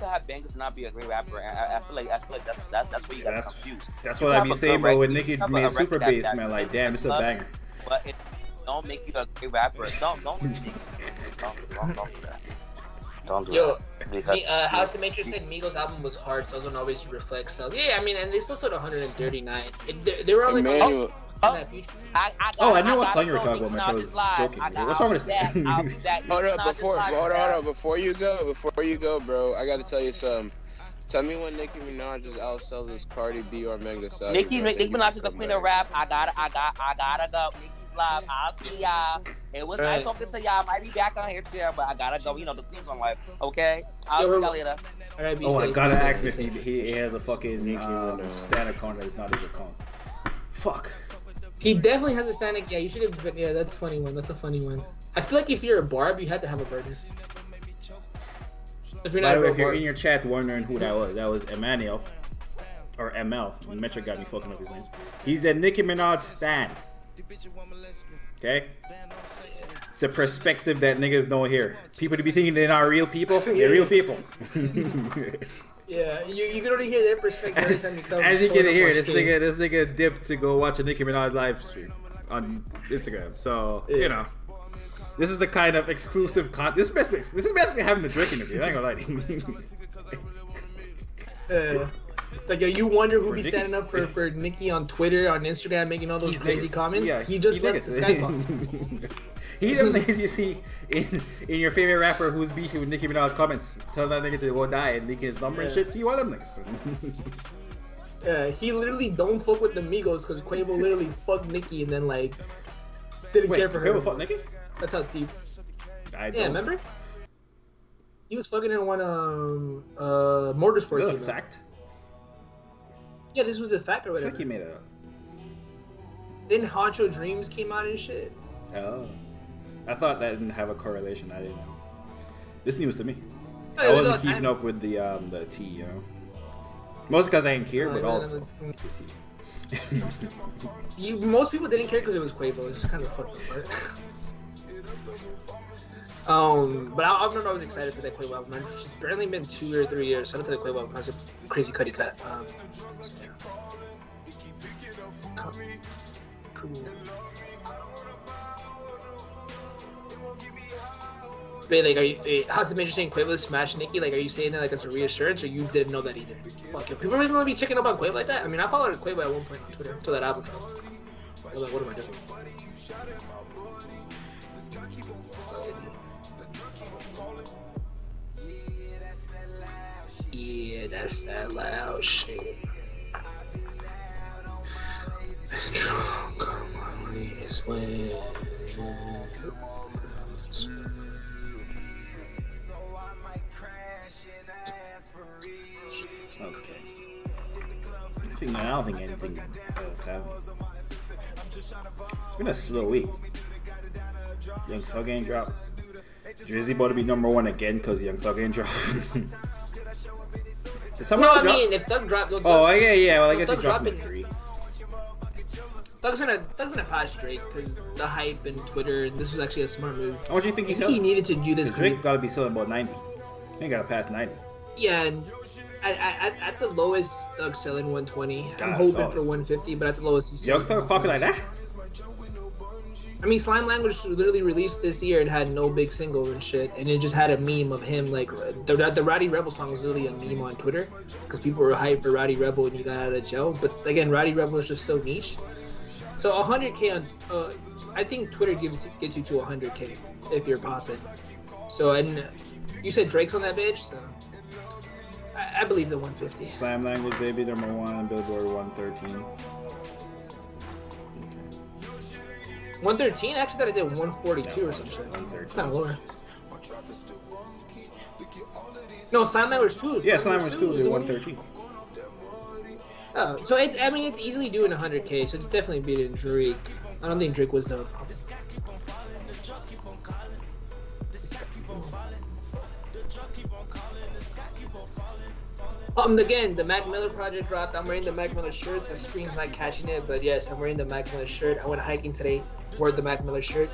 have bangers and not be a great rapper. And I feel like that's where you got confused. That's what I be saying, bro. When Nicki made Super Bass, man, like damn, it's a banger. But it don't make you a great rapper. Don't do that. Don't do that. House of Matrix said Migos album was hard, so it doesn't always reflect sales. Yeah, I mean, and they still sold 139. They were only like. I know what song you were talking about, man. I was joking. What's wrong with this? Hold on, before you go, bro, I gotta tell you something. Tell me when Nicki Minaj is outsells this Cardi B or Meg Thee Stallion. Nicki Minaj is the queen of rap. I gotta go. Nicki's live. I'll see y'all. It was nice talking to y'all. Might be back on here too, but I gotta go. You know the queen's on life. Okay, I'll see y'all later. I gotta ask him if he has a fucking stand account that is not his account. Fuck. He definitely has a stand account. Yeah, you should have. Yeah, that's a funny one. That's a funny one. I feel like if you're a Barb, you had to have a burden. By the way, if you're in your chat wondering who that was Emmanuel or ML. Metro got me fucking up his name. He's a Nicki Minaj stan. Okay? It's a perspective that niggas don't hear. People to be thinking they're not real people. They're real people. Yeah, you can only hear their perspective every time you come. As you can hear, this nigga dipped to go watch a Nicki Minaj live stream on Instagram. So you know, this is the kind of exclusive this is basically having a Drake interview. I ain't gonna lie to you. It's like you wonder who be standing up for Nicki on Twitter, on Instagram, making all those crazy comments. Yeah, he just left the Skyfall. He them niggas you see in your favorite rapper who's beefing with Nicki Minaj comments, tell that nigga to go die and leak his number and shit. He one of them niggas. Yeah, he literally don't fuck with the Migos because Quavo literally fucked Nicki and then like didn't care for her. Quavo fucked Nicki? That's how deep. Remember? He was fucking in one Motorsport. Is that a fact? Yeah, this was a fact or whatever. I think he made it up. Then Honcho Dreams came out and shit. Oh. I thought that didn't have a correlation. I didn't know. This news to me. Oh, I wasn't keeping up with the tea, you know. Mostly because I didn't care, but also the tea. Most people didn't care because it was Quavo. It was just kind of fucked apart. But I remember I was excited for that Quavo album. It's barely been 2 or 3 years. Shout out to the Quavo album. That's a crazy cutty cut. Wait, like, are you? How's the major saying Quavo smashed Nicki? Like, are you saying that like as a reassurance, or you didn't know that either? Fuck it. People really gonna be checking up on Quavo like that? I mean, I followed Quavo at one point on Twitter until that album dropped. I was like, what am I doing? Yeah, that's that loud shit. Drunk on my wrist when. Okay. I don't think anything else happened. It's been a slow week. Young Thug ain't dropped. Drizzy about to be #1 again because Young Thug ain't dropped. Someone No, else I mean, if Doug dropped... Oh, yeah. Well, I guess Doug he's dropping dropping- 3. Doug's gonna pass Drake because the hype and Twitter, and this was actually a smart move. How much do you think he's He selling? needed to do this. Drake gotta be selling about 90. He gotta pass 90. Yeah, and at the lowest, Doug's selling 120. I'm God, hoping that's for 150, but at the lowest, he's Young selling. Thug popular like that? I mean, Slime Language literally released this year and had no big single and shit, and it just had a meme of him like the Roddy Rebel song was literally a meme on Twitter because people were hyped for Roddy Rebel when he got out of jail. But again, Roddy Rebel is just so niche. So 100K on, I think Twitter gets you to 100K if you're popping. So and you said Drake's on that bitch, so I believe the 150. Slam Language baby number 1, Billboard 113. 113? Actually, thought I did 142 or some shit. 113. It's kind of lower. No, Slime Language 2. Yeah, Slam Language 2 did 113. Oh, so I mean, it's easily doing 100K, so it's definitely beating Drake. I don't think Drake was the. Again, the Mac Miller project dropped. I'm wearing the Mac Miller shirt. The screen's not catching it, but yes, I'm wearing the Mac Miller shirt. I went hiking today, wore the Mac Miller shirt.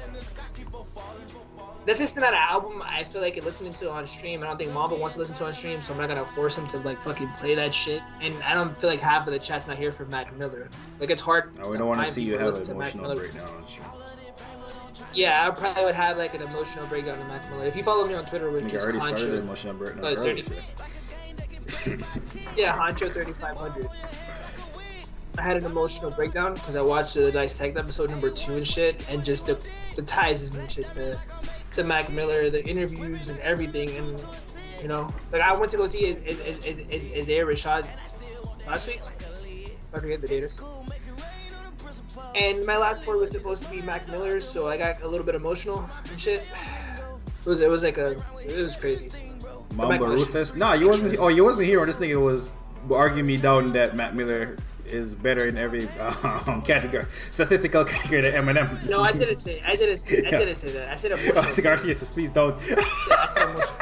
That's just not an album I feel like listening to on stream. I don't think Marvel wants to listen to on stream, so I'm not gonna force him to like fucking play that shit. And I don't feel like half of the chat's not here for Mac Miller. Like it's hard. No, we don't want to see you have an to Mac emotional Miller. breakdown on stream. Yeah, I probably would have like an emotional breakdown to Mac Miller. If you follow me on Twitter, which I is already started an Honcho, emotional breakdown. like earlier. 30. Yeah, Honcho 3500. I had an emotional breakdown because I watched the Dissect episode number 2 and shit, and just the ties and shit to Mac Miller, the interviews and everything, and you know, like I went to go see Isaiah Rashad last week. I forget the date. And my last tour was supposed to be Mac Miller's, so I got a little bit emotional and shit. It was crazy. Mamba Ruthless? No, you wasn't. Oh, you wasn't here when this nigga was arguing me down that Mac Miller is better in every category, statistical category than Eminem. No, I didn't say that. I said emotional. Garcia says, please don't. I said emotional.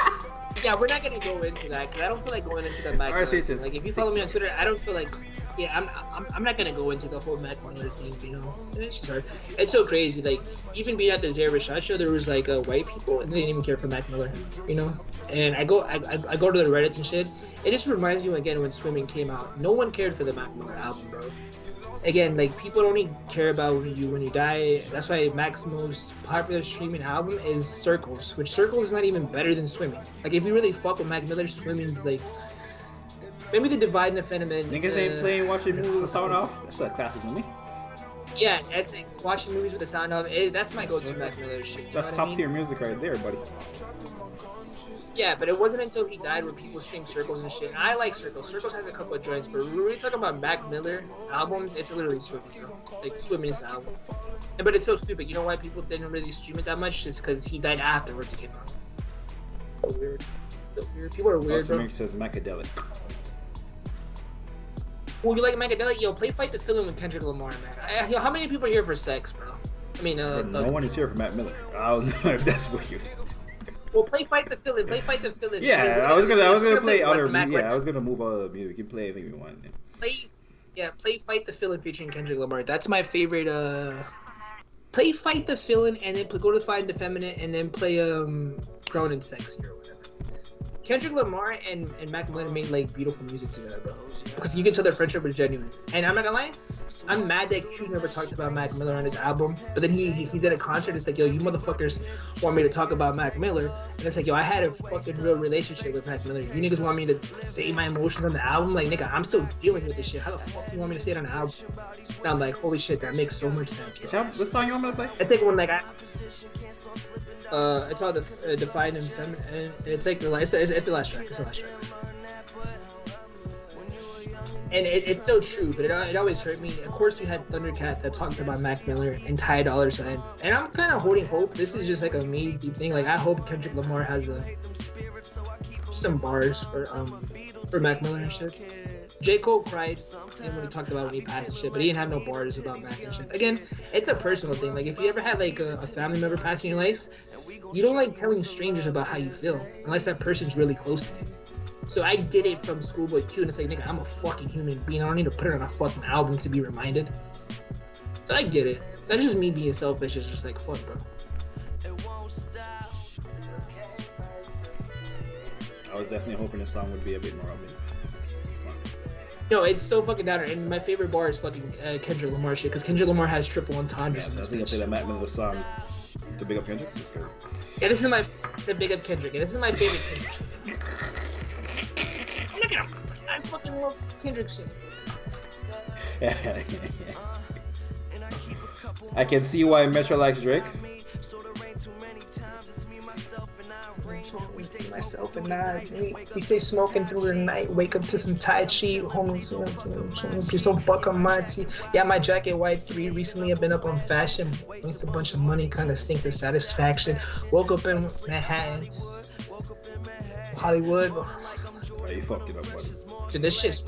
Yeah, we're not gonna go into that because I don't feel like going into the Mac Miller thing. Like if you follow me on Twitter, I don't feel like. Yeah, I'm not gonna go into the whole Mac Miller thing, you know. And it's just hard. It's so crazy. Like even being at the Isaiah Rashad show, there was like white people and they didn't even care for Mac Miller, you know. And I go to the Reddits and shit. It just reminds me again when Swimming came out. No one cared for the Mac Miller album, bro. Again, like people don't even care about you when you die. That's why Mac's most popular streaming album is Circles, which Circles is not even better than Swimming. Like if you really fuck with Mac Miller, Swimming's like. Maybe the Divide and the Phenomenon. Niggas ain't playing watching movies with the sound off. That's a classic movie. Yeah, that's like watching movies with the sound off. That's my go-to Mac Miller shit. That's top tier music right there, buddy. Yeah, but it wasn't until he died where people streamed Circles and shit. And I like Circles. Circles has a couple of joints, but when we talk about Mac Miller albums, it's literally Circles, bro. Like Swimming's the album. But it's so stupid. You know why people didn't really stream it that much? It's because he died afterwards it came out. So weird. So weird. People are weird, bro. Says Macadelic. Well, you like Macadelic? Yo, play Fight the Feeling with Kendrick Lamar, man. Yo, how many people are here for sex, bro? I mean, no one is here for Mac Miller. I don't know if that's what you. Well, play Fight the Feeling. Play Fight the Feeling. Yeah, I was gonna play other. I was gonna move other music. You can play anything you want. Play Fight the Feeling featuring Kendrick Lamar. That's my favorite. Play Fight the Feeling and then go to Find the Feminine and then play Grown and Sexy or whatever. Kendrick Lamar and Mac Miller made like beautiful music together, bro. Because you can tell their friendship was genuine. And I'm not gonna lie, I'm mad that Q never talked about Mac Miller on his album. But then he did a concert. It's like, yo, you motherfuckers want me to talk about Mac Miller, and it's like, yo, I had a fucking real relationship with Mac Miller. You niggas want me to say my emotions on the album? Like, nigga, I'm still dealing with this shit. How the fuck you want me to say it on the album? And I'm like, holy shit, that makes so much sense, bro. What song you want me to play? It's like one like it's all the Defiant and Feminine. It's like it's the last track. It's the last track. And it's so true, but it always hurt me. Of course, you had Thundercat that talked about Mac Miller and Ty Dolla $ign, and I'm kind of holding hope. This is just like a me deep thing. Like I hope Kendrick Lamar has some bars for Mac Miller and shit. J. Cole cried when he talked about when he passed and shit, but he didn't have no bars about Mac and shit. Again, it's a personal thing. Like if you ever had like a family member pass in your life, you don't like telling strangers about how you feel unless that person's really close to you. So I did it from Schoolboy Q, and it's like, nigga, I'm a fucking human being. I don't need to put it on a fucking album to be reminded. So I get it. That's just me being selfish. It's just like, fuck, bro. I was definitely hoping the song would be a bit more upbeat. No, it's so fucking downer. And my favorite bar is fucking Kendrick Lamar shit, because Kendrick Lamar has triple entendres. Yeah, I was gonna play that middle of the song to big up Kendrick. Yeah, this is the big up Kendrick, and this is my favorite Kendrick. Look at him. I fucking love Kendrick shit. I can see why Metro likes Drake. Myself and I, we stay smoking through the night, wake up to some Tai Chi, homies, please don't fuck on my tea. Yeah, my jacket white 3 recently I've been up on fashion, makes a bunch of money, kinda stinks of satisfaction. Woke up in Manhattan, Hollywood. Oh, you fucked it up, buddy. Dude, this shit's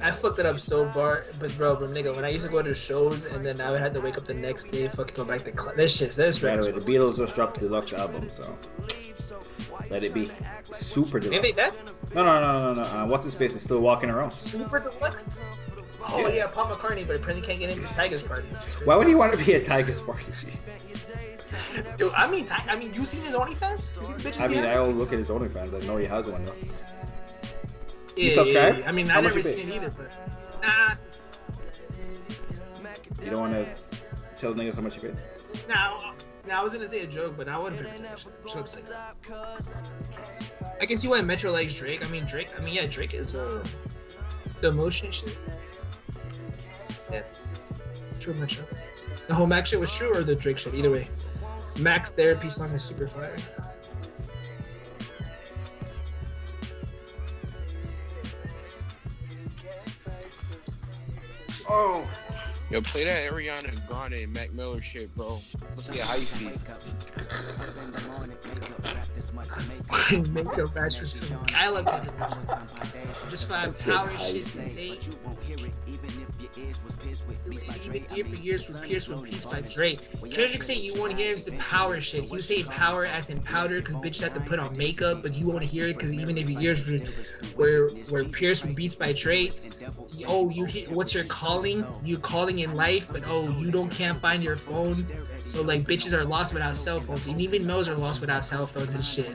I fucked it up so far, but nigga, when I used to go to shows and then I would have to wake up the next day, fucking go back to class. This By the way, the Beatles just dropped the deluxe album, so let it be. Super deluxe. Ain't they dead? No. What's his face is still walking around. Super deluxe? Oh yeah, Paul McCartney, but apparently can't get into Tiger's Party. Why would he want to be at Tiger's Party? Dude, I mean, you seen his OnlyFans? You seen the bitches I mean, behind I him? don't look at his OnlyFans. I know he has one though. Yeah, you subscribe? Yeah. I mean, How I much never you pay? seen it either, but nah. You don't want to tell niggas how much you paid? Nah, I was gonna say a joke, but I wouldn't pay attention. I can see why Metro likes Drake. Drake is the emotion shit. Yeah, true Metro. The whole Max shit was true, or the Drake shit? Either way, Max therapy song is super fire. Oh. Yo, play that Ariana Grande and Mac Miller shit, bro. Let's get hyphy. Makeup mattress. I love Kendrick Lamar. Just find power shit to say. Year for years from Pierce with Peace by Drake. Kendrick say you want to hear the power shit. You say power as in powder because bitches have to put on makeup, but you want to hear it because even if your ears were Pierce with Beats by Drake. Oh, you hear what's your calling? You calling in life, but you can't find your phone. So like bitches are lost without cell phones, and even males are lost without cell phones and shit.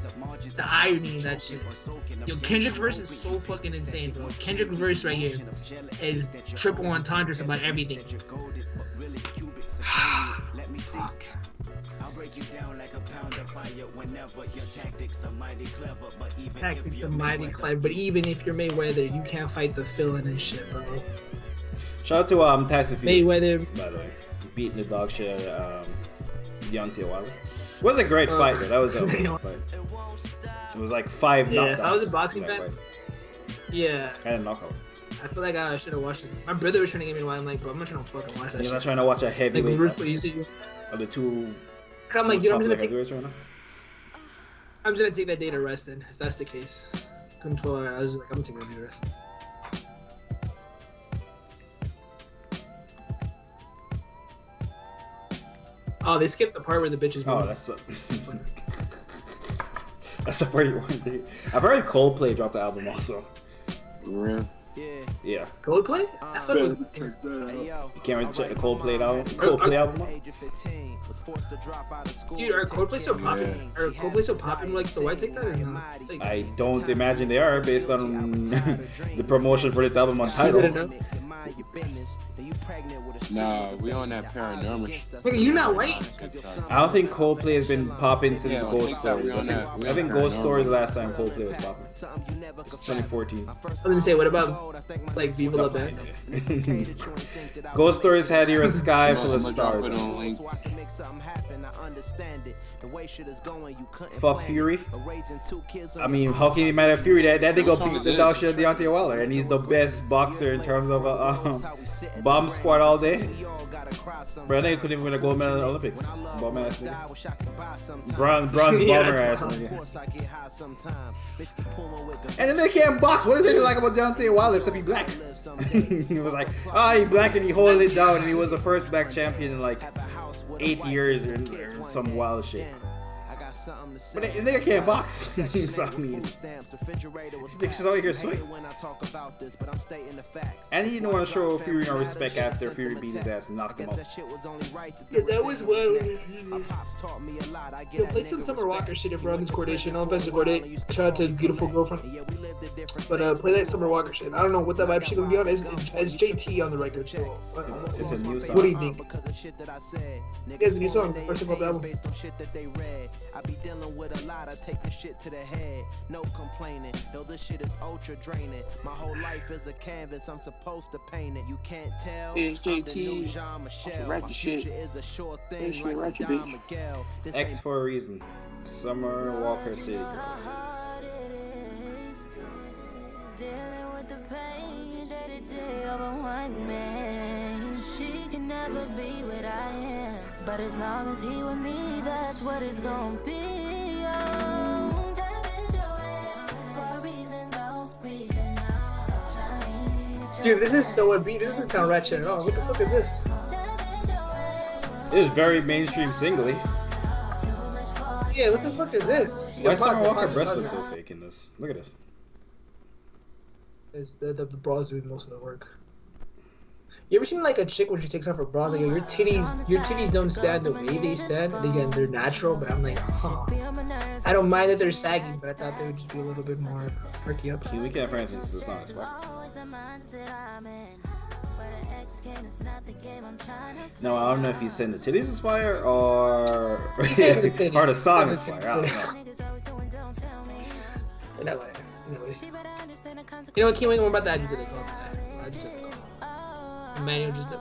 The irony in that shit. Yo, Kendrick's verse is so fucking insane, bro. Kendrick's verse right here is triple entendres about everything. Fuck. Tactics are mighty clever, but even if you're Mayweather, you can't fight the feeling and shit, bro. Shout out to Tyson Fury. Mayweather, by the way, beating the dog shit Deontay Wilder. It was a great fight, though. That was a great fight. It was like 5 knockouts. If I was a boxing fan, yeah. Kind of knockout. I feel like I should have watched it. My brother was trying to get me to watch it. I'm like, bro, I'm not trying to fucking watch that shit. You're not trying to watch a heavyweight like, are the two. I'm like, dude, I'm just gonna take that day to rest then, if that's the case. Come 12 hours, I was like, I'm gonna take that day to rest. Oh, they skipped the part where the bitches. Oh, that's the part you want to do. I've heard Coldplay dropped the album also. Yeah. Coldplay? I thought it was. You can't really check the Coldplay album. Coldplay album. Dude, are Coldplay so popular? Yeah. Are Coldplay so popular like the White Take That or not? Like, I don't imagine they are based on the promotion for this album on Tidal. Nah, we on that paranormal shit. Nigga, you not white? I don't think Coldplay has been popping since Ghost Story. I think Ghost Story the last time Coldplay was popping. It's 2014. I was gonna say, what about like Viva La Band? Ghost Story's had here a sky full of stars. Fuck Fury. I mean, how can you mad at Fury? That nigga beat the dog shit of Deontay Wilder, and he's the best boxer in terms of bomb squad all day. Bro, that nigga couldn't even win a gold medal in the Olympics. Bum ass nigga. Bronze bomber ass nigga. And then they can't box. What is it like about Deontay Wilder except he black? He was like, he black and he hold it down, and he was the first black champion in like 8 years or some wild shit. But the nigga can't box. So I mean, niggas all here swing. And he didn't want to show Fury no respect after Fury beat his ass and knocked him out. Yeah, that was wild. Yo, play some Summer Walker shit if we're on this coordination. No offense to Corday. Shout out to Beautiful Girlfriend. But play that Summer Walker shit. I don't know what that vibe shit gonna be on. It's JT on the record. So, it's a new song. What do you think? It's a new song. First of all, the album. I be dealing with a lot, I take the shit to the head. No complaining, though this shit is ultra draining. My whole life is a canvas, I'm supposed to paint it. You can't tell. It's JT. My future is a sure thing like Don Miguel. X for a reason. Summer Walker City Girls. Dealing with the pain day to day of a one man. She can never be what I am, but as long as he with me, that's what it's gonna be. Dude, this is so upbeat. This isn't sound ratchet at all. What the fuck is this? It is very mainstream singly. Yeah, what the fuck is this? Why Summer Walker breasts look so fake in this? Look at this. The bras doing most of the work. You ever seen like a chick when she takes off her bra? Like your titties don't stand the way they stand. And again, they're natural, but I'm like, I don't mind that they're sagging, but I thought they would just be a little bit more perky up. See, we can't find this song as well. No, I don't know if he's saying the titties is fire or or the song is fire. I don't know. You know what? Can't wait more about that. I just did it. Manual just did.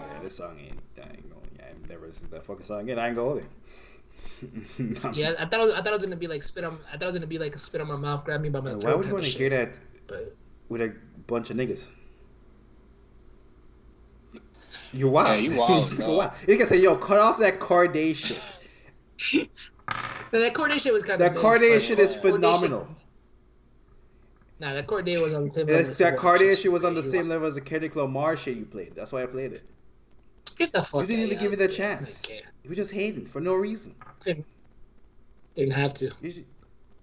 Yeah, this song ain't. I ain't never listened to that fucking song again. I ain't gonna hold it. Yeah, I thought it was gonna be like spit on. I thought it was gonna be like a spit on my mouth, grab me by my throat. Why would you want to hear that with a bunch of niggas? You're wild. Yeah, you wild. You can say, yo, cut off that Corday shit. That Corday shit was kind of. That Corday shit is phenomenal. Nah, that Corday was on the same level. That Corday shit was on the same level as the Kendrick Lamar shit you played. That's why I played it. Get the fuck. You didn't even give it a chance. You were just hating for no reason. Didn't have to. I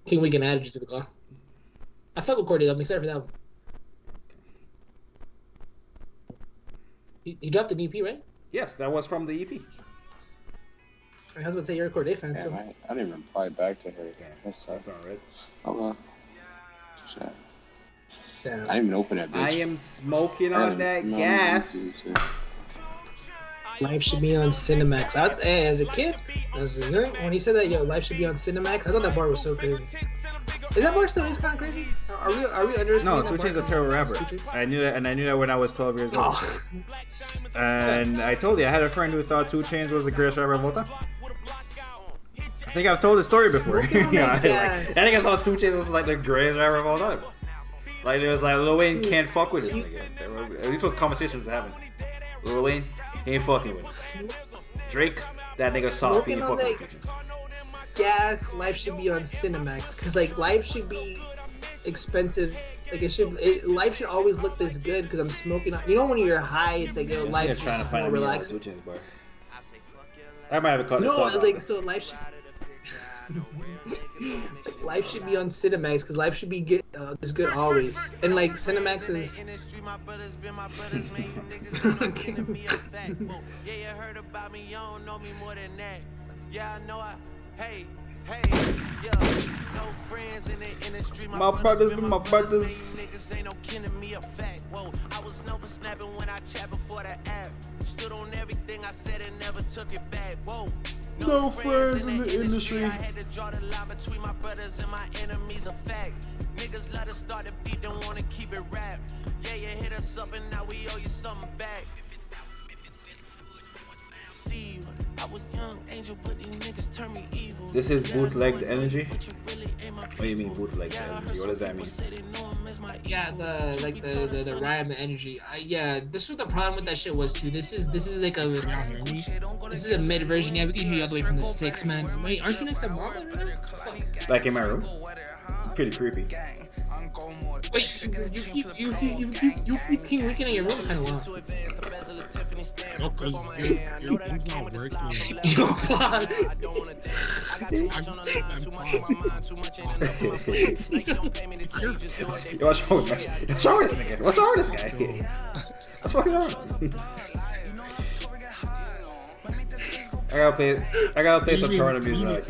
think we can add it to the car. I fuck with Corday. I'm excited for that one. He dropped an EP, right? Yes, that was from the EP. I was about to say you're a Corday fan too. I didn't even reply back to her. That's tough. Alright. Okay. I didn't even open that bitch. I am smoking on that gas. Life should be on Cinemax. As a kid, when he said that, yo, life should be on Cinemax, I thought that bar was so crazy. Is that bar still kind of crazy? Are we underestimating? No, 2 Chainz a terrible rapper. I knew that, and I knew that when I was 12 years old. Oh. And I told you, I had a friend who thought 2 Chainz was the greatest rapper of all time. I think I've told the story before. Yeah, I think I thought 2 Chainz was like the greatest rapper of all time. Like it was like Lil Wayne can't fuck with this nigga. At least those conversations were having. Lil Wayne, he ain't fucking with him. Drake, that nigga soft, he ain't fucking with him. Gas, life should be on Cinemax, cause like life should be expensive. Like life should always look this good, cause I'm smoking on. You know when you're high, it's like yo, life trying to find more relaxing. I might have caught this song. No, like so life should. Like, life should be on Cinemax, because life should be this good always. And like Cinemax is. My brothers be my brothers. Stood on everything I said and never took it back. Whoa. No friends in the industry. I had to draw the line between my brothers and my enemies. A fact. Niggas let us start a beat, don't wanna keep it rap. Yeah, you hit us up and now we owe you something back. See, I was young angel, but these niggas turn me evil. This is bootlegged energy. What do you mean bootlegged energy? What does that mean? Yeah, the rhyme energy. Yeah, this was the problem with that shit was too. This is like a this is a mid version. Yeah, we can hear you all the way from the 6, man. Wait, aren't you next to Mom right now? Like in my room. Pretty creepy. Wait, you keep King Weekend in your room kind of well. No, because your thing's not working. Yo, fuck. Yo, what's wrong with this nigga? What's wrong with this guy? What's fucking wrong? I gotta play some Corona music.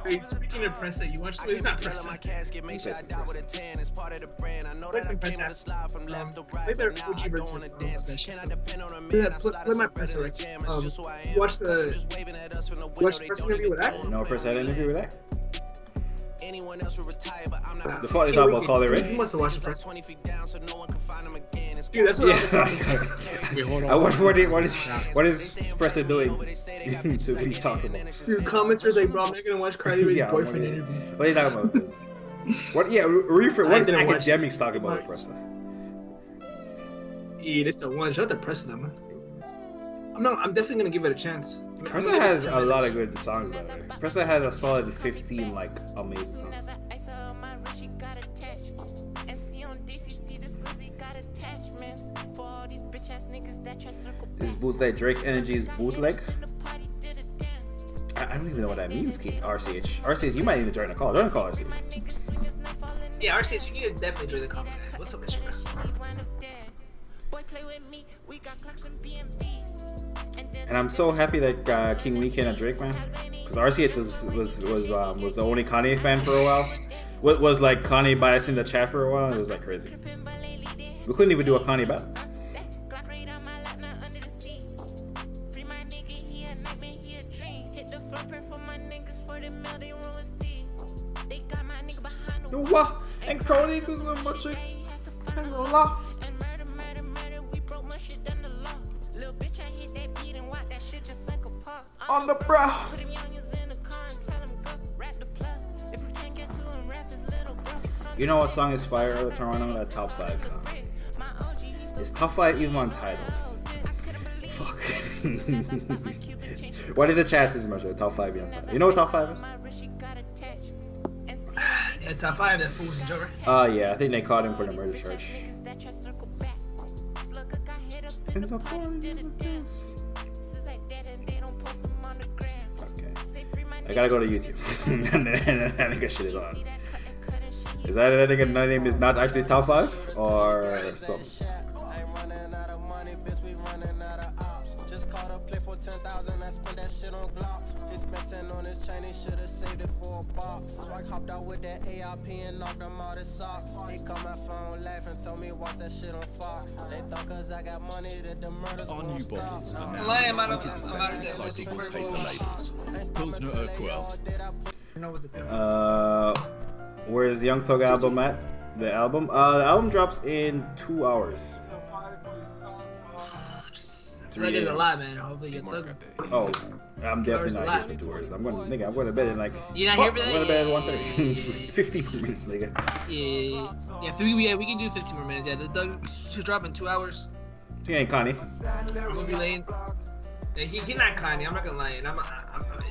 Wait, speaking of Pressa, you watched it's not Pressa. What's the Pressa? Play their Fuji version of that shit. Play my Pressa record. Watch the Pressa interview with that? No Pressa interview with that? The fuck is that about Call It Ray? You must have watched the Pressa. Dude, that's what I was talking about. Wait, hold on. What is Pressa doing to be talking about? Dude, commenters like, bro, I'm not gonna watch Carly Ray's boyfriend interview. What are you talking about? What is academics talking about with Pressa? Dude, it's the one. Shout out to Pressa, though, man. I'm definitely gonna give it a chance. Pressa has a lot of good songs, by the way. Pressa has a solid 15 like amazing songs. This bootleg Drake Energy is bootleg. I don't even know what that means, RCH. RCH, you might even join the call. Join the call, RCH. Yeah, RCH, you need to definitely join the call. What's up, Mr. And I'm so happy that King Lee and Drake, man, because RCH was the only Kanye fan for a while. Was like Kanye biasing the chat for a while. It was like crazy. We couldn't even do a Kanye battle. What? And Cody goes on my chick. On the bro. You know what song is fire of Toronto? That top 5 song. Is top 5 even on title? Fuck. What are the chances, Marshall? Top 5 be on title. You know what top 5 is? Yeah, top 5 that fools in Joe, right? Yeah, I think they caught him for the murder charge. Okay. I gotta go to YouTube. And that nigga shit is on. Is that nigga name is not actually top 5? Or something? On his chain, he should have saved it for a box. So I hopped out with that AIP and knocked him out his socks. He called my phone laughing, told me watch that shit on Fox. They thought cause I got money that the murders won't stop. I'm out of that Pilsner Urquell. Where's Young Thug album at? The album? The album drops in 2 hours. Thug is a lot, man. Hopefully you Thug. Oh, I'm definitely not here for 2 hours. I'm going to bed in like. You're not here for that? I'm going to bed at 1:30. 15 more minutes, nigga. Yeah, we can do 15 more minutes. Yeah, the Thug should drop in 2 hours. He ain't Connie. I'm gonna be late. Yeah, he not Kanye. I'm not gonna lie. I'm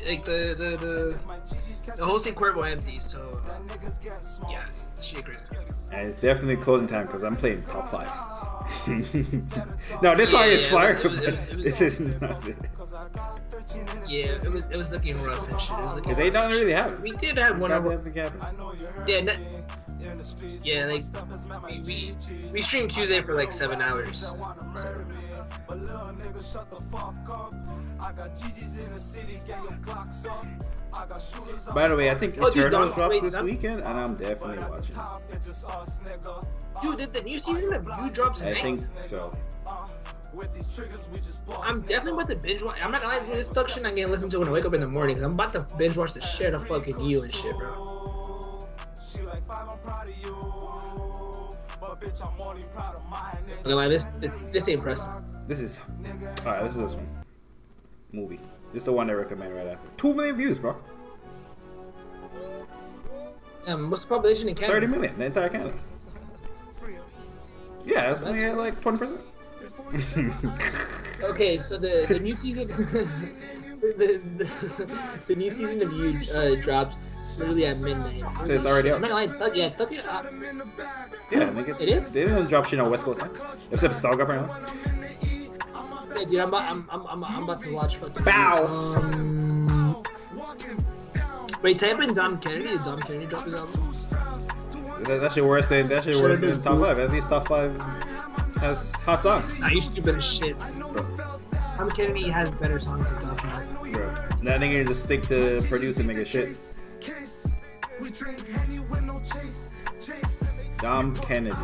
like the hosting Cuervo empty. So yeah, shit crazy. And it's definitely closing time because I'm playing top 5. No, this song is fire, this is not it. Yeah, it was looking rough and shit. Because they don't really have it. We did have one. Yeah, like we streamed Tuesday for like 7 hours. So. By the way, I think Eternal drops this weekend, and I'm definitely watching. Dude, did the new season of You drops tonight? I think so. I'm definitely about to binge watch. I'm not gonna lie, this Thug shit I'm gonna listen to when I wake up in the morning. Cause I'm about to binge watch the shit of fucking You and shit, bro. Okay, like this ain't impressive. This is alright. This is this one movie. This is the one I recommend right after. 2 million views, bro. What's the population in Canada? 30 million, the entire Canada. Yeah, that's only at like 20%. Okay, so the new season, the new season of You drops literally at midnight. So it's already I'm out. not gonna lie, Thug, Yeah, nigga. It is? They didn't drop shit on West Coast time. Except Thug up right now. Yeah, dude, I'm about to watch fucking. Bow. Wait, type in Dom Kennedy. Did Dom Kennedy drop his album? That shit worse than top 5. At least top 5 has hot songs. Nah, you stupid as shit. Dom Kennedy has better songs than Top 5. Bro, that nigga just stick to producing nigga shit. Dom Kennedy.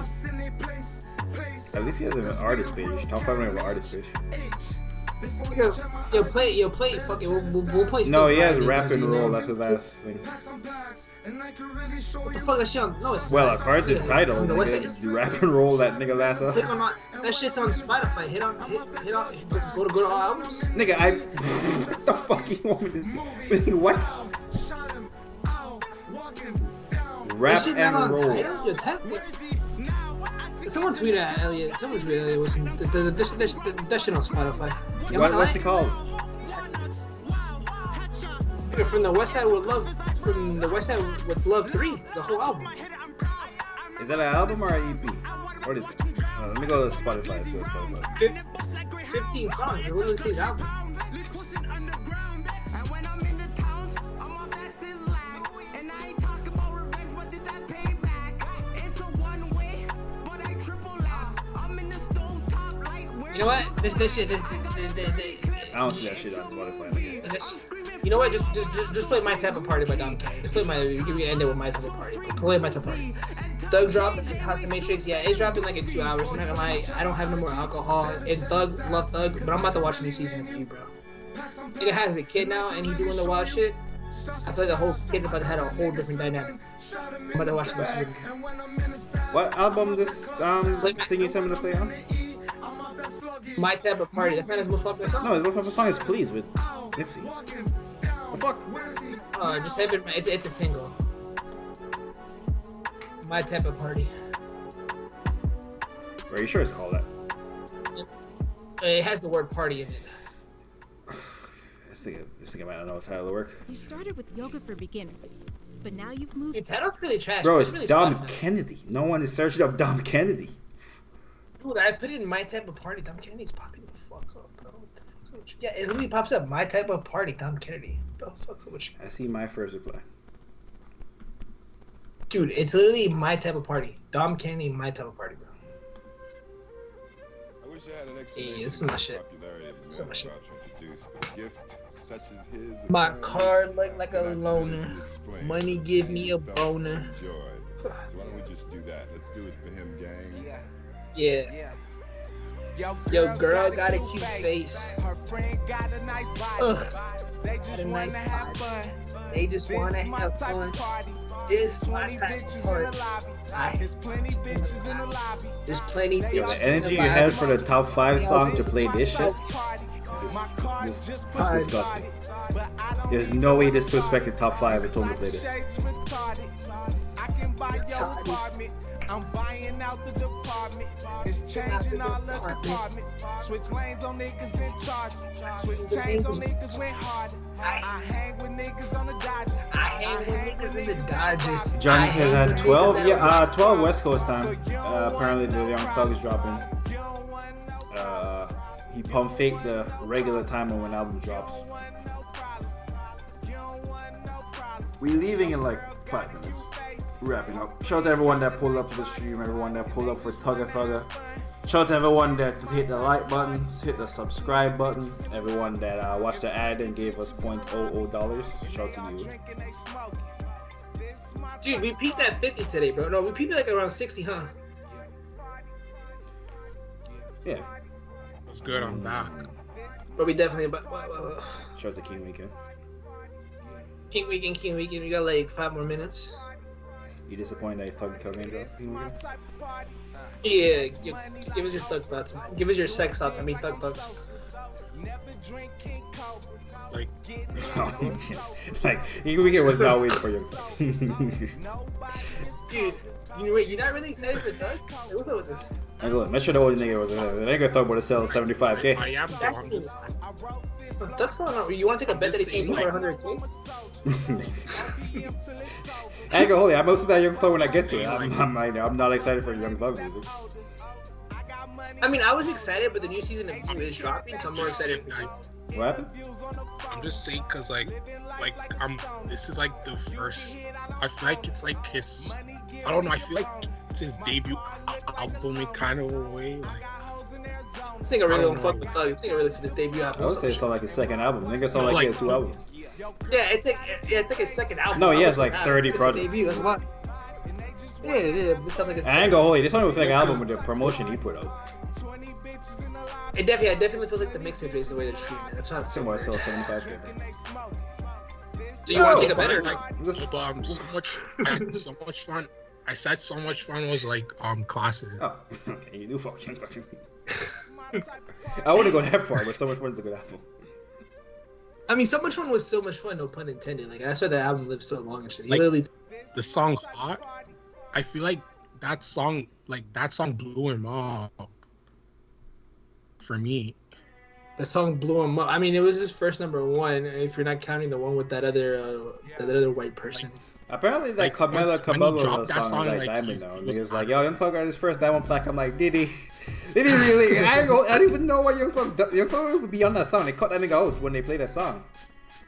At least he has an artist page. Top 5 don't have an artist page. Yo, play. Fuck it, we'll play. No, he has Friday, rap and you roll. know. That's the last thing. What the fuck that shit on? No, it's Well, not. a card's Yeah, title. from the West Nigga, Side. you rap and roll that nigga last up. Click on that shit's on Spotify. Hit on. Go to all albums. Nigga, what the fuck you want me to? What? Rap That shit's and not on roll. Tidal? Yo, Tidal. Someone tweeted at Elliot. Someone tweeted at Elliot. That shit on Spotify. Yeah, What's it called? From the West Side with Love. From the West Side with Love 3. The whole album. Is that an album or an EP? What is it? Let me go to Spotify. See what's Spotify. 15 songs. It literally says album. You know what? This shit. I don't see that shit on Spotify. You know what? Just play My Type of Party by Dom Kennedy. Just play give me end it with My Type of Party. Play My Type of Party. Thug drop House of Matrix. Yeah, it's dropping like in 2 hours. I'm not gonna lie. I don't have no more alcohol. It's Thug, love Thug, but I'm about to watch a new season of you, bro. Nigga has a kid now, and he's doing the wild shit. I feel like the whole kid about to have a whole different dynamic. I'm about to watch the rest of it. What album this thing you tell me to play on? My Type of Party. That's not his most popular song. No, his most popular song is Please with Nipsey. The fuck? Just have it. It's a single. My Type of Party. Are you sure it's called that? It has the word party in it. This nigga might not know what title to work. You started with yoga for beginners, but now you've moved. Your title's really trash. Bro, it's really Dom Spotify. Kennedy. No one is searching up Dom Kennedy. Dude, I put in My Type of Party. Dom Kennedy's popping the fuck up, bro. Yeah, it literally pops up. My Type of Party. Dom Kennedy. The fuck's up with you? I see my first reply. Dude, it's literally My Type of Party. Dom Kennedy, My Type of Party, bro. I wish I had an Yeah, this is my shit. This is my shit. Gift such as his. My card look like a loner. Money give me a boner. So why don't we just do that? Let's do it for him, gang. Yeah. Yo, girl got a cute face. Her friend got a nice body. Ugh. They just wanna have fun. They just wanna have fun. This my type of party. There's plenty bitches in the lobby. There's plenty Yo, bitches. the energy you had for the top 5 song to play this shit. This is disgusting. There's no way this disrespected top 5 if told me to play this. I can buy your apartment. I'm buying out the department. It's changing all the departments. Switch lanes on niggas in charge. Switch chains on niggas went hard. I hang with niggas on the Dodgers. I hang with niggas in the Dodgers. Johnny I has hang had with 12, niggas at 12 West Coast time. Apparently the Young Thug is dropping. He pump faked the regular time when an album drops. We leaving in like 5 minutes. Wrapping up. Shout out to everyone that pulled up to the stream, everyone that pulled up for Tugga Thugga. Shout out to everyone that hit the like button, hit the subscribe button, everyone that watched the ad and gave us $0.00. Shout out to you. Dude, we peaked at 50 today, bro. No, we peaked like around 60, huh? Yeah. What's good? I'm back. But we definitely. Shout out to King Weekend. King Weekend. We got like 5 more minutes. You disappointed that Thug Thug ain't dropped King Weekend? Yeah, give us your thug thoughts. Give us your sex thoughts. I mean, thug thoughts. Like King Weekend was not waiting for you. Dude, you're not really excited for Thug? Hey, what's up with this? Make sure the old nigga was the nigga Thug would have sold $75K. I am though. I'm just. Thug song. You want to take a bet that he changed over 100K? I ain't gonna hold you. I'm listening to that Young Thug when I get to it. I'm not excited for Young Thug music. I mean, I was excited, but the new season of You is dropping, so I'm more excited for you. What happened? I'm just saying because this is like the first. I feel like it's like his. I don't know. I feel like it's his debut album in kind of a way. Like, this nigga really don't fuck with Thug. This nigga really listen to his debut album. I would say it's like his second album. I think it's like he had 2 albums. Yeah, it's like his second album. No, he has like 30 projects. Debut, that's what. Yeah. This sounds like I ain't gonna hold you. This one was like an album with the promotion he put out. It definitely feels like the mixtape is the way they're treating it. That's how it's somewhere still 75K. So you want to take a better? I had so much fun. I said so much fun was like classes. Oh, okay, you do fucking. I wouldn't go that far, but So Much Fun is a good album. I mean, So Much Fun was so much fun, no pun intended. Like that's why the album lived so long and shit. Like, literally, the song "Hot." I feel like that song blew him up. For me, the song blew him up. I mean, it was his first #1. If you're not counting the one with that other white person. Apparently, that Camelo song is like diamond now. And he was like, "Yo, Young Thug got his first diamond plaque." I'm like, did he? Did he really? I don't even know why Young Thug would be on that song. They cut that nigga out when they played that song.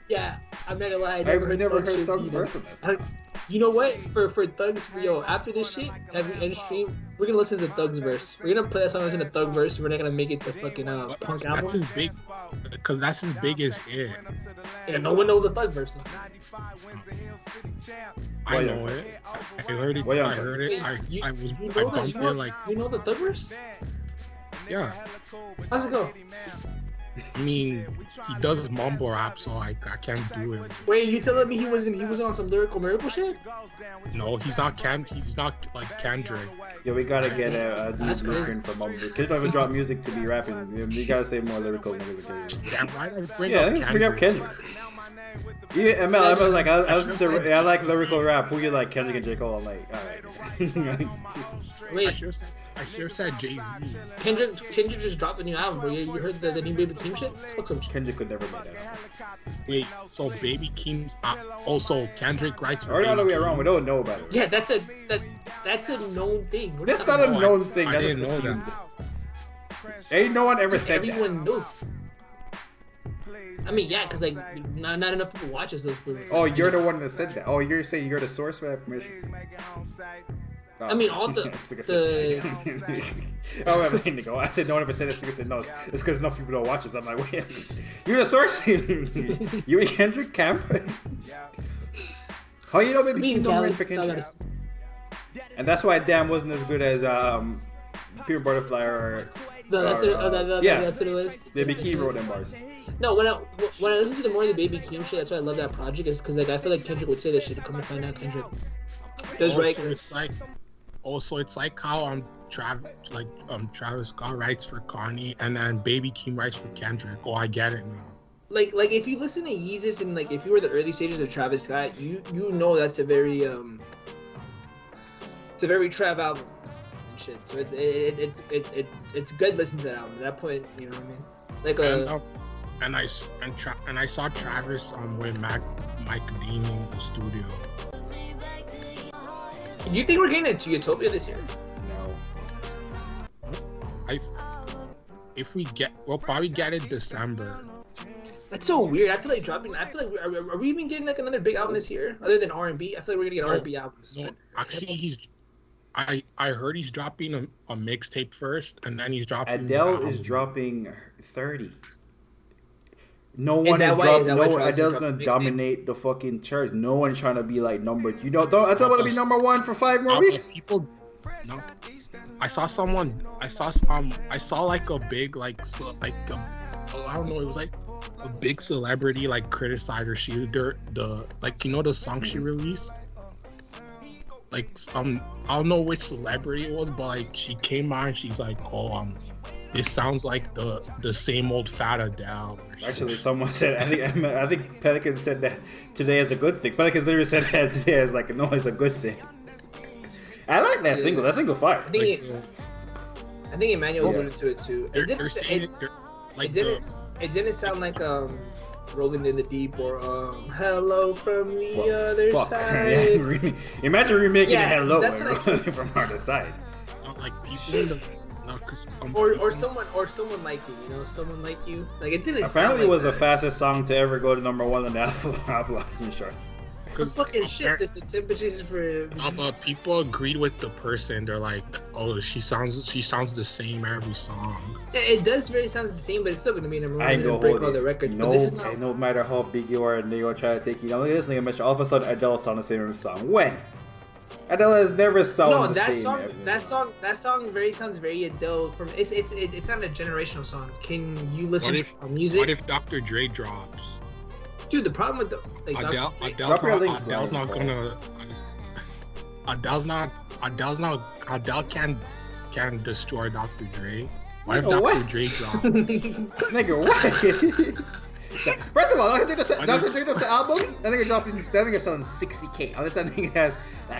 Yeah, I'm not gonna lie. I've never heard Thug's verse on that song. You know what? For Thug's, after this shit, every stream, we're gonna listen to Thug's verse. We're gonna play that song as in a Thug verse. We're not gonna make it to fucking punk album. That's his big, because that's his biggest hit. Yeah, no one knows a Thug verse. I know it. I heard it. I heard it. I bumped it like. You know the Thug verse? Yeah. How's it go? I mean, he does mumble rap, so I can't do it. Wait, you telling me he wasn't on some lyrical miracle shit? No, he's not like Kendrick. Yeah, we gotta get a dude blueprint for mumble. Kids don't even drop music to be rapping. We gotta say more lyrical niggas. Damn right, let's bring up Kendrick. Yeah, I was like, I like lyrical rap. Who you like, Kendrick and J. Cole? I'm like, alright. Wait. I sure said Jay-Z. Kendrick just dropped a new album, bro. You heard the new Baby Keem shit? Fuck some shit. Kendrick could never make that album. Wait, so Baby Keem's also Kendrick writes for Baby Keem? Or the other way around, we don't know about it. Yeah, that's a known thing. That's not a known thing. I didn't know that. Ain't no one ever said that. Everyone knows. I mean, yeah, because like not enough people watches those movies. Oh, you're the one that said that. Oh, you're saying you're the source for that information. I mean, all the oh, wait, go. I said no one ever said this because said no. It's because enough people don't watch this. I'm like, wait, you're the source. You and Kendrick Camp. How you know Baby Keem don't write for Kendrick? And that's why Damn wasn't as good as Pure Butterfly or. That's what it was. Baby Keem wrote them bars. No, when I listen to the more of the Baby Keem shit, that's why I love that project. Is because like I feel like Kendrick would say that shit. Come to find out, Kendrick does right. It's like how Travis Scott writes for Kanye and then Baby Keem writes for Kendrick. Oh, I get it now. Like if you listen to Yeezus and like if you were the early stages of Travis Scott, you know that's a very Trav album and shit. So it's good listening to that album. At that point, you know what I mean? Like and I saw Travis with Mike Dean in the studio. Do you think we're getting into Utopia this year? No. We'll probably get it December. That's so weird. I feel like are we even getting like another big album this year other than R&B? I feel like we're gonna get R&B albums. No, actually, I heard he's dropping a mixtape first, and then he's dropping. Adele is dropping 30. No one is dropping. No, Adele's gonna dominate the fucking charts. No one's trying to be like number. I don't want to be number 1 for 5 more weeks. No. I saw like a big I don't know. It was like a big celebrity like criticize her. The song she released. Like I don't know which celebrity it was, but like she came on and she's like, this sounds like the same old fat Adele. Actually, someone said, I think Pelican said that today is a good thing. Pelican's literally said that today is like, no, it's a good thing. I like that single. That single fire. I think Emmanuel alluded to it too. It didn't sound like Rolling in the Deep or Hello from the Other Side. Yeah, imagine remaking Hello that's from Other Side. Not like people in the or someone like you, you know, someone like you. Like it didn't. Apparently, it was like the fastest song to ever go to #1 in the Apple charts. Fucking shit. This the temperatures for. But people agreed with the person. They're like, "Oh, she sounds the same every song." Yeah, it does very sound the same, but it's still gonna be #1. I ain't gonna break hold all the it. records. No, but this is not... no matter how big you are, and they gonna try to take you down. Look at this nigga, Mitch. All of a sudden, Adele sound the same every song. When? Adele has never sounded the same. That song sounds very Adele. It's not a generational song. Can you listen to music? What if Dr. Dre drops? Dude, the problem with Adele can't destroy Dr. Dre. What if Dr. Dre drops? Nigga, what? First of all, Dr. Dre dropped the album. I think it dropped in 60K. Unless that nigga has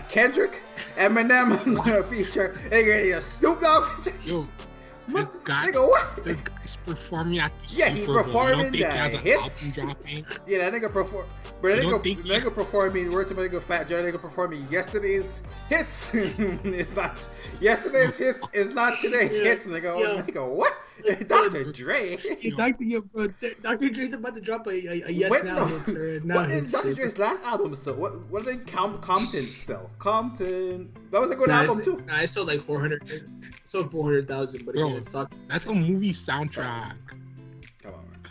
Kendrick, Eminem feature, nigga, Snoop Dogg feature. Yo, this guy, nigga, what? The guy's performing at the Super Super Bowl. performing You don't think he has an hits. album dropping? Yeah, that nigga perform. But that nigga performing. Word to my nigga Fat Joe. Nigga performing yesterday's hits. It's not yesterday's hits. Is not today's hits. Nigga, what? Dr. Dre. Dr. Dre's about to drop a yes now hit or now what did Dr. Dre's last album sell? What did Compton sell? Compton. That was a good album too. I sold like 400. Sold 400,000, but Bro, that's a movie soundtrack. Come on, man.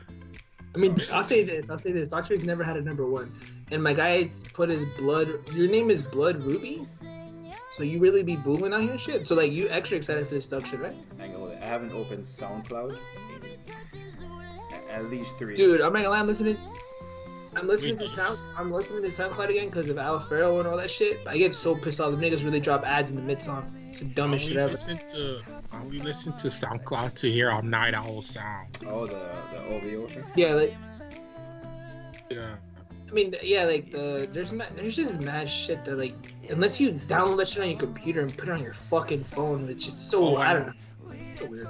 I mean, I'll say this. Dr. Dre's never had a #1, and my guy put his blood. Your name is Blood Ruby. So you really be booling out here, shit. So like, you extra excited for this stuff, shit, right? I haven't opened SoundCloud in at least 3 Dude, I'm not gonna lie. I'm listening to SoundCloud again because of Al Farrell and all that shit. I get so pissed off. The niggas really drop ads in the mid song. It's the dumbest shit ever. We listen to SoundCloud to hear our Night Owl sound. Oh, the OVO thing? Yeah, like. Yeah. I mean, yeah, like there's just mad shit that like unless you download that shit on your computer and put it on your fucking phone, which is so I don't know, it's so weird.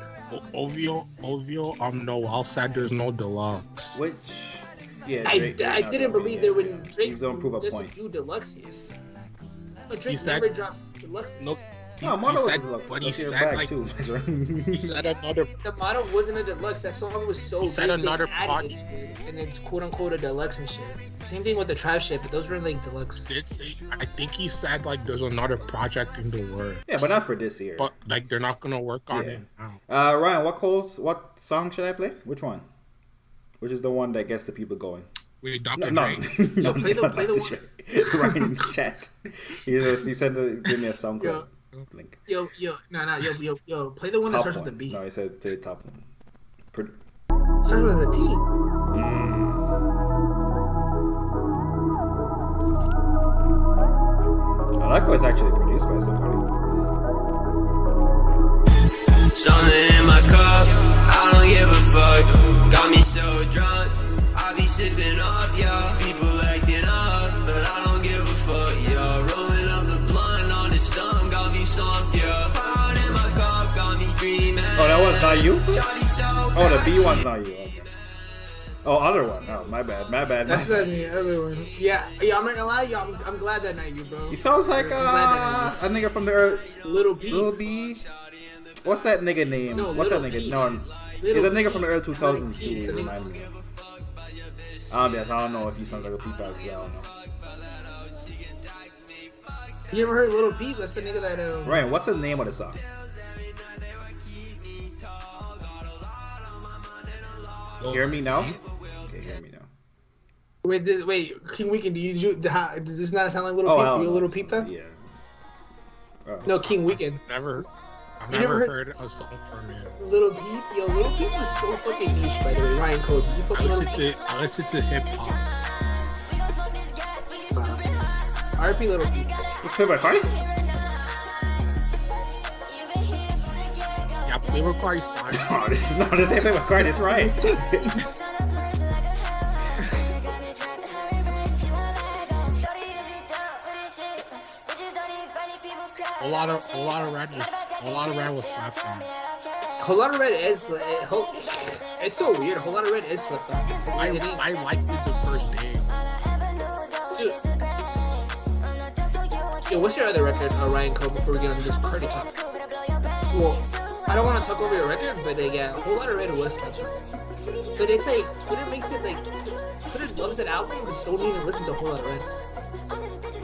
OVO, Noel said there's no deluxe. Which, yeah, I didn't believe there would Drake he's gonna prove a just point. do deluxes. But Drake said, never dropped deluxes. No, no, Mono was deluxe. But he said like too. He said another. The Mono wasn't a deluxe. That song was so. He said big, another project, and it's quote unquote a deluxe and shit. Same thing with the Trav shit, but those were like deluxe. I think he said like there's another project in the works. Yeah, but not for this year. But like they're not gonna work on it now. Ryan, what song should I play? Which one? Which is the one that gets the people going? Wait, Dr. Dre. No, play the one. Ryan in the chat. He said give me a SoundCloud link. Yo, play the one that starts with the B. No, he said play the top one. Starts with a T. I like was actually produced by somebody. Something in my cup, I don't give a fuck. Got me so drunk, I be sipping up, y'all. People acting up, but I don't give a fuck, y'all. Rolling up the blunt on the stump, got me slumped, yeah. Out in my cup, got me dreaming. Oh, that one's not you? Oh, the B one's not you. Okay. Oh, other one. Oh, my bad. That's the other one. Yeah, I'm not gonna lie, y'all. I'm glad that not you, bro. He sounds like a nigga from the Little B. Little B. What's that nigga name? No, What's that nigga? P. No, he's a nigga from the early 2000s too. Remind me. I don't know if he sounds like a P-Pop. I don't know. You ever heard Little Peep? That's the nigga that. Ryan, what's the name of the song? Hear me now? Okay, hear me now. Wait, King Weekend. Does this not sound like Little Peep? You a Little Peep fan? Yeah. No, King Weekend. I've never heard a song from him. Little Peep? Yo, Little Peep is so fucking niche, by the way. Ryan Cody. I listen to hip hop. RP Little Peep. It's played by Cardi? Yeah, Playboy Cardi's fine. No, this ain't played by Cardi. It's Ryan. A lot of red was slapped on. A lot of red is It's so weird. A whole lot of red is slept on. I liked it the first day. Dude, what's your other record, Ryan Cole? Before we get on this party talk. Well, I don't want to talk over your record, but yeah, a whole lot of red was slept on. But it's like Twitter makes it like Twitter loves that album, but don't even listen to a whole lot of red.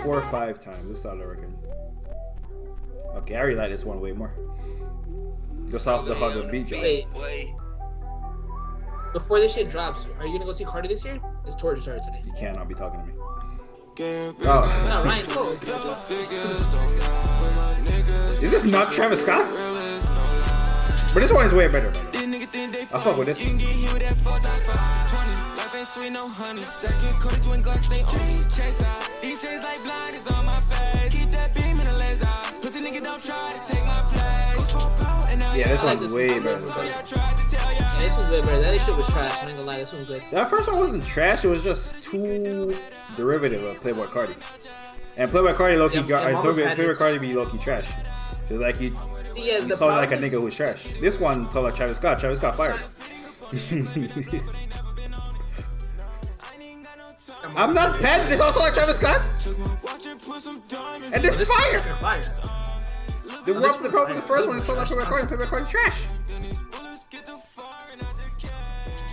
4 or 5 times. This is not a record. Okay, I already like this one way more. Just off the beat drop. Wait. Before this shit drops, are you gonna go see Cardi this year? It's tour just started today. You cannot be talking to me. No, Ryan Cole. Is this not Travis Scott? But this one is way better. I fuck with this one. Yeah, this one's way better. This one's way better. That shit was trash. I'm not gonna lie, this one's good. That first one wasn't trash. It was just too derivative of Playboy Cardi. And Playboy Cardi low-key, Playboy Cardi be low-key trash. Cause like he sounded like a nigga who was trash. This one sounded like Travis Scott. Travis Scott fired. I'm not bad. This also like Travis Scott. And this is fire. The problem with the first one is so much Playboy Cardi trash.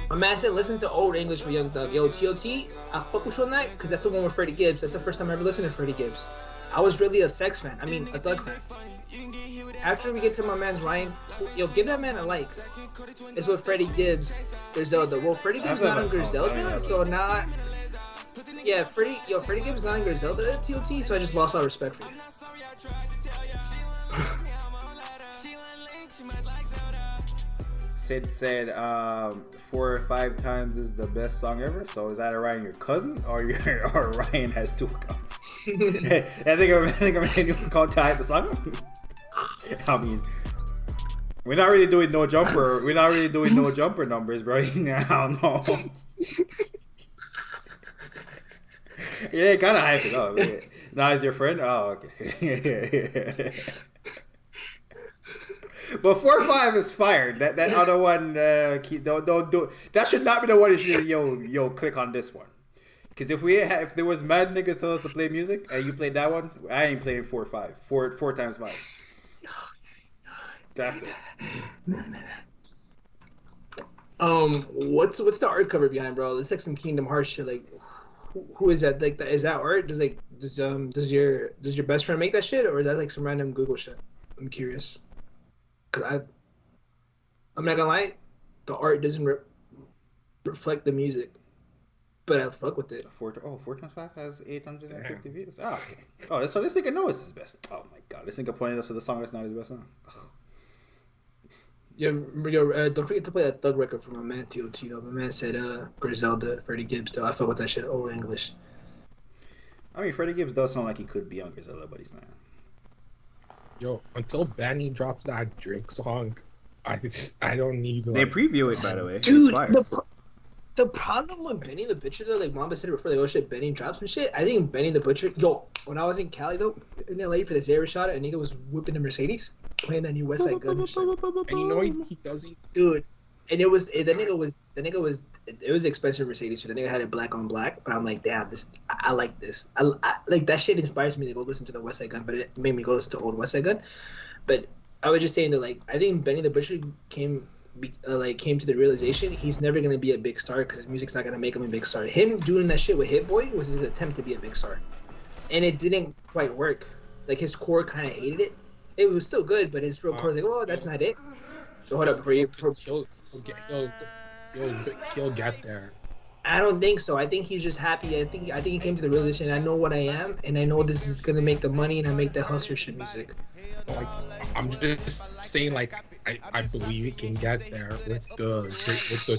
My man said listen to Old English with Young Thug. Yo, T.O.T., I fuck with you on that because that's the one with Freddie Gibbs. That's the first time I ever listened to Freddie Gibbs. I was really a sex fan. I mean, a Thug fan. After we get to my man's Ryan, yo, give that man a like. It's with Freddie Gibbs, Griselda. Well, Freddie Gibbs not on Griselda, so not... Yeah, Freddie Gibbs not on Griselda, T.O.T., so I just lost all respect for you. Sid said 4 or 5 times is the best song ever. So is that Ryan your cousin or Ryan has 2 accounts? I think I'm anyone called to hype the song. I mean, we're not really doing no jumper. We're not really doing no jumper numbers, bro. I don't know. Yeah, kind of hype it up. Now is your friend? Oh, okay. But 4 or 5 is fired. That other one, don't do. That should not be the one. That should, yo, click on this one. Because if there was mad niggas tell us to play music and you played that one, I ain't playing 4 or 5. 4 times 5. After. What's the art cover behind, bro? It's like some Kingdom Hearts shit. Like, who is that? Like, is that art? Does your best friend make that shit, or is that like some random Google shit? I'm curious. Cause I'm not gonna lie, the art doesn't reflect the music, but I fuck with it. 4 times 5 has 850 views. Oh, okay. Oh, so this nigga knows it's his best. Oh my god, this nigga pointed us to the song that's not his best song. Yo, don't forget to play that Thug record from my man T.O.T. though. My man said Griselda, Freddie Gibbs though. I fuck with that shit over English. I mean, Freddie Gibbs does sound like he could be on Griselda, but he's not. Yo, until Benny drops that Drake song, I don't need. They preview it, by the way. Dude, the problem with Benny the Butcher though, like Mamba said it before, like, oh shit, Benny drops some shit. I think Benny the Butcher. Yo, when I was in Cali though, in LA for this air shot, a nigga was whipping the Mercedes, playing that new West Side Gun shit. And you know he doesn't. Dude, and it was expensive Mercedes, so the nigga had it black on black. But I'm like, damn, I like this. I like that shit inspires me to go listen to the West Side Gun, but it made me go listen to old West Side Gun. But I was just saying that, like, I think Benny the Butcher came to the realization he's never gonna be a big star because his music's not gonna make him a big star. Him doing that shit with Hit Boy was his attempt to be a big star, and it didn't quite work. Like, his core kind of hated it. It was still good, but his real core was like, oh, that's not it. So hold up, He'll get there. I don't think so. I think he's just happy. I think he came to the realization, I know what I am, and I know this is gonna make the money, and I make the hustler shit music. Like, I'm just saying, like, I believe he can get there with the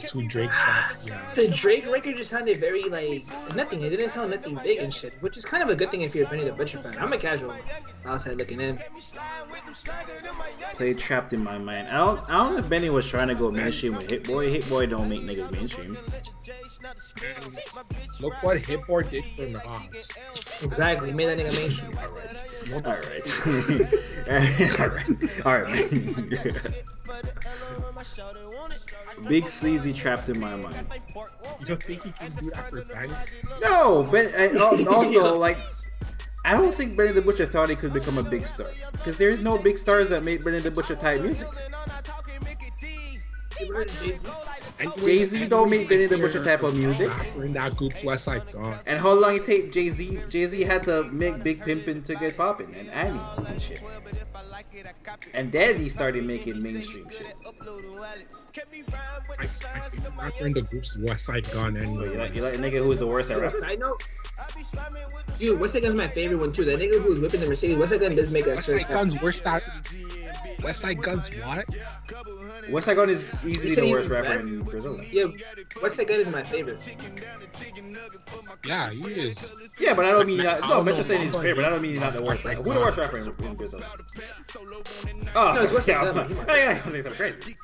2 Drake tracks. Yeah. The Drake record just sounded very like nothing. It didn't sound nothing big and shit, which is kind of a good thing if you're a Benny the Butcher fan. I'm a casual outside looking in. Played Trapped in My Mind. I don't know if Benny was trying to go mainstream with Hit Boy. Hit Boy don't make niggas mainstream. Look what Hit Boy did for Nas. Exactly, he made that nigga mainstream. All right. All right, man. Big Sleazy trapped in my mind. You don't think he can do that for fans? No, but and also like, I don't think Benny the Butcher thought he could become a big star because there's no big stars that make Benny the Butcher type music. Jay-Z don't make Benny the Butcher type of music. In that group, West Side Gun. And how long it take Jay-Z? Jay-Z had to make Big Pimpin' to get poppin' and Annie and shit. And then he started making mainstream shit. I think after in the group's West Side Gun anyway. You like a nigga who's the worst at rap? Side note, dude, West Side Gun's my favorite one too. That nigga who's whipping the Mercedes, West Side Gun does make that West Side Gun's worst at. West Side Gun's what? West Side Gun is easily the worst rapper in Brazil. Yeah, West Side Gun is my favorite. Yeah, he is. Yeah, but I don't mean that. No, I'm just saying he's favorite. I don't mean he's not the worst. Who's the worst rapper in Brazil? Oh, No, it's West yeah, Side I'm Gun. saying something crazy.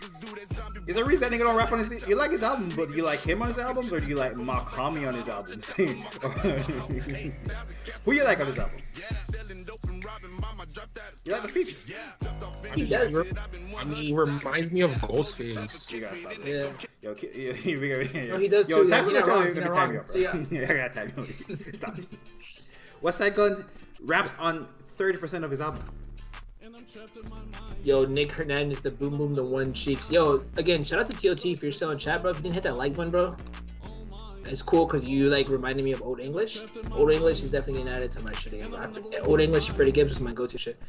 Is there a reason that nigga don't rap on his? You like his album, but do you like him on his albums, or do you like Mark Hami on his albums? Who you like on his albums? You like the features? He does. I mean, he reminds me of Ghostface. You gotta stop. Yeah. Yo, No, he does yo, too. time You're not wrong. to You're not time me wrong. up, So, bro. yeah. I got time. Stop. West Side Gun raps on 30% of his album. Yo, Nick Hernandez, the boom boom, the one cheeks. Yo, again, shout out to TOT if you're still in chat, bro. If you didn't hit that like button, bro, it's cool because you like reminded me of Old English. Old English is definitely getting added to my shit again, bro. Old English and Freddie Gibbs was my go-to shit.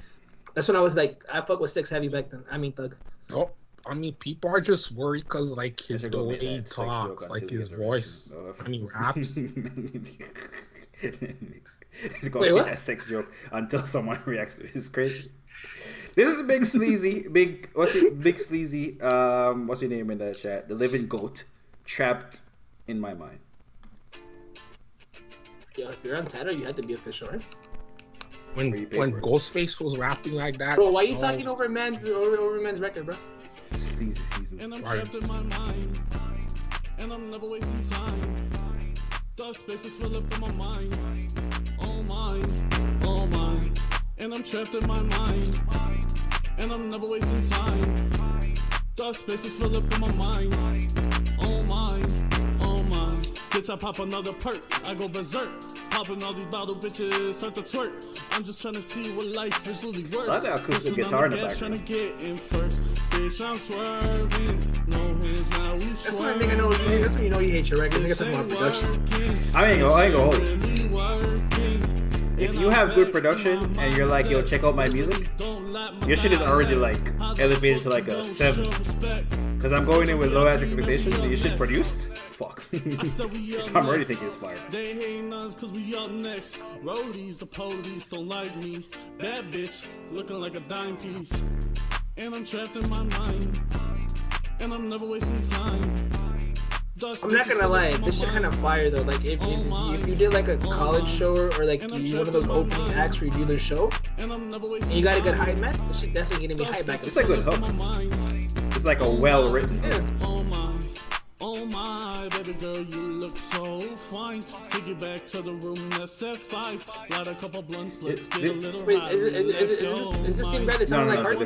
That's when I was like, I fuck with Six Heavy back then. I mean, Thug. Oh, I mean, people are just worried because like his the way he talks, like his voice when he raps. It's going to be that sex joke until someone reacts to it. It's crazy. This is Big Sleazy. Big Sleazy. What's your name in the chat? The Living Goat. Trapped in my mind. Yo, if you're on title, you had to be official, right? When Ghostface was rapping like that. Bro, why are you talking over man's record, bro? Sleazy season. And I'm trapped in my mind, and I'm never wasting time. Dark spaces fill up in my mind. Oh mine. And I'm trapped in my mind, and I'm never wasting time. Dark spaces fill up in my mind. Oh mine. Bitch, I pop another perk, I go berserk. Popping all these bottle bitches, start to twerk. I'm just trying to see what life is really worth. I like that acoustic guitar in the background. Trying to get in first. Bitch, I'm swerving. No hands, now we That's when a nigga knows. That's when you know you hate your record. Nigga talking about production. I ain't gonna hold it. If you have good production and you're like, yo, check out my music, your shit is already like elevated to like a 7. Cause I'm going in with low ass expectations and your shit produced. Fuck. I'm already thinking it's fire. They hating us cause we up next. Roadies, the police don't like me. Bad bitch, looking like a dime piece. And I'm trapped in my mind. And I'm never wasting time. I'm not gonna lie, this shit kind of fire though. Like if you did like a college show or like you one of those opening acts where you do the show, and you got a good hype man, this shit definitely gonna be hype back. It's a good hook. It's like a well written hook. Oh my, baby girl, you look so fine. Take you back to the room that's at 5. Light a couple blunts, let's get a little high. Wait, is this same guy that sounded like Cardi?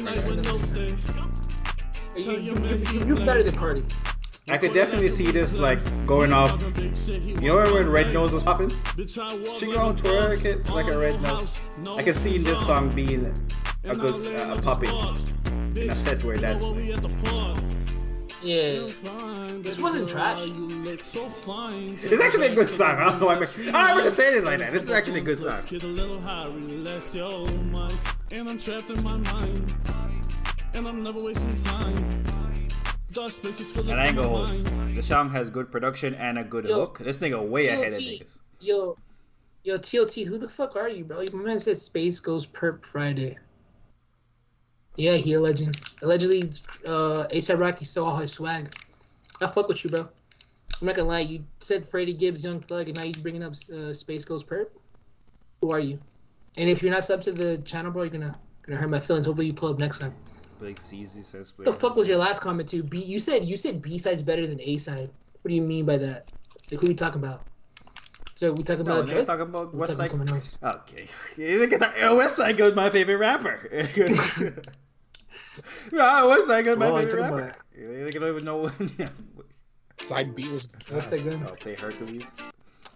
You better than Cardi. I could definitely see this like going off. You know when Red Nose was popping? She gon' twerk it like a red nose. I can see this song being a good popping in a set where that's playing. Yeah, this wasn't trash. It's actually a good song. I don't know why I'm just saying it like that. This is actually a good song. And I'm trapped in my mind, and I'm never wasting time. And I ain't gonna hold it. The song has good production and a good hook. This nigga way ahead of niggas. Yo, TOT, who the fuck are you, bro? My man says Space Goes Perp Friday. Yeah, he allegedly A$AP Rocky stole all his swag. I fuck with you, bro. I'm not gonna lie. You said Freddie Gibbs, Young Thug, and now you bringing up Space Goes Perp. Who are you? And if you're not sub to the channel, bro, you're gonna hurt my feelings. Hopefully you pull up next time. Big Cz says. What the fuck was your last comment to? You said B side's better than A side. What do you mean by that? Like who are you talking about? So we talking about Drake? Talking about West Side. Someone else. Okay, West Side Gun's my favorite rapper. Yeah, what's that good? My Oh, favorite talking rapper. They don't even know. Side B was. What's that good? I'll play Hercules.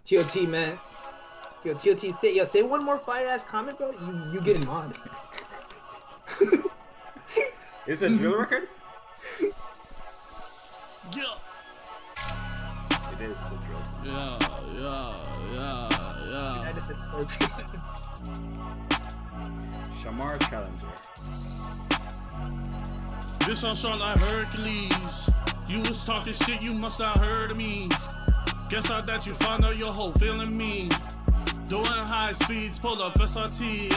TOT, man. Yo, TOT, say one more fire ass comment, bro. You getting mod. Is it a drill record? Yeah. It is a drill. Yeah. I just said Scorpion. Shamar Challenger. Bitch, I'm strong like Hercules. You was talking shit, you must not heard of me. Guess I that you found out your whole feeling me. Doing high speeds, pull up SRT.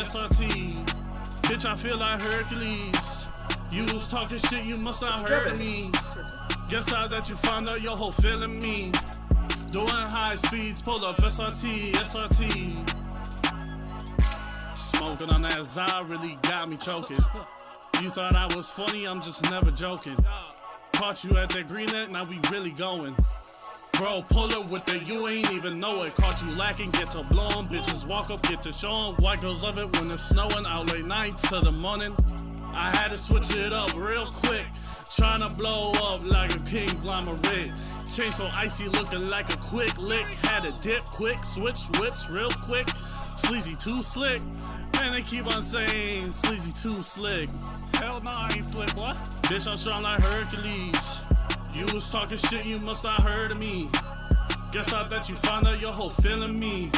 Bitch, I feel like Hercules. You was talking shit, you must not heard of me. Guess I that you found out your whole feeling me. Doing high speeds, pull up SRT. Smoking on that Zah really got me choking. You thought I was funny, I'm just never joking. Caught you at that green net, now we really going. Bro, pull up with it, you ain't even know it. Caught you lacking, get to blowing. Bitches walk up, get to showing. White girls love it when it's snowing. Out late night to the morning. I had to switch it up real quick. Tryna blow up like a conglomerate. Chain so icy, looking like a quick lick. Had to dip quick, switch whips real quick. Sleazy too slick. Man, they keep on saying sleazy too slick. Hell no, I ain't slick, boy. Bitch, I'm strong like Hercules. You was talking shit, you must not heard of me. Guess I bet you found out your whole feeling me.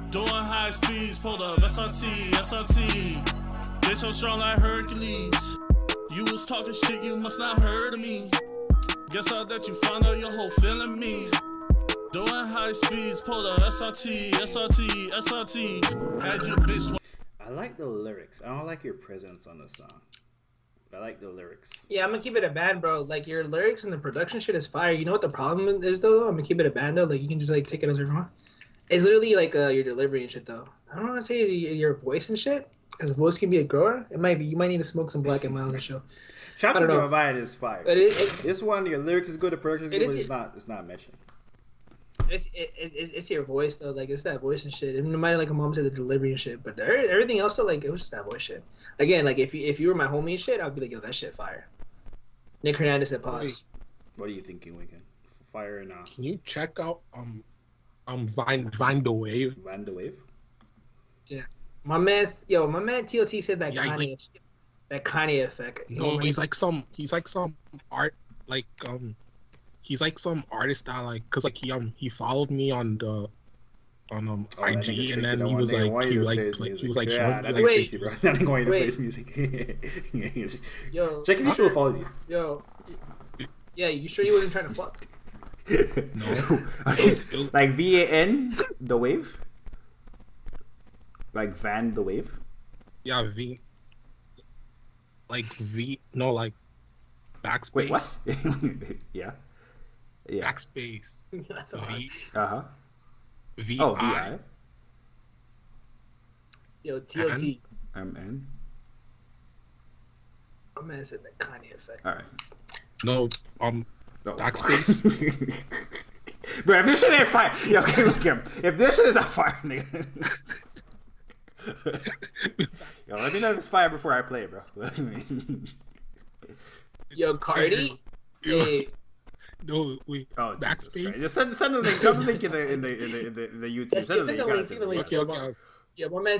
Doing high speeds, pulled up SRT. Bitch, I'm strong like Hercules. You was talking shit, you must not heard of me. Guess I bet you found out your whole feeling me. Doing high speeds, pulled up SRT. Had your bitch. I like the lyrics. I don't like your presence on the song. I like the lyrics. Yeah, I'm gonna keep it a band, bro. Like your lyrics and the production shit is fire. You know what the problem is though? I'm gonna keep it a band though. Like you can just like take it as you want. It's literally like your delivery and shit though. I don't want to say your voice and shit because voice can be a grower. It might be. You might need to smoke some black and mild on the show. Chapter to Divide is fire. But this one, your lyrics is good, the production is good, but it's not meshing. It's your voice though. Like it's that voice and shit. And no matter like a mom said the delivery and shit, but everything else though, like it was just that voice shit. Again, like if you were my homie and shit, I'd be like, yo, that shit fire. Nick Hernandez said pause. What are you thinking, Weekend? Fire or not? Can you check out Vine the Wave? Vine the Wave? Yeah. My man TOT said that yeah, Kanye like, shit, that Kanye effect. No, he's like some art like he's like some artist that like cause like he followed me on the IG and then he was like he was like yeah, that like tricky, bro. That ain't going to face music. Yo, check if he still follows you. Yo, yeah, you sure you wasn't trying to fuck? No, like VAN the Wave, like Van the Wave. Yeah, V. Like V, no, like backspace. Wait, what? Yeah. Backspace. That's a V. VI. Oh, VI. Yo, TOT. MN. My man said that Kanye effect. All right. No, backspace. Bro, if this shit ain't fire, yo, okay, look him. If this shit is not fire, nigga. Yo, let me know if it's fire before I play it, bro. Yo, Cardi. Hey. No, wait. Oh, backspace. Just send the link. Drop the link in the YouTube. Yes, send the link. Okay. Yeah, my man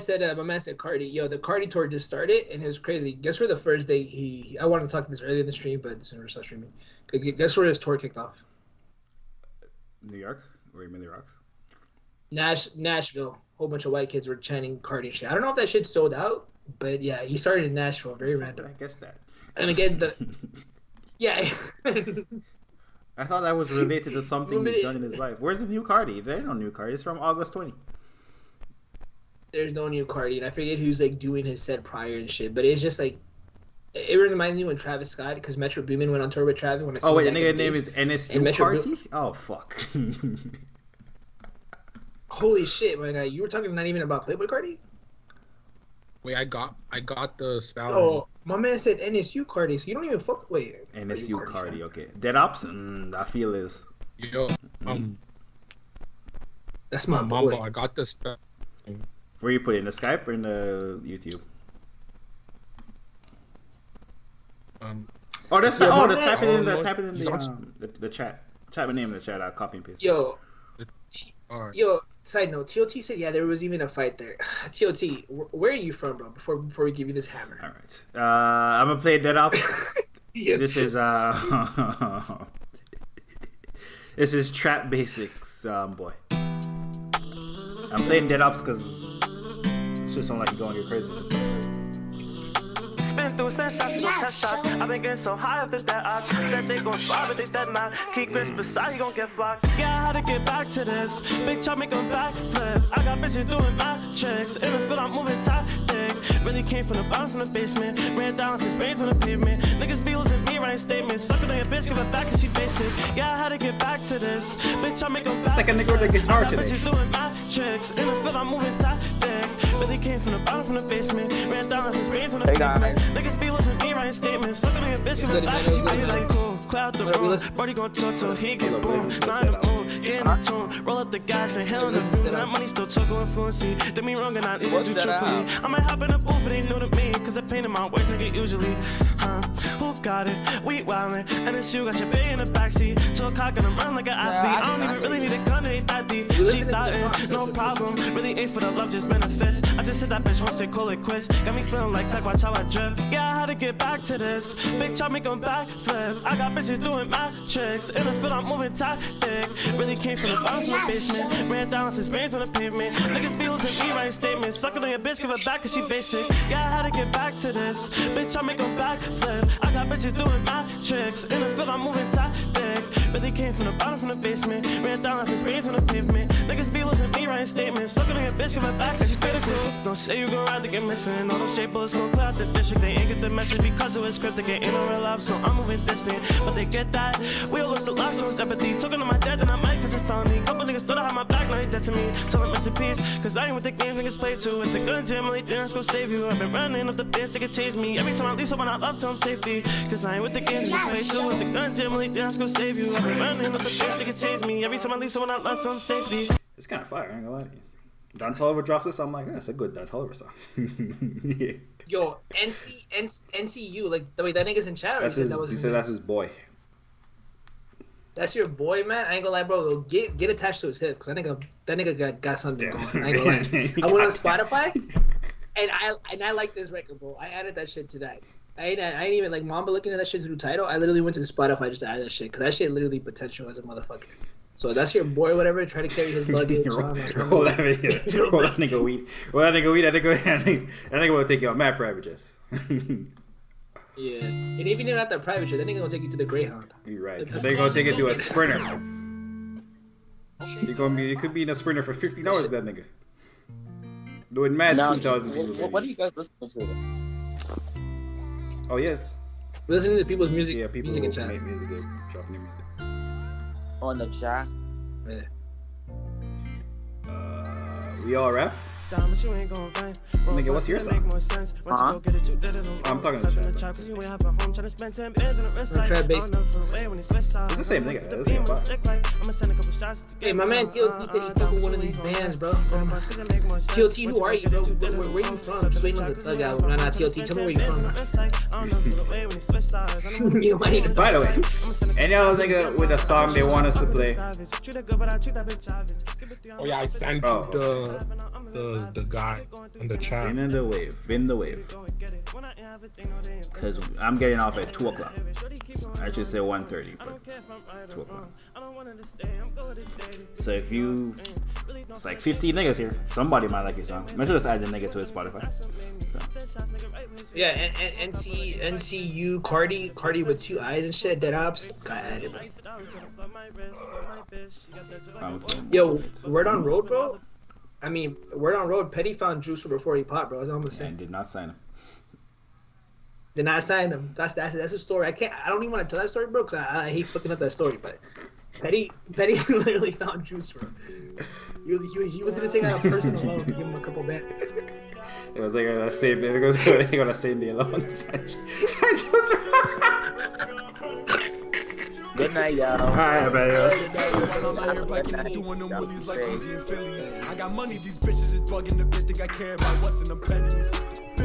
said Cardi. Yo, the Cardi tour just started and it was crazy. Guess where the first day I wanted to talk to this earlier in the stream, but it's never started streaming. Guess where his tour kicked off? New York or even the Rocks? Nashville. Whole bunch of white kids were chanting Cardi shit. I don't know if that shit sold out, but yeah, he started in Nashville. Very random. I guess that. And again, yeah. I thought that was related to something he's done in his life. Where's the new Cardi? There ain't no new Cardi. It's from August 20. There's no new Cardi, and I forget who's like doing his set prior and shit. But it's just like it reminds me when Travis Scott, because Metro Boomin went on tour with Travis. When I oh wait, the nigga name is NSU Cardi. Oh fuck. Holy shit, my guy! You were talking not even about Playboy Cardi. Wait, I got the spelling. Oh, my man said NSU Cardi, so you don't even fuck. Wait, NSU Cardi, okay. Dead Ops, I feel is. Yo, that's my mom. boy. I got the spelling. Where you put it, in the Skype or in the YouTube? Oh, just type it in the chat. Type my name in the chat. I'll copy and paste. Yo. Alright. Yo, side note, TOT said, yeah, there was even a fight there. TOT, where are you from, bro? Before we give you this hammer. All right. I'm gonna play Dead Ops. Yeah. This is this is Trap Basics, boy. I'm playing Dead Ops because it's just something like you going to get crazy. Been through sensational test shots. I've been getting so high after that. I said they gon' slide, but they dead now. Keep Chris beside, he gon' get flocked. Yeah, I had to get back to this. Big chop make a backflip. I got bitches doing my tricks. In the field, I'm moving tactic. Really came from the bottom, from the basement. Ran down his brains on the pavement. Niggas be losing me writing statements. Fucking on your bitch, give her back cause she basic. Yeah, I had to get back to this. Big chop make a backflip. It's like a nigga with a guitar today. Bitches doing my tricks. In the field, I'm moving tactic. Really came from the bottom, from the basement. Ran down his brains on the pavement. Niggas be losing me writing statements. Fucking on your bitch, give her back cause she basic. Like cool, cloud the room. Brody gon' talk till he get boom. Not in the mood, get in the tune. Roll up the gas and hell in the views. That money still talking with fluency. Did me wrong and I didn't do truthfully. I might hop in the booth, it ain't new to me. Cause the pain in my words, nigga, usually. Who got it? We wildin'. And it's you, got your bae in the backseat. So cock and I'm run like an athlete. I don't even really need a gun, it ain't that deep. She startin', no problem. Really ain't for the love, just benefits. I just hit that bitch once they call it quits. Got me feeling like tech, watch how I drip. Yeah, I had to get back to this. Big chop make 'em backflip. I got bitches doing my tricks. In the field, I'm moving tactic. Really came from the bottom of the basement. Ran down his brains on the pavement. Niggas be losing me writing statements. Fucking on your bitch, give her back cause she basic. Yeah, I had to get back to this. Big chop make 'em backflip. I got bitches doing my tricks. In the field, I'm moving tactic. Really came from the bottom from the basement. Ran down his brains on the pavement. Niggas be losing me writing statements. Fucking on your bitch, give her back cause she critical. Don't say you gon' ride to get missing. All those straight bullets gon' clear out the district. They ain't get the message because it was scripted. Ain't no real love, so I'm moving distant. But they get that. We all lost the life, so it's empathy. Talking to my dad, and I might cause it found me. Couple niggas thought I had my back, now they dead to me. So I'm rest in peace. Cause I ain't with the game niggas play too. With the gun jam, only thing that's gon' save you. I've been running up the bench, they can change me. Every time I leave someone I love, tell them safety. Cause I ain't with the game niggas play too. With the gun jam, only thing that's gon' save you. I've been running up the bench, they can change me. Every time I leave someone I love, tell them safety. It's kind of fire, I ain't gonna lie to you. Don Toliver dropped this, I'm like, that's a good Don Toliver song. Yeah. Yo, NCU, like the way that nigga's in chat. He said that's his boy. That's your boy, man. I ain't gonna lie, bro. Get attached to his hip, cause that nigga got something going. I ain't gonna lie. I went on Spotify, and I like this record, bro. I added that shit to that. I ain't even like Mamba looking at that shit through title. I literally went to the Spotify just to add that shit, cause that shit literally potential as a motherfucker. So that's your boy, whatever. Try to carry his luggage. Roll that nigga weed. That nigga will take you on mad private jets. Yeah, and even not that private jet, that nigga gonna take you to the Greyhound. You're right. They gonna take you to a Sprinter. You could be in a Sprinter for 15 hours. That nigga doing mad 2,000. What do you guys listen to? Oh yeah, listening to people's music. Yeah, people music and make music. They dropping their music. On the chat. Yeah. We all rap? Nigga, what's your song? Huh? I'm talking to the chat. Trap bass. It's the same nigga. Hey, my man TLT said he fuck with one of these bands, bro. TLT, who are you, bro? Where you from? Just waiting on the thug out. Nah, TLT, tell me where you from. By the way, any other nigga with a song they want us to play? Oh yeah, I sent the guy in the chat. Spin the wave. Because I'm getting off at 2 o'clock. I should say 1:30, but 2 o'clock. So if it's like 50 niggas here. Somebody might like your song. I should just add the nigga to his Spotify. So. Yeah, and NCU Cardi with 2 eyes and shit. Dead Ops. Got added, bro. Yo, word on road, bro. I mean, word on road. Petty found Juicer before he popped, bro. That's all I'm saying. And did not sign him. Did not sign him. That's a story. I don't even want to tell that story, bro, because I hate fucking up that story. But Petty literally found Juice, bro. He was gonna take out a personal loan to give him a couple bands. It was like on the same day. They on the same day alone. Good night, y'all. Alright, man. I got money, these bitches is bugging the bitch, think I care about what's in them pennies.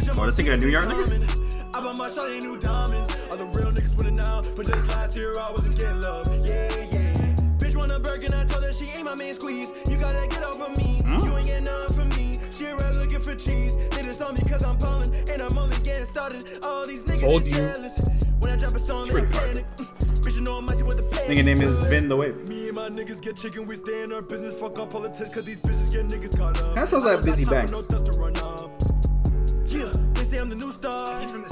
Oh, this nigga a New York nigga? I bought my shawty new diamonds. All the real niggas winning now, but just last year I wasn't getting love. Yeah. Bitch want a burger, I told her she ain't my main squeeze. You gotta get over me. You ain't getting nothing from me. She right looking for cheese. They just on me cause I'm ballin', and I'm only getting started. All these niggas is jealous. When I drop a song, they panic. Bitch, you know I'm messing with the pay. Nigga name is Vin the Wave. Me and my niggas get chicken, we stay in our business. Fuck up politics, cause these bitches get niggas caught up. That sounds like Busy Banks. No dust to run up. Yeah, they say I'm the new star. I'm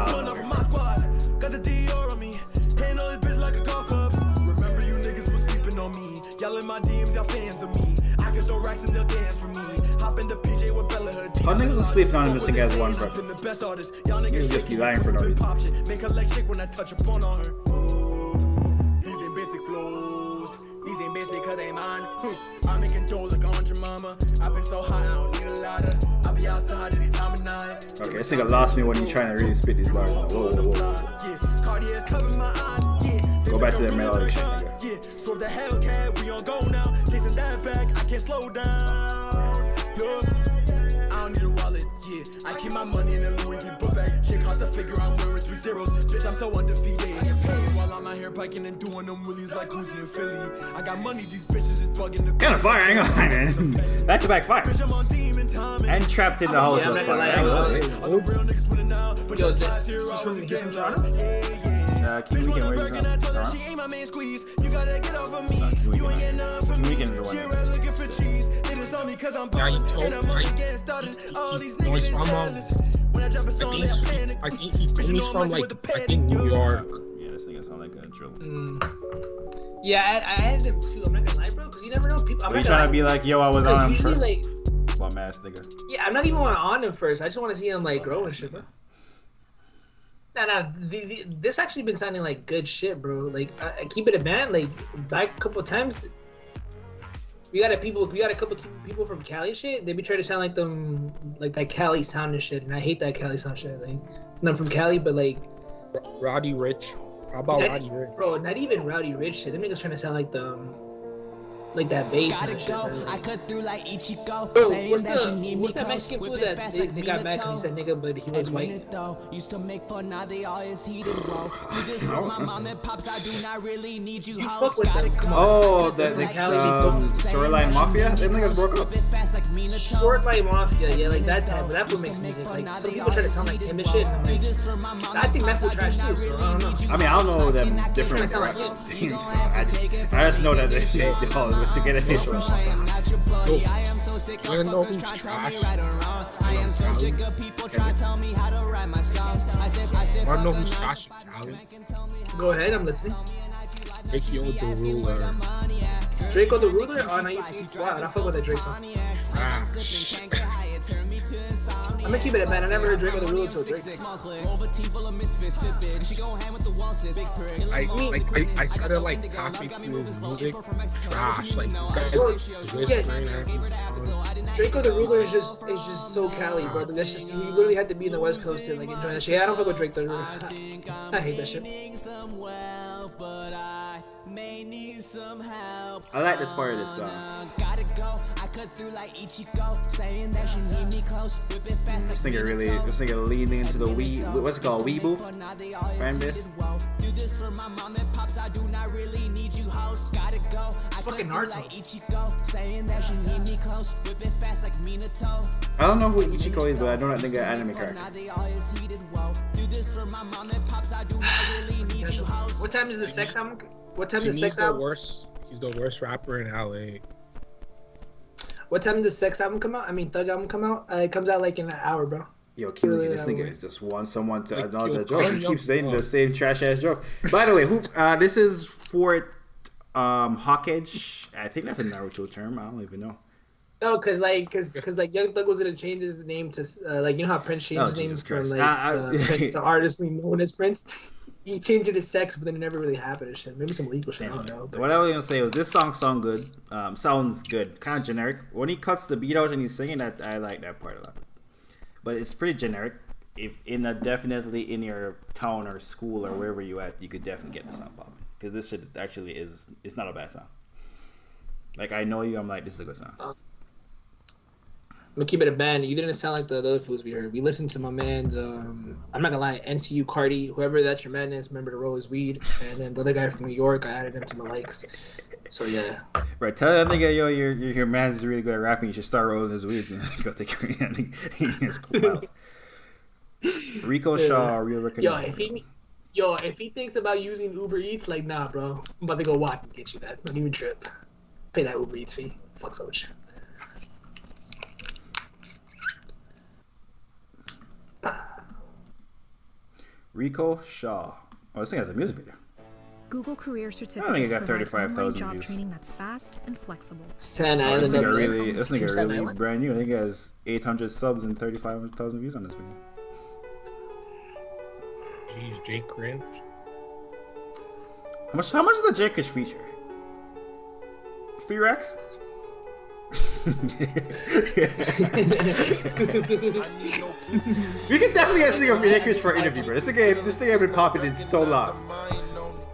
pulling up with my squad. Got the DR on me. Ain't all this bitch like a golf club. Remember you niggas was sleeping on me. Y'all in my DMs, y'all fans of me. I can throw racks and they'll dance for me. Hop in the PJ with Bella Hood. How niggas was sleeping on him this thing as one, bro? Niggas just be lying for no reason. Make her leg shake when I touch a phone on her. These ain't basic flows. These ain't basic cause they mine. I'm making dough like Aunt your mama. I've been so hot, I don't need a ladder. I'll be outside any time of night. Okay, this nigga lost me when he trying to really spit these bars. Whoa. Cartier's covering my eyes. Go back to that melodic shit, nigga. Swerve the Hellcat, we on go now. Chasing that back, I can't slow down. I don't need a wallet, I keep my money in a Louis V book bag. Shit costs a figure, I'm wearing 3 zeros. Bitch, I'm so undefeated. While I'm out here biking and doing them wheelies like who's in Philly. I got money, these bitches is bugging the kind of fire, hang on, man. Back to back fire. And trapped in the house. I'm not gonna lie. Yo, is this from Toronto? King Weekend, where you from? Toronto? King Weekend is the one. Yeah, he told me he's from I think he's from like New York. Yeah, this thing sound like a drill. Yeah, I had him too. I'm not gonna lie, bro, because you never know. People. Are you trying to be like, yo, I was on him first? Like, bum ass nigga. Yeah, I'm not even on him first. I just want to see him like grow and shit, bro. Nah, this actually been sounding like good shit, bro. Like, I keep it a band. Like, back a couple of times, we got a couple people from Cali shit. They be trying to sound like them, like that Cali sound and shit. And I hate that Cali sound shit. Like, not from Cali, but like Roddy Rich. How about Roddy Rich? Bro, not even Roddy Rich shit. Them niggas trying to sound like them. Like that bass and shit. I cut through like Ichigo. Bro, what's that Mexican food that they got mad because he said nigga, but he was white? Used to make fun, now they always heated, bro. Do this for my mom and pops, I do not really need you. Fuck with them. Oh, the Shoreline Mafia? Them niggas broke up. Shoreline Mafia, yeah, like that type. But that food makes music. Like, some people try to sound like him and shit. And like, I think that's the trash too, so I don't know. I mean, I don't know them different teams. I just know that they was to get a hit. You know who's trash? I know who's trash, Cali? Go ahead, I'm listening. Draco the Ruler. Draco the Ruler? Oh, no, wow, I fuck with that Drake song. Trash. I'm gonna keep it at man. I never heard Draco the Ruler till Drake. I started like talking to his music. Trash. Like this guy's Draco the Ruler is just so Cali, bro. That's just, you literally had to be in the West Coast to like enjoy that shit. I don't fuck with Drake the Ruler. I hate that shit. I like this part of this song. This nigga leaning into the what's it called, weeboo? Fan base? Fucking Naruto. I don't know who Ichiko is, but I know that nigga anime character. What time is the sex album? What time is the sex album? He's the worst rapper in LA. What time does Sex album come out? I mean, Thug album come out? It comes out like in an hour, bro. Yo, keep looking. This nigga is just want someone to acknowledge that joke. He keeps saying the same trash ass joke. By the way, this is for Hawkage. I think that's a Naruto term. I don't even know. No, cause Young Thug was gonna change his name to like, you know how Prince changed his name from like Prince to artistly known as Prince. He changed it to Sex, but then it never really happened and shit. Maybe some legal shit. I don't know. What I was gonna say was this song sounds good, kind of generic. When he cuts the beat out and he's singing, that I like that part a lot. But it's pretty generic. If definitely in your town or school or wherever you at, you could definitely get the song popping, because this shit actually it's not a bad song. Like, I know you, I'm like, this is a good song. gonna keep it a band. You didn't sound like the other fools we heard. We listened to my man's. I'm not gonna lie, NCU Cardi, whoever that's your man is. Remember to roll his weed, and then the other guy from New York, I added him to my likes. So yeah. Right, tell that nigga, yo, your man's really good at rapping. You should start rolling his weed and go take it's cool. Rico Shaw, real recognition. If he thinks about using Uber Eats, like, nah, bro, I'm about to go walk and get you that. Don't even trip. Pay that Uber Eats fee. Fuck so much. Rico Shaw. Oh, this thing has a music video. Google Career I think Certificates it got provide 35,000 online job views. training that's fast and flexible. Staten Island. This nigga really brand new. I think he has 800 subs and 35,000 views on this video. Jeez, Jake Cringe. How much is a Jake Cringe feature? 3 racks? We can definitely get this nigga for Jake Cringe for an interview, bro. This thing has been popping in so long.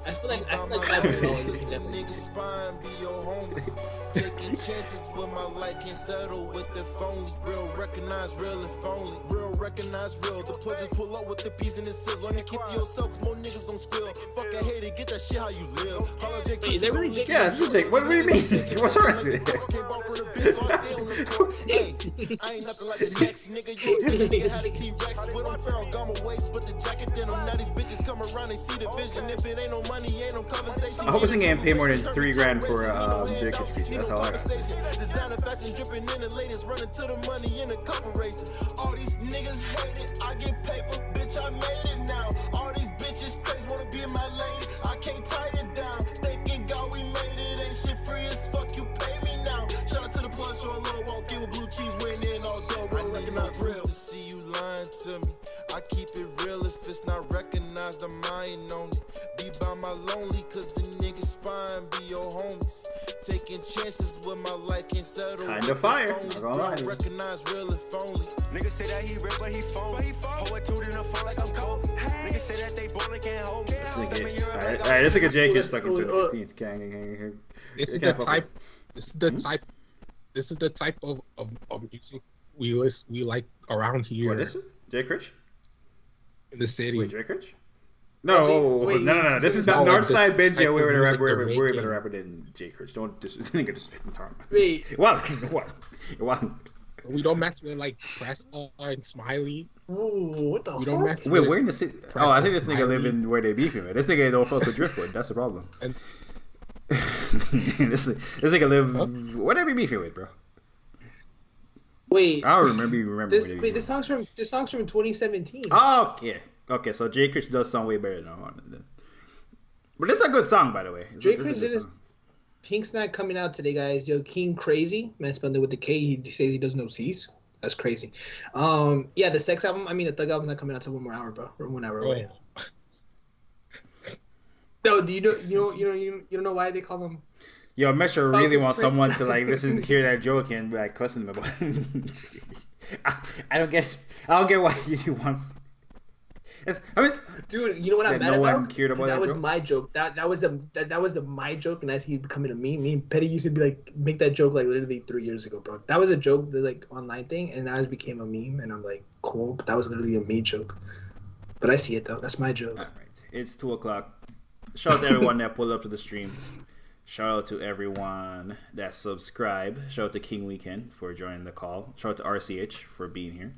I feel like $500 can definitely use it. Taking chances with my life, can't settle with if only. Real recognize real if only. Real recognize real. The plug just pull up with the piece in the sizzle. Learn to keep to yourself, cause more niggas gon' spill. Fuck I hate it, get that shit how you live. Call out Jake. Is that really Jake? Yeah, it's Jake. What do you mean? What's wrong with it? I ain't nothing like the next nigga. You a nigga had a T-Rex with on Ferragamo waist, but the jacket denim. Now these bitches come around, they see the vision. If it ain't no money, ain't no conversation. I hope this thing ain't pay more than $3,000 for Jake Cringe feature. That's all I got. Designer fashion dripping in the latest, running to the money in a couple races. All these niggas hate it. I get paper, bitch, I made it now. All these bitches crazy, wanna be my lady. I can't tie it down. Thanking God we made it. Ain't shit free as fuck, you pay me now. Shout out to the plug, show a little walk in with blue cheese, winning in all dough. I recognize real. To see you lying to me. I keep it real. If it's not recognized, I'm lying on it. Be by my lonely, cause the niggas spying be your homies. Taking chances with my life, can't settle. Kinda fire. Not gonna lie. Recognize real if only. Niggas say that he real, but he phone. Hold it to the phone like I'm cold. Niggas say that they ballin', can't hold. Alright, this nigga Jake is stuck into the 15th. This is the type of music we like around here. What is it? Jake Cringe? In the city. Wait, Jake Cringe? No. This is not Northside Benji. We're a better rapper than Jake Cringe. Don't nigga disrespect my time. Wait. What? We don't mess with like Pressa and Smiley. Ooh, what the fuck? Don't mess Wait, with where in the city? Oh, I think this nigga live in where they beefing with. This nigga don't fuck with Driftwood. That's the problem. And this nigga live where they be beefing with, bro. Wait, I don't remember. This song's from 2017. Oh, okay. So Jake Cringe does sound way better now. But this is a good song, by the way. Jake Cringe did his Pink's not coming out today, guys. Yo, King Crazy, man, spelled it with the K. He says he doesn't know C's. That's crazy. Yeah, the Sex album. I mean, the Thug album's not coming out till 1 more hour, bro. We're 1 hour away. No, do you don't know why they call them? Yo, Metro really wants someone to like listen, hear that joke and be like cussing them about it. I don't get it. I don't get why he wants. Dude, you know what I'm mad about? That was joke? my joke. That was my joke, and as he becoming a meme, me and Petty used to be like make that joke like literally 3 years ago, bro. That was a joke, the like online thing, and now it became a meme, and I'm like, cool. But that was literally a me joke. But I see it though. That's my joke. All right, it's 2:00. Shout out to everyone that pulled up to the stream. Shout out to everyone that subscribed. Shout out to King Weekend for joining the call. Shout out to RCH for being here.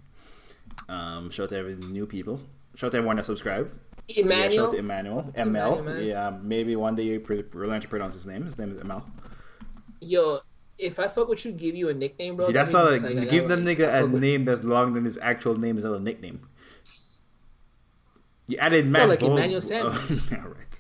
Shout out to every new people. Shout out to everyone that subscribed. Emmanuel. Yeah, shout out to Emmanuel. ML. Yeah, maybe one day you learn to pronounce his name. His name is ML. Yo, if I fuck with you, give you a nickname, bro. See, that's not like give the nigga a name that's longer than his actual name is not a nickname. You added Matt. Like Emmanuel Sanders. All right.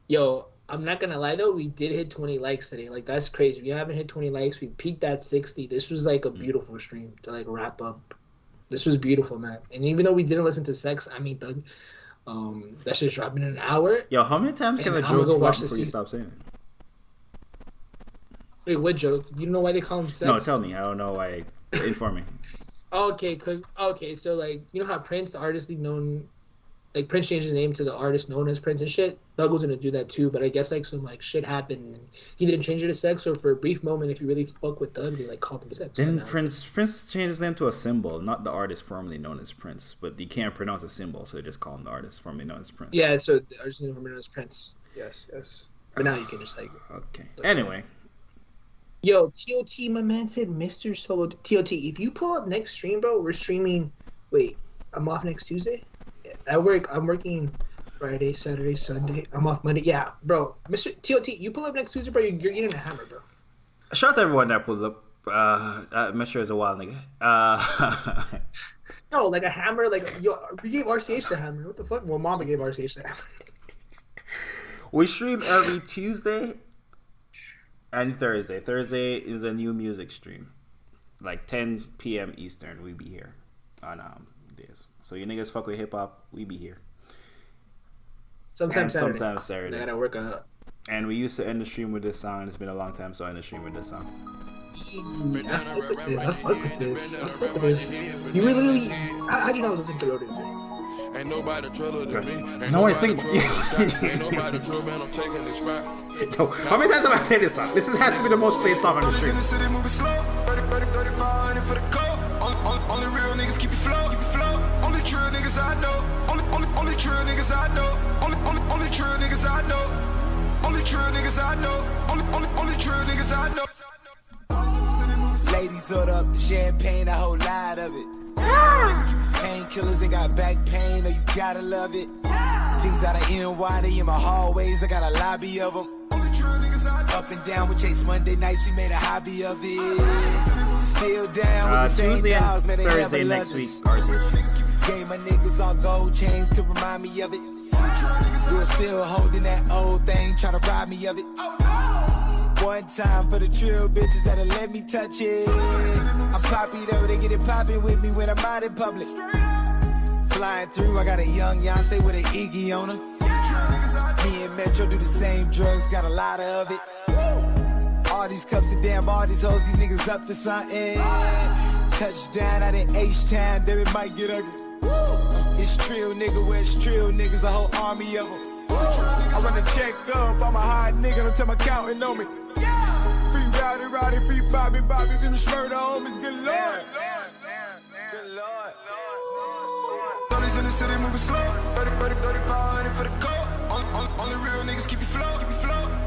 Yo, I'm not gonna lie though, we did hit 20 likes today. Like that's crazy. We haven't hit 20 likes. We peaked at 60. This was like a beautiful stream to like wrap up. This was beautiful, man. And even though we didn't listen to Sex, I mean Thug, that shit's dropping in an hour. Yo, how many times can a joke flop before you stop saying it? Wait, what joke? You don't know why they call him Sex? No, tell me. I don't know why. Inform me. Okay, so like you know how Prince, the artist known like Prince changed his name to the artist known as Prince and shit. Thug was gonna do that too, but I guess like some like shit happened and he didn't change it to Sex. So for a brief moment, if you really fuck with Thug, they like called him Sex. Then Prince changed his name to a symbol, not the artist formerly known as Prince, but you can't pronounce a symbol, so they just call him the artist formerly known as Prince. Yeah, so the artist formerly known as Prince. Yes. But now you can just like. Okay. Anyway. Yo, TOT, my man said Mr. Solo. TOT, if you pull up next stream, bro, we're streaming. Wait, I'm off next Tuesday. I'm working Friday, Saturday, Sunday. I'm off Monday. Yeah, bro. Mr. TOT, you pull up next Tuesday, bro. You're getting a hammer, bro. Shout out to everyone that pulled up. I'm sure it's a wild nigga. No, like a hammer. Like, yo, we gave RCH the hammer. What the fuck? Well, Mama gave RCH the hammer. We stream every Tuesday and Thursday. Thursday is a new music stream. Like 10 p.m. Eastern, we be here on days. So you niggas fuck with hip hop, we be here. Sometimes Saturday. Sometimes Saturday. I gotta work on that. And we used to end the stream with this song. It's been a long time, so I end the stream with this song. I fuck with this. You were literally. How'd you know I was listening to Road today? Ain't nobody trouble to me. No one's thinking. Ain't nobody trouble, man. I'm taking this spot. Yo, how many times have I played this song? This has to be the most played song on the stream. In the city moving slow. 35 for the coat. Only real niggas keep you flow. Only true niggas I know. Only true niggas I know. Only true niggas I know. Only true niggas I know. Only true niggas I know. Ladies order up the champagne, a whole lot of it. Painkillers ain't got back pain, oh you gotta love it. Things out of NY, they in my hallways, I got a lobby of them. Up and down with Chase Monday nights, we made a hobby of it. Still down with the same Tuesday dogs, man, they Thursday never next loved week. us. Gave my niggas all gold chains to remind me of it. We're still holding that old thing, try to rob me of it. One time for the trill bitches that'll let me touch it. I'm poppy though, they get it poppin' with me when I'm out in public. Flying through, I got a young Beyonce with an Iggy on her. Me and Metro do the same drugs, got a lot of it. All these cups of damn, all these hoes, these niggas up to something. Touchdown out in H-Town, then it might get ugly. It's trill nigga, where it's trill niggas, a whole army of them. I run the check up, I'm a hard nigga, don't tell my accountant on me. Free Rowdy, free Bobby, them murder homies, good lord. Good lord. 30s in the city moving slow. 35 for the coat. Only real niggas keep you flow.